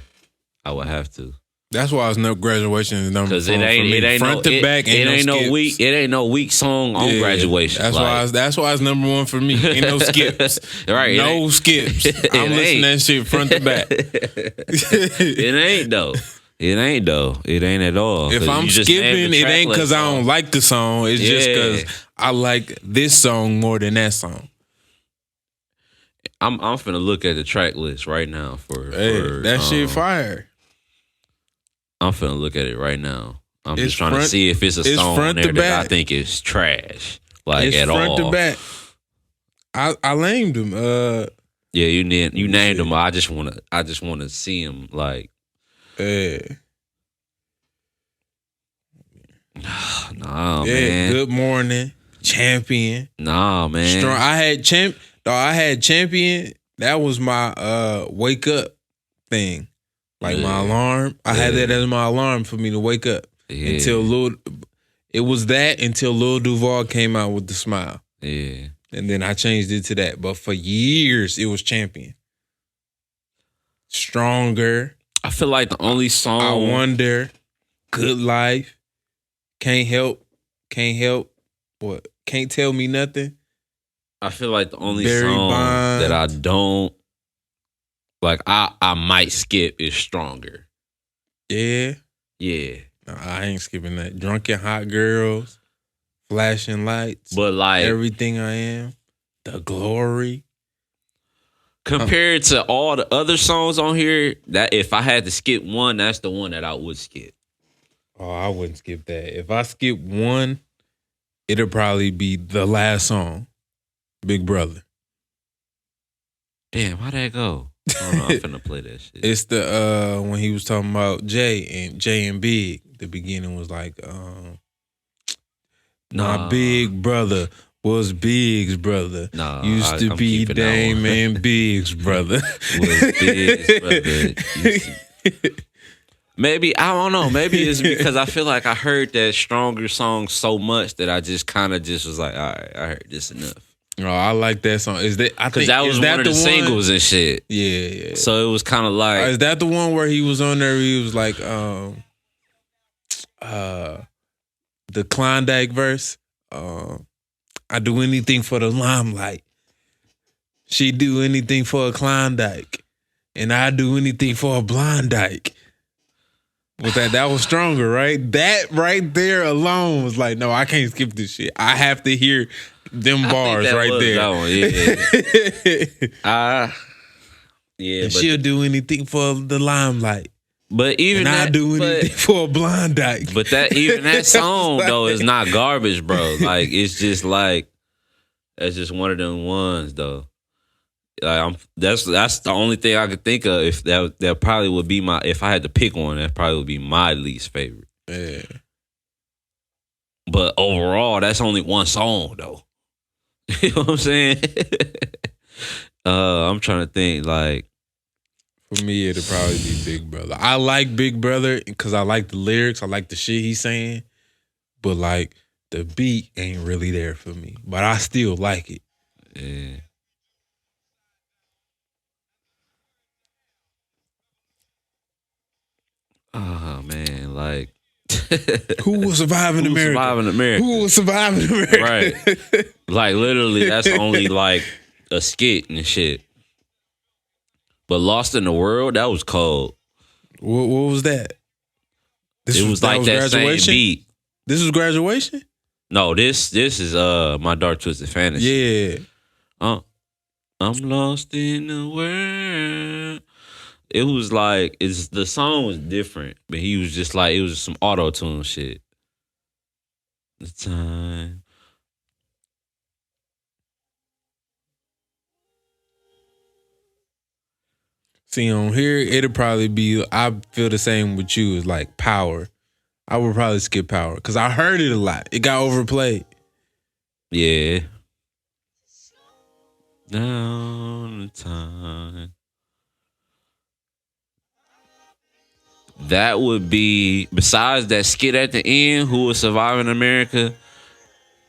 I would have to. That's why it's no Graduation is number 4 for me. It ain't front to back. Ain't no skips. It ain't no weak song on Graduation. That's why it's number 1 for me. Ain't no skips. Right? No skips. I'm listening to that shit front to back. It ain't though. It ain't though. It ain't at all. If I'm skipping, it ain't because I don't like the song. It's just because I like this song more than that song. I'm finna look at the track list right now for that shit fire. I'm finna look at it right now. I'm just trying to see if it's a song on there that I think is trash, like it's at front all. To back. I named him. Yeah, you named him. I just wanna see him like. Nah, man. Good Morning, Champion. Nah, man. Strong. I had Champion. That was my wake up thing. Like my alarm. I had that as my alarm for me to wake up. Until it was that until Lil Duval came out with The Smile. Yeah. And then I changed it to that. But for years it was Champion. Stronger. I feel like the only song I Wonder, Good Life, Can't Help, what? Can't Tell Me Nothing. I feel like the only Barry song Bonds. that I don't like, I might skip is Stronger. Yeah. Yeah. No, I ain't skipping that. Drunken Hot Girls, Flashing Lights, but like Everything I Am, The Glory. Compared to all the other songs on here, that if I had to skip one, that's the one that I would skip. Oh, I wouldn't skip that. If I skip one, it'll probably be the last song, Big Brother. Damn, how'd that go? I don't know, I'm finna play that shit. It's the when he was talking about Jay and Big. The beginning was like, my big brother was Big's brother. Used to be Dame and Big's brother. Was Big's brother. Maybe, I don't know. Maybe it's because I feel like I heard that Stronger song so much that I just kind of just was like, all right, I heard this enough. Oh, I like that song. Is that? Because that was one of the singles and shit. Yeah. So it was kind of like, is that the one where he was on there? He was like, the Klondike verse. I do anything for the limelight. She do anything for a Klondike, and I do anything for a Blondike. Was that was Stronger, right? That right there alone was like, no, I can't skip this shit. I have to hear them bars right there. That one, yeah. And she'll do anything for the limelight. But even I do anything for a Blondike. But that song though is not garbage, bro. Like it's just like that's just one of them ones though. Like that's the only thing I could think of. If that probably would be if I had to pick one, that probably would be my least favorite. Yeah. But overall, that's only one song though. You know what I'm saying? I'm trying to think like. For me, it'll probably be Big Brother. I like Big Brother because I like the lyrics. I like the shit he's saying. But like the beat ain't really there for me. But I still like it. Yeah. Oh man, like Who will survive in America? Survive in America? Who will survive in America? Right. Like, literally, that's only like a skit and shit. But Lost in the World, that was cold. What was that? It was like that same beat. This was Graduation? No, this is My Dark Twisted Fantasy. Yeah. I'm lost in the world. It was like, the song was different, but he was just like, it was some auto-tune shit. The time. See, on here, it'll probably be, I feel the same with you, it's like Power. I would probably skip Power because I heard it a lot. It got overplayed. Yeah. Down the time. That would be, besides that skit at the end, Who Will Survive in America,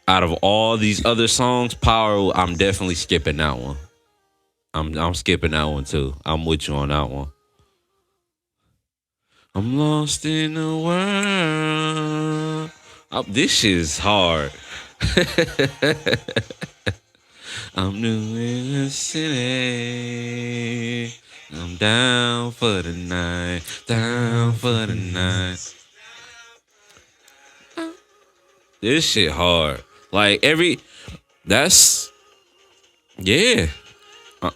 out of all these other songs, Power, I'm definitely skipping that one. I'm skipping that one too. I'm with you on that one. I'm lost in the world. This shit is hard. I'm new in the city. I'm down for the night. Down for the night. This shit hard. Like that's, yeah.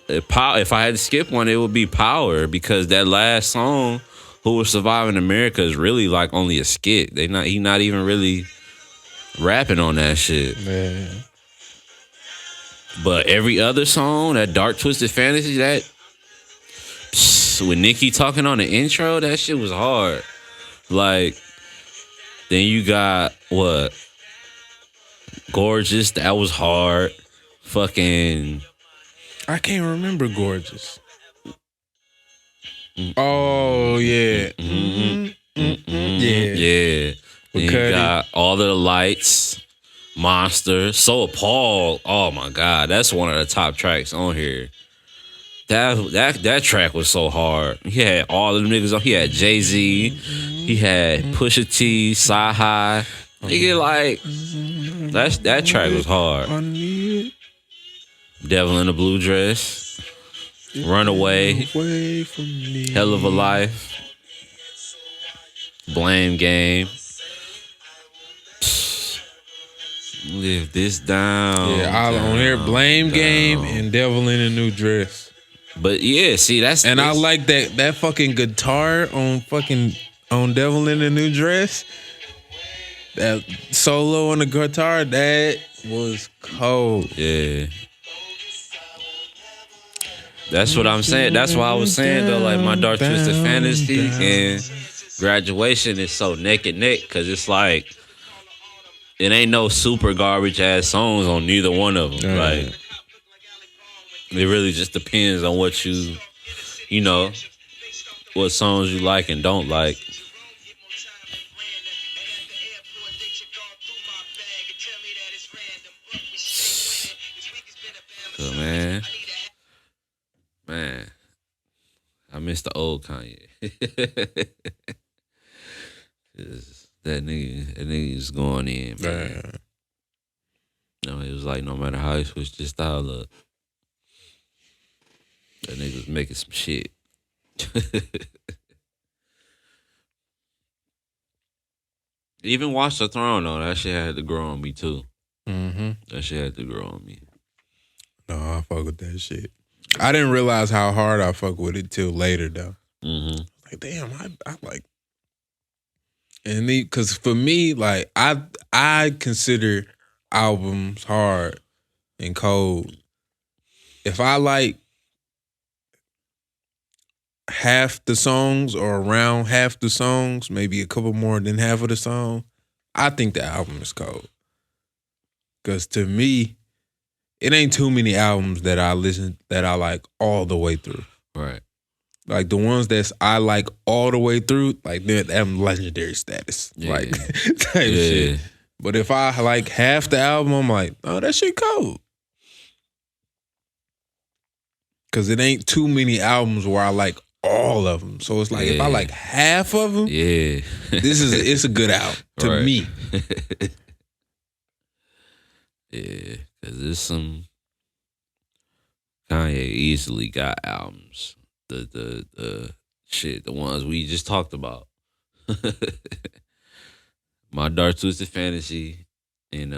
If I had to skip one, it would be Power, because that last song, Who Will Survive in America, is really like only a skit. He not even really rapping on that shit. Man. But every other song, that Dark Twisted Fantasy, that with Nicki talking on the intro, that shit was hard. Like, then you got what? Gorgeous, that was hard. Fucking, I can't remember Gorgeous. Oh, yeah. Yeah. Then you got All of the Lights, Monster, So Appalled. Oh my God, that's one of the top tracks on here. That track was so hard. He had all of them niggas on. He had Jay-Z. He had Pusha T, Sci-Hi. Nigga, like, that track was hard. Devil in a Blue Dress, Runaway, Hell of a Life, Blame Game, Live This Down. Yeah, all on here, Blame Game and Devil in a New Dress. But yeah, see, I like that fucking guitar on Devil in a New Dress. That solo on the guitar, that was cold. Yeah. That's what I'm saying. That's why I was saying, though, like, My Dark Twisted Fantasy and Graduation is so neck and neck, because it's like, it ain't no super garbage ass songs on neither one of them. Like, it really just depends on what you know, what songs you like and don't like. So, man, I miss the old Kanye. that nigga's going in, man. You know, it was like, no matter how he switched his style up, that nigga was making some shit. Even Watch the Throne, though, that shit had to grow on me, too. Mm-hmm. That shit had to grow on me. No, I fuck with that shit. I didn't realize how hard I fuck with it till later, though. Mm-hmm. Like, damn, I like... And because for me, like, I consider albums hard and cold. If I like half the songs or around half the songs, maybe a couple more than half of the song, I think the album is cold. Because to me, it ain't too many albums that I like all the way through. Right. Like the ones that I like all the way through, like they're legendary status. Yeah. Like type shit. But if I like half the album, I'm like, oh, that shit cold. Cause it ain't too many albums where I like all all of them. So it's like if I like half of them, it's a good album to me. Yeah, because there's some Kanye easily got albums. The shit, the ones we just talked about. My Dark Twisted Fantasy and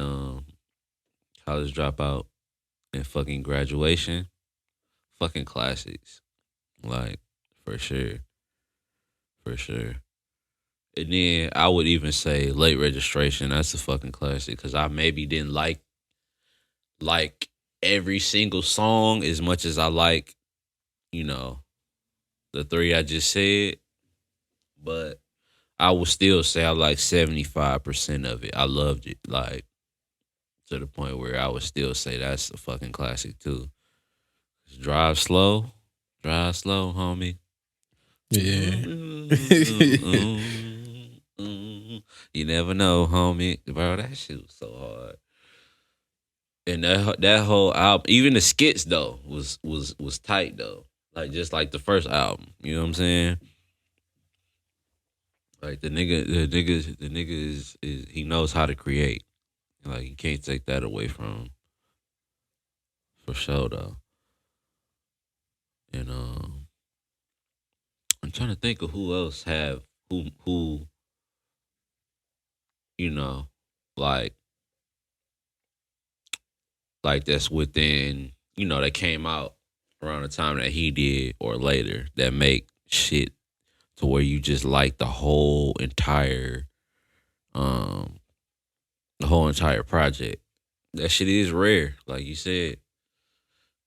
College Dropout and fucking Graduation. Fucking classics. Like, for sure. For sure. And then I would even say Late Registration. That's a fucking classic. Because I maybe didn't like every single song as much as I like, you know, the three I just said. But I would still say I like 75% of it. I loved it. Like, to the point where I would still say that's a fucking classic too. Drive slow, homie. Yeah. You never know, homie. Bro, that shit was so hard. And that whole album, even the skits though, was tight though. Like just like the first album. You know what I'm saying? Like the nigga is he knows how to create. Like you can't take that away from him. For sure though. And I'm trying to think of who else have who you know, like that's within, you know, that came out around the time that he did or later that make shit to where you just like the whole entire project. That shit is rare, like you said.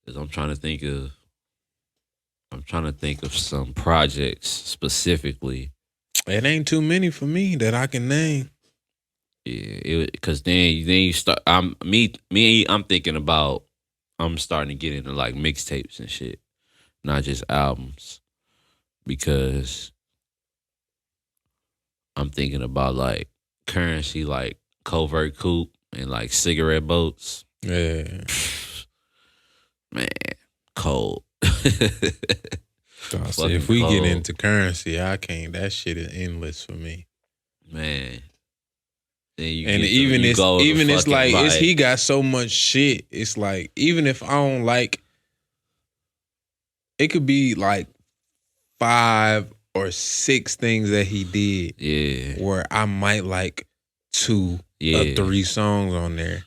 Cause I'm trying to think of some projects specifically. It ain't too many for me that I can name. Yeah, because then you start. I'm thinking about. I'm starting to get into like mixtapes and shit, not just albums, because I'm thinking about like Currency, like Covert Coupe and like Cigarette Boats. Yeah, man, cold. So if we get into Currency, I can't. That shit is endless for me, man. And it's like he got so much shit. It's like even if I don't like, it could be like 5 or 6 things that he did. Yeah, where I might like 2 or 3 songs on there.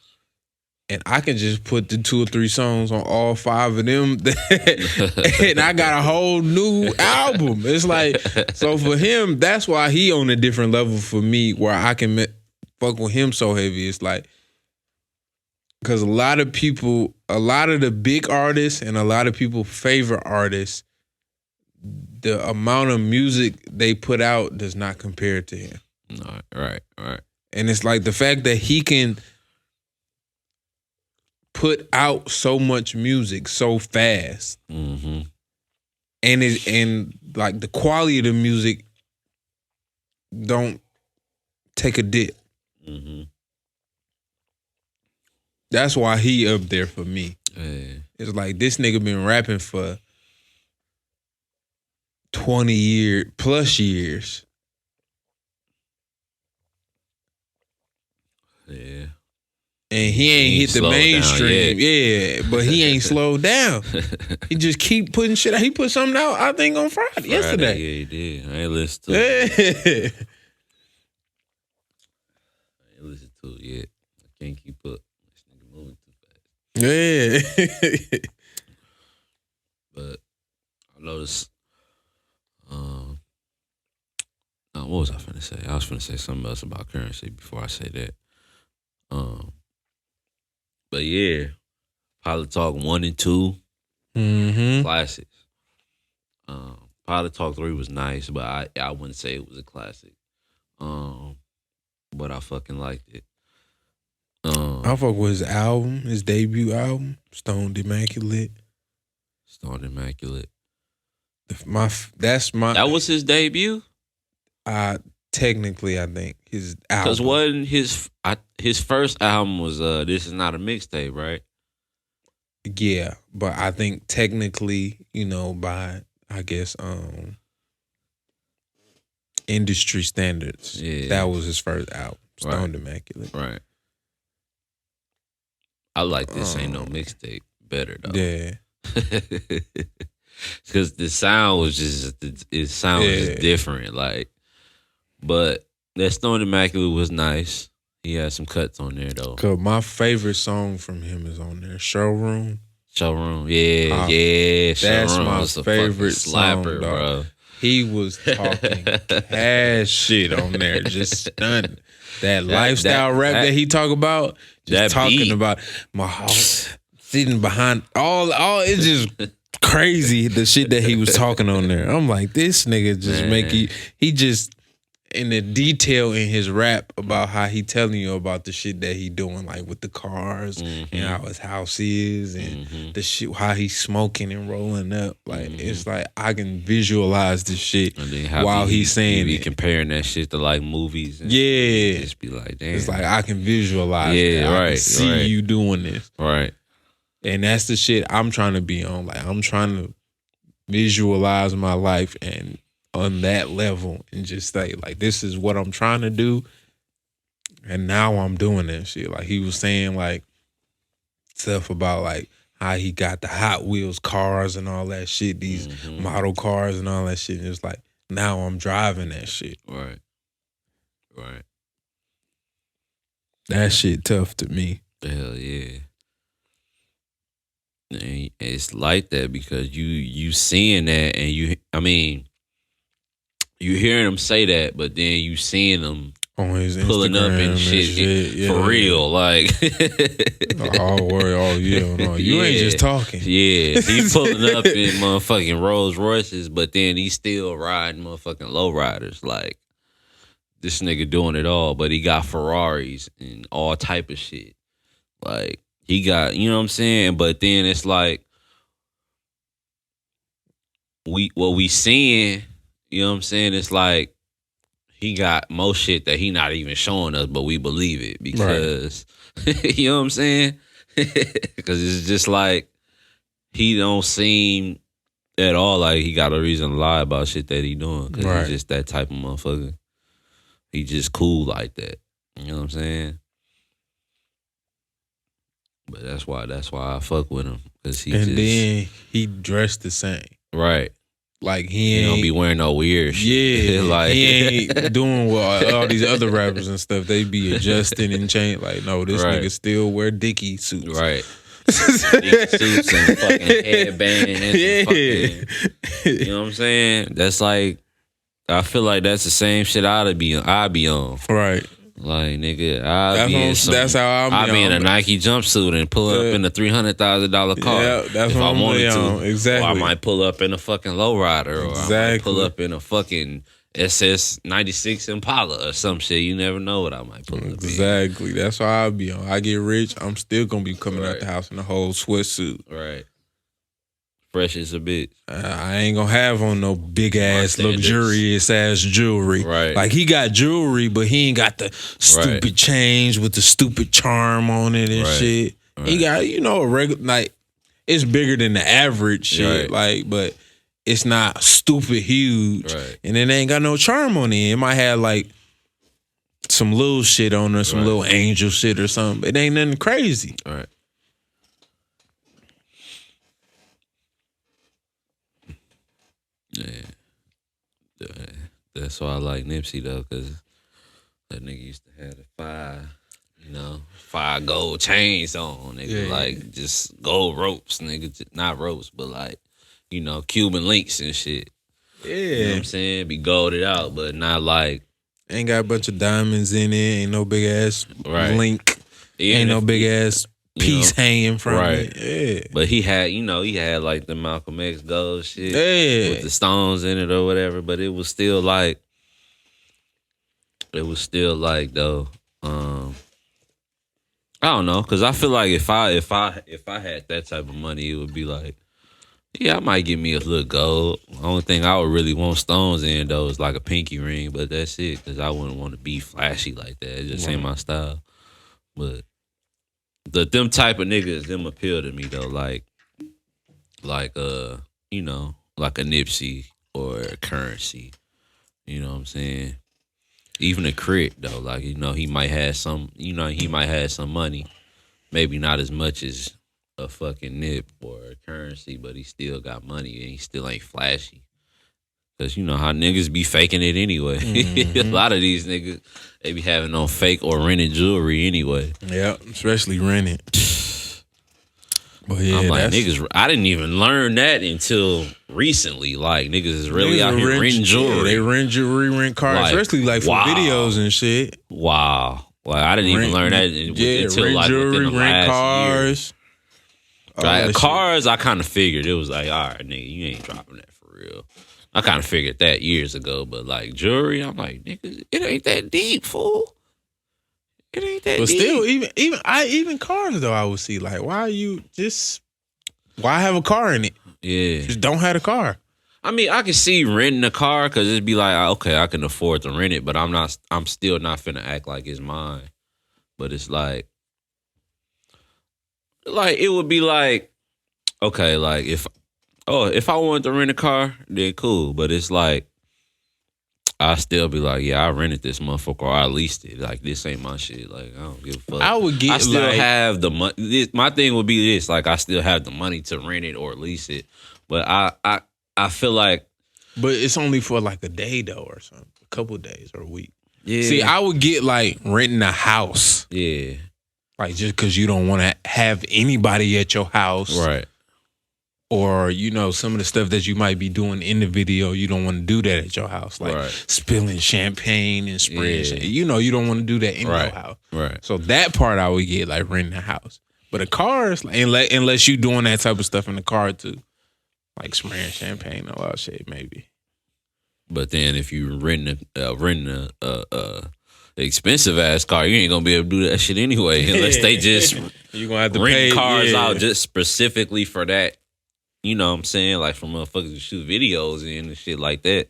And I can just put the 2 or 3 songs on all 5 of them, and I got a whole new album. It's like, so for him, that's why he on a different level for me, where I can fuck with him so heavy. It's like, because a lot of the big artists and a lot of people favorite artists, the amount of music they put out does not compare to him. No, right. And it's like the fact that he can put out so much music so fast, mm-hmm. and like the quality of the music don't take a dip. Mm-hmm. That's why he up there for me. Hey. It's like this nigga been rapping for 20 plus years. Yeah. And he ain't hit the mainstream. Yeah, but he ain't slowed down. He just keep putting shit out. He put something out, I think, on Friday yesterday. Yeah, he did. I ain't listened to it. I ain't listened to it yet. I can't keep up. This nigga moving too fast. Yeah. But I noticed, what was I finna say? I was finna say something else about Currency before I say that. But yeah, Pilot Talk 1 and 2, mm-hmm. classics. Pilot Talk 3 was nice, but I wouldn't say it was a classic. But I fucking liked it. I fuck with his album, his debut album, Stoned Immaculate. That was his debut? Technically, I think his album. Because wasn't his first album was This Is Not a Mixtape, right? Yeah, but I think technically, by I guess industry standards. Yeah. That was his first album, Stoned Right. Immaculate. Right. I like This Ain't No Mixtape better though. Yeah. Because the sound was just different. Like, but that Stoned Immaculate was nice. He had some cuts on there though. Cause my favorite song from him is on there, Showroom. Showroom, yeah. That's Showroom my was a favorite fucking slapper, song, dog. bro. He was talking cash shit on there, just stunning. That lifestyle rap that he talk about, just talking beat. about my house, sitting behind all. It's just crazy the shit that he was talking on there. I'm like, this nigga just make you. He just in the detail in his rap about how he telling you about the shit that he doing, like with the cars and how his house is and the shit, how he's smoking and rolling up. Like it's like I can visualize this shit while he's saying he it. comparing that shit to like movies. And just be like, damn. It's like I can visualize. Yeah, that. I right. can see you doing this. Right. And that's the shit I'm trying to be on. Like I'm trying to visualize my life and on that level and just say like this is what I'm trying to do. And now I'm doing that shit. Like he was saying like stuff about like how he got the Hot Wheels cars and all that shit, these model cars and all that shit. And it's like now I'm driving that shit. Right. Right. That shit tough to me. Hell yeah. And it's like that because you seeing that and you hearing him say that, but then you seeing him on his pulling Instagram up and shit yeah. for real, like you ain't just talking. Yeah, he pulling up in motherfucking Rolls Royces, but then he still riding motherfucking lowriders. Like this nigga doing it all, but he got Ferraris and all type of shit. Like he got, you know what I'm saying? But then it's like what we seeing, you know what I'm saying? It's like he got most shit that he not even showing us, but we believe it because, you know what I'm saying? Because it's just like he don't seem at all like he got a reason to lie about shit that he doing because he's just that type of motherfucker. He just cool like that. You know what I'm saying? But that's why I fuck with him because then he dressed the same. Right. Like he don't be wearing no weird shit. Yeah, like he ain't doing what all these other rappers and stuff. They be adjusting and change. Like no, this nigga still wear Dickie suits. Right. Dickie suits and fucking headbands. And fucking, you know what I'm saying? That's like I feel like that's the same shit I'd be on. Right. Like nigga, that's how I'll be in a Nike jumpsuit and pull up in a $300,000 car. Yeah, that's if what I I'm wanted on. To. Exactly. Or I might pull up in a fucking lowrider, or I might pull up in a fucking SS 96 Impala or some shit. You never know what I might pull up in. Exactly. That's why I'll be on. I get rich, I'm still gonna be coming out the house in a whole sweatsuit. Right. Fresh as a bitch. I ain't gonna have on no big ass luxurious ass jewelry. Right. Like he got jewelry, but he ain't got the stupid change with the stupid charm on it and shit. Right. He got, a regular, like, it's bigger than the average shit. Like, but it's not stupid huge. Right. And it ain't got no charm on it. It might have like some little shit on there, some little angel shit or something. It ain't nothing crazy. Right. Yeah, that's why I like Nipsey though, cause that nigga used to have the five gold chains on, nigga, like just gold ropes, nigga, not ropes, but like, Cuban links and shit. Yeah, you know what I'm saying, be golded out, but not like ain't got a bunch of diamonds in it, ain't no big ass link, ain't no big ass piece hanging from it. Yeah. But he had like the Malcolm X gold shit with the stones in it or whatever, but it was still like though, I don't know, cause I feel like if I had that type of money, it would be like, yeah, I might give me a little gold. The only thing I would really want stones in though is like a pinky ring, but that's it, cause I wouldn't want to be flashy like that. It just ain't my style. But them type of niggas, them appeal to me though, like a Nipsey or a Currency. You know what I'm saying? Even a crit though, like he might have some, he might have some money, maybe not as much as a fucking nip or a currency, but he still got money and he still ain't flashy. Cause you know how niggas be faking it anyway. A lot of these niggas, they be having on fake or rented jewelry anyway. Yeah, especially rented. But yeah, I'm like, niggas, I didn't even learn that until recently. Like, niggas is really out here renting jewelry. Yeah, they rent jewelry, rent cars, like, especially like for videos and shit. Wow. Like, I didn't even learn that until rent like jewelry, within the rent last cars. Year. Like, cars, I kind of figured. It was like, all right, nigga, you ain't dropping that for real. I kind of figured that years ago. But, like, jewelry, I'm like, nigga, it ain't that deep, fool. It ain't that deep. But still, even cars, though, I would see, like, why have a car in it? Yeah. Just don't have a car. I mean, I can see renting a car because it'd be like, okay, I can afford to rent it, but I'm still not finna act like it's mine. But it's like it would be like, okay, like if I wanted to rent a car, then cool. But it's like, I still be like, yeah, I rented this motherfucker or I leased it. Like, this ain't my shit. Like, I don't give a fuck. I still have the money. My thing would be this. Like, I still have the money to rent it or lease it. But I feel like. But it's only for like a day, though, or something. A couple of days or a week. Yeah. See, I would get like renting a house. Yeah. Like, just because you don't want to have anybody at your house. Right. Or, some of the stuff that you might be doing in the video, you don't want to do that at your house. Like spilling champagne and spraying champagne. You don't want to do that in your house. Right. So that part I would get, like renting a house. But a car, unless you doing that type of stuff in the car too. Like spraying champagne and all that shit, maybe. But then if you renting a expensive ass car, you ain't gonna be able to do that shit anyway. Unless they just you gonna have to rent pay cars out just specifically for that. You know what I'm saying? Like, for motherfuckers to shoot videos in and shit like that.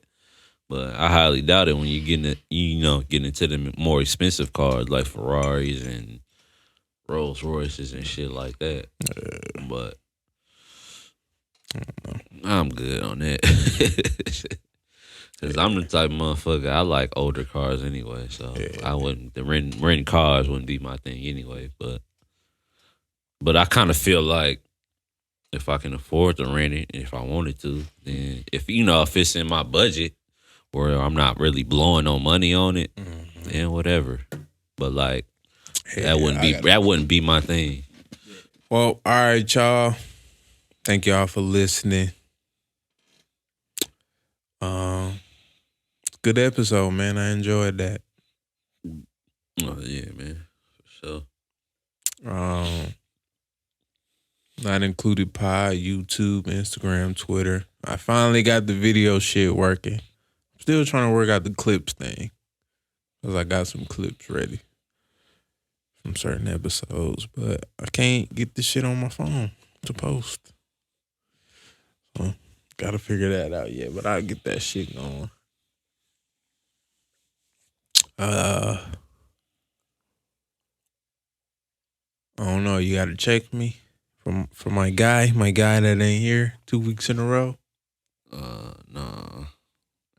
But I highly doubt it when you getting into the more expensive cars like Ferraris and Rolls Royces and shit like that. But I'm good on that. Because I'm the type of motherfucker, I like older cars anyway. So I wouldn't, renting cars wouldn't be my thing anyway. But I kind of feel like, if I can afford to rent it, if I wanted to, then if it's in my budget or I'm not really blowing no money on it, then whatever. But like that wouldn't be my thing. Well, all right, y'all. Thank y'all for listening. Good episode, man. I enjoyed that. Oh yeah, man. For sure. Not included pod, YouTube, Instagram, Twitter. I finally got the video shit working. Still trying to work out the clips thing. Because I got some clips ready from certain episodes. But I can't get this shit on my phone to post. So, gotta figure that out yet. But I'll get that shit going. I don't know. You gotta check me. For my guy that ain't here 2 weeks in a row. No, I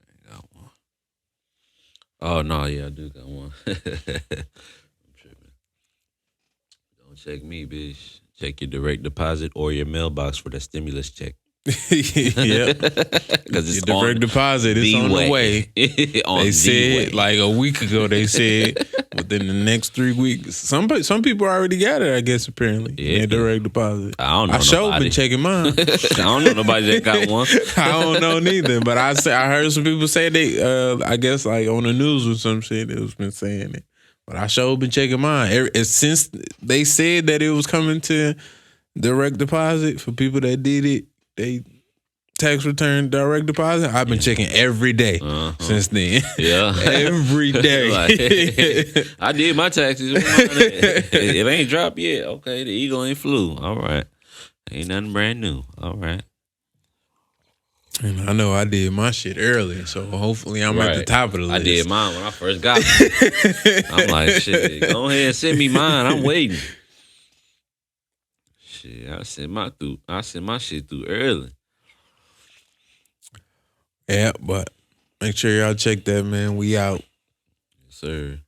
ain't got one. Oh no, yeah, I do got one. I'm tripping. Don't check me, bitch. Check your direct deposit or your mailbox for the stimulus check. Yeah, because it's your direct deposit. It's on the way. They said like a week ago. They said within the next 3 weeks. Some people already got it. I guess apparently. Yeah, direct deposit. I don't know. I sure been checking mine. I don't know nobody that got one. I don't know neither. But I heard some people say they. I guess like on the news or some shit. They was been saying it. But I sure been checking mine since they said that it was coming to direct deposit for people that did it. They tax return direct deposit. I've been checking every day since then. Yeah, every day. I did my taxes. It ain't dropped yet. Okay, the eagle ain't flew. All right, ain't nothing brand new. All right. And I know I did my shit early, so hopefully I'm at the top of the list. I did mine when I first got it. I'm like, shit, go ahead and send me mine. I'm waiting. Shit, I sent my shit through early. Yeah, but Make sure y'all check that, man. We out. Yes, sir.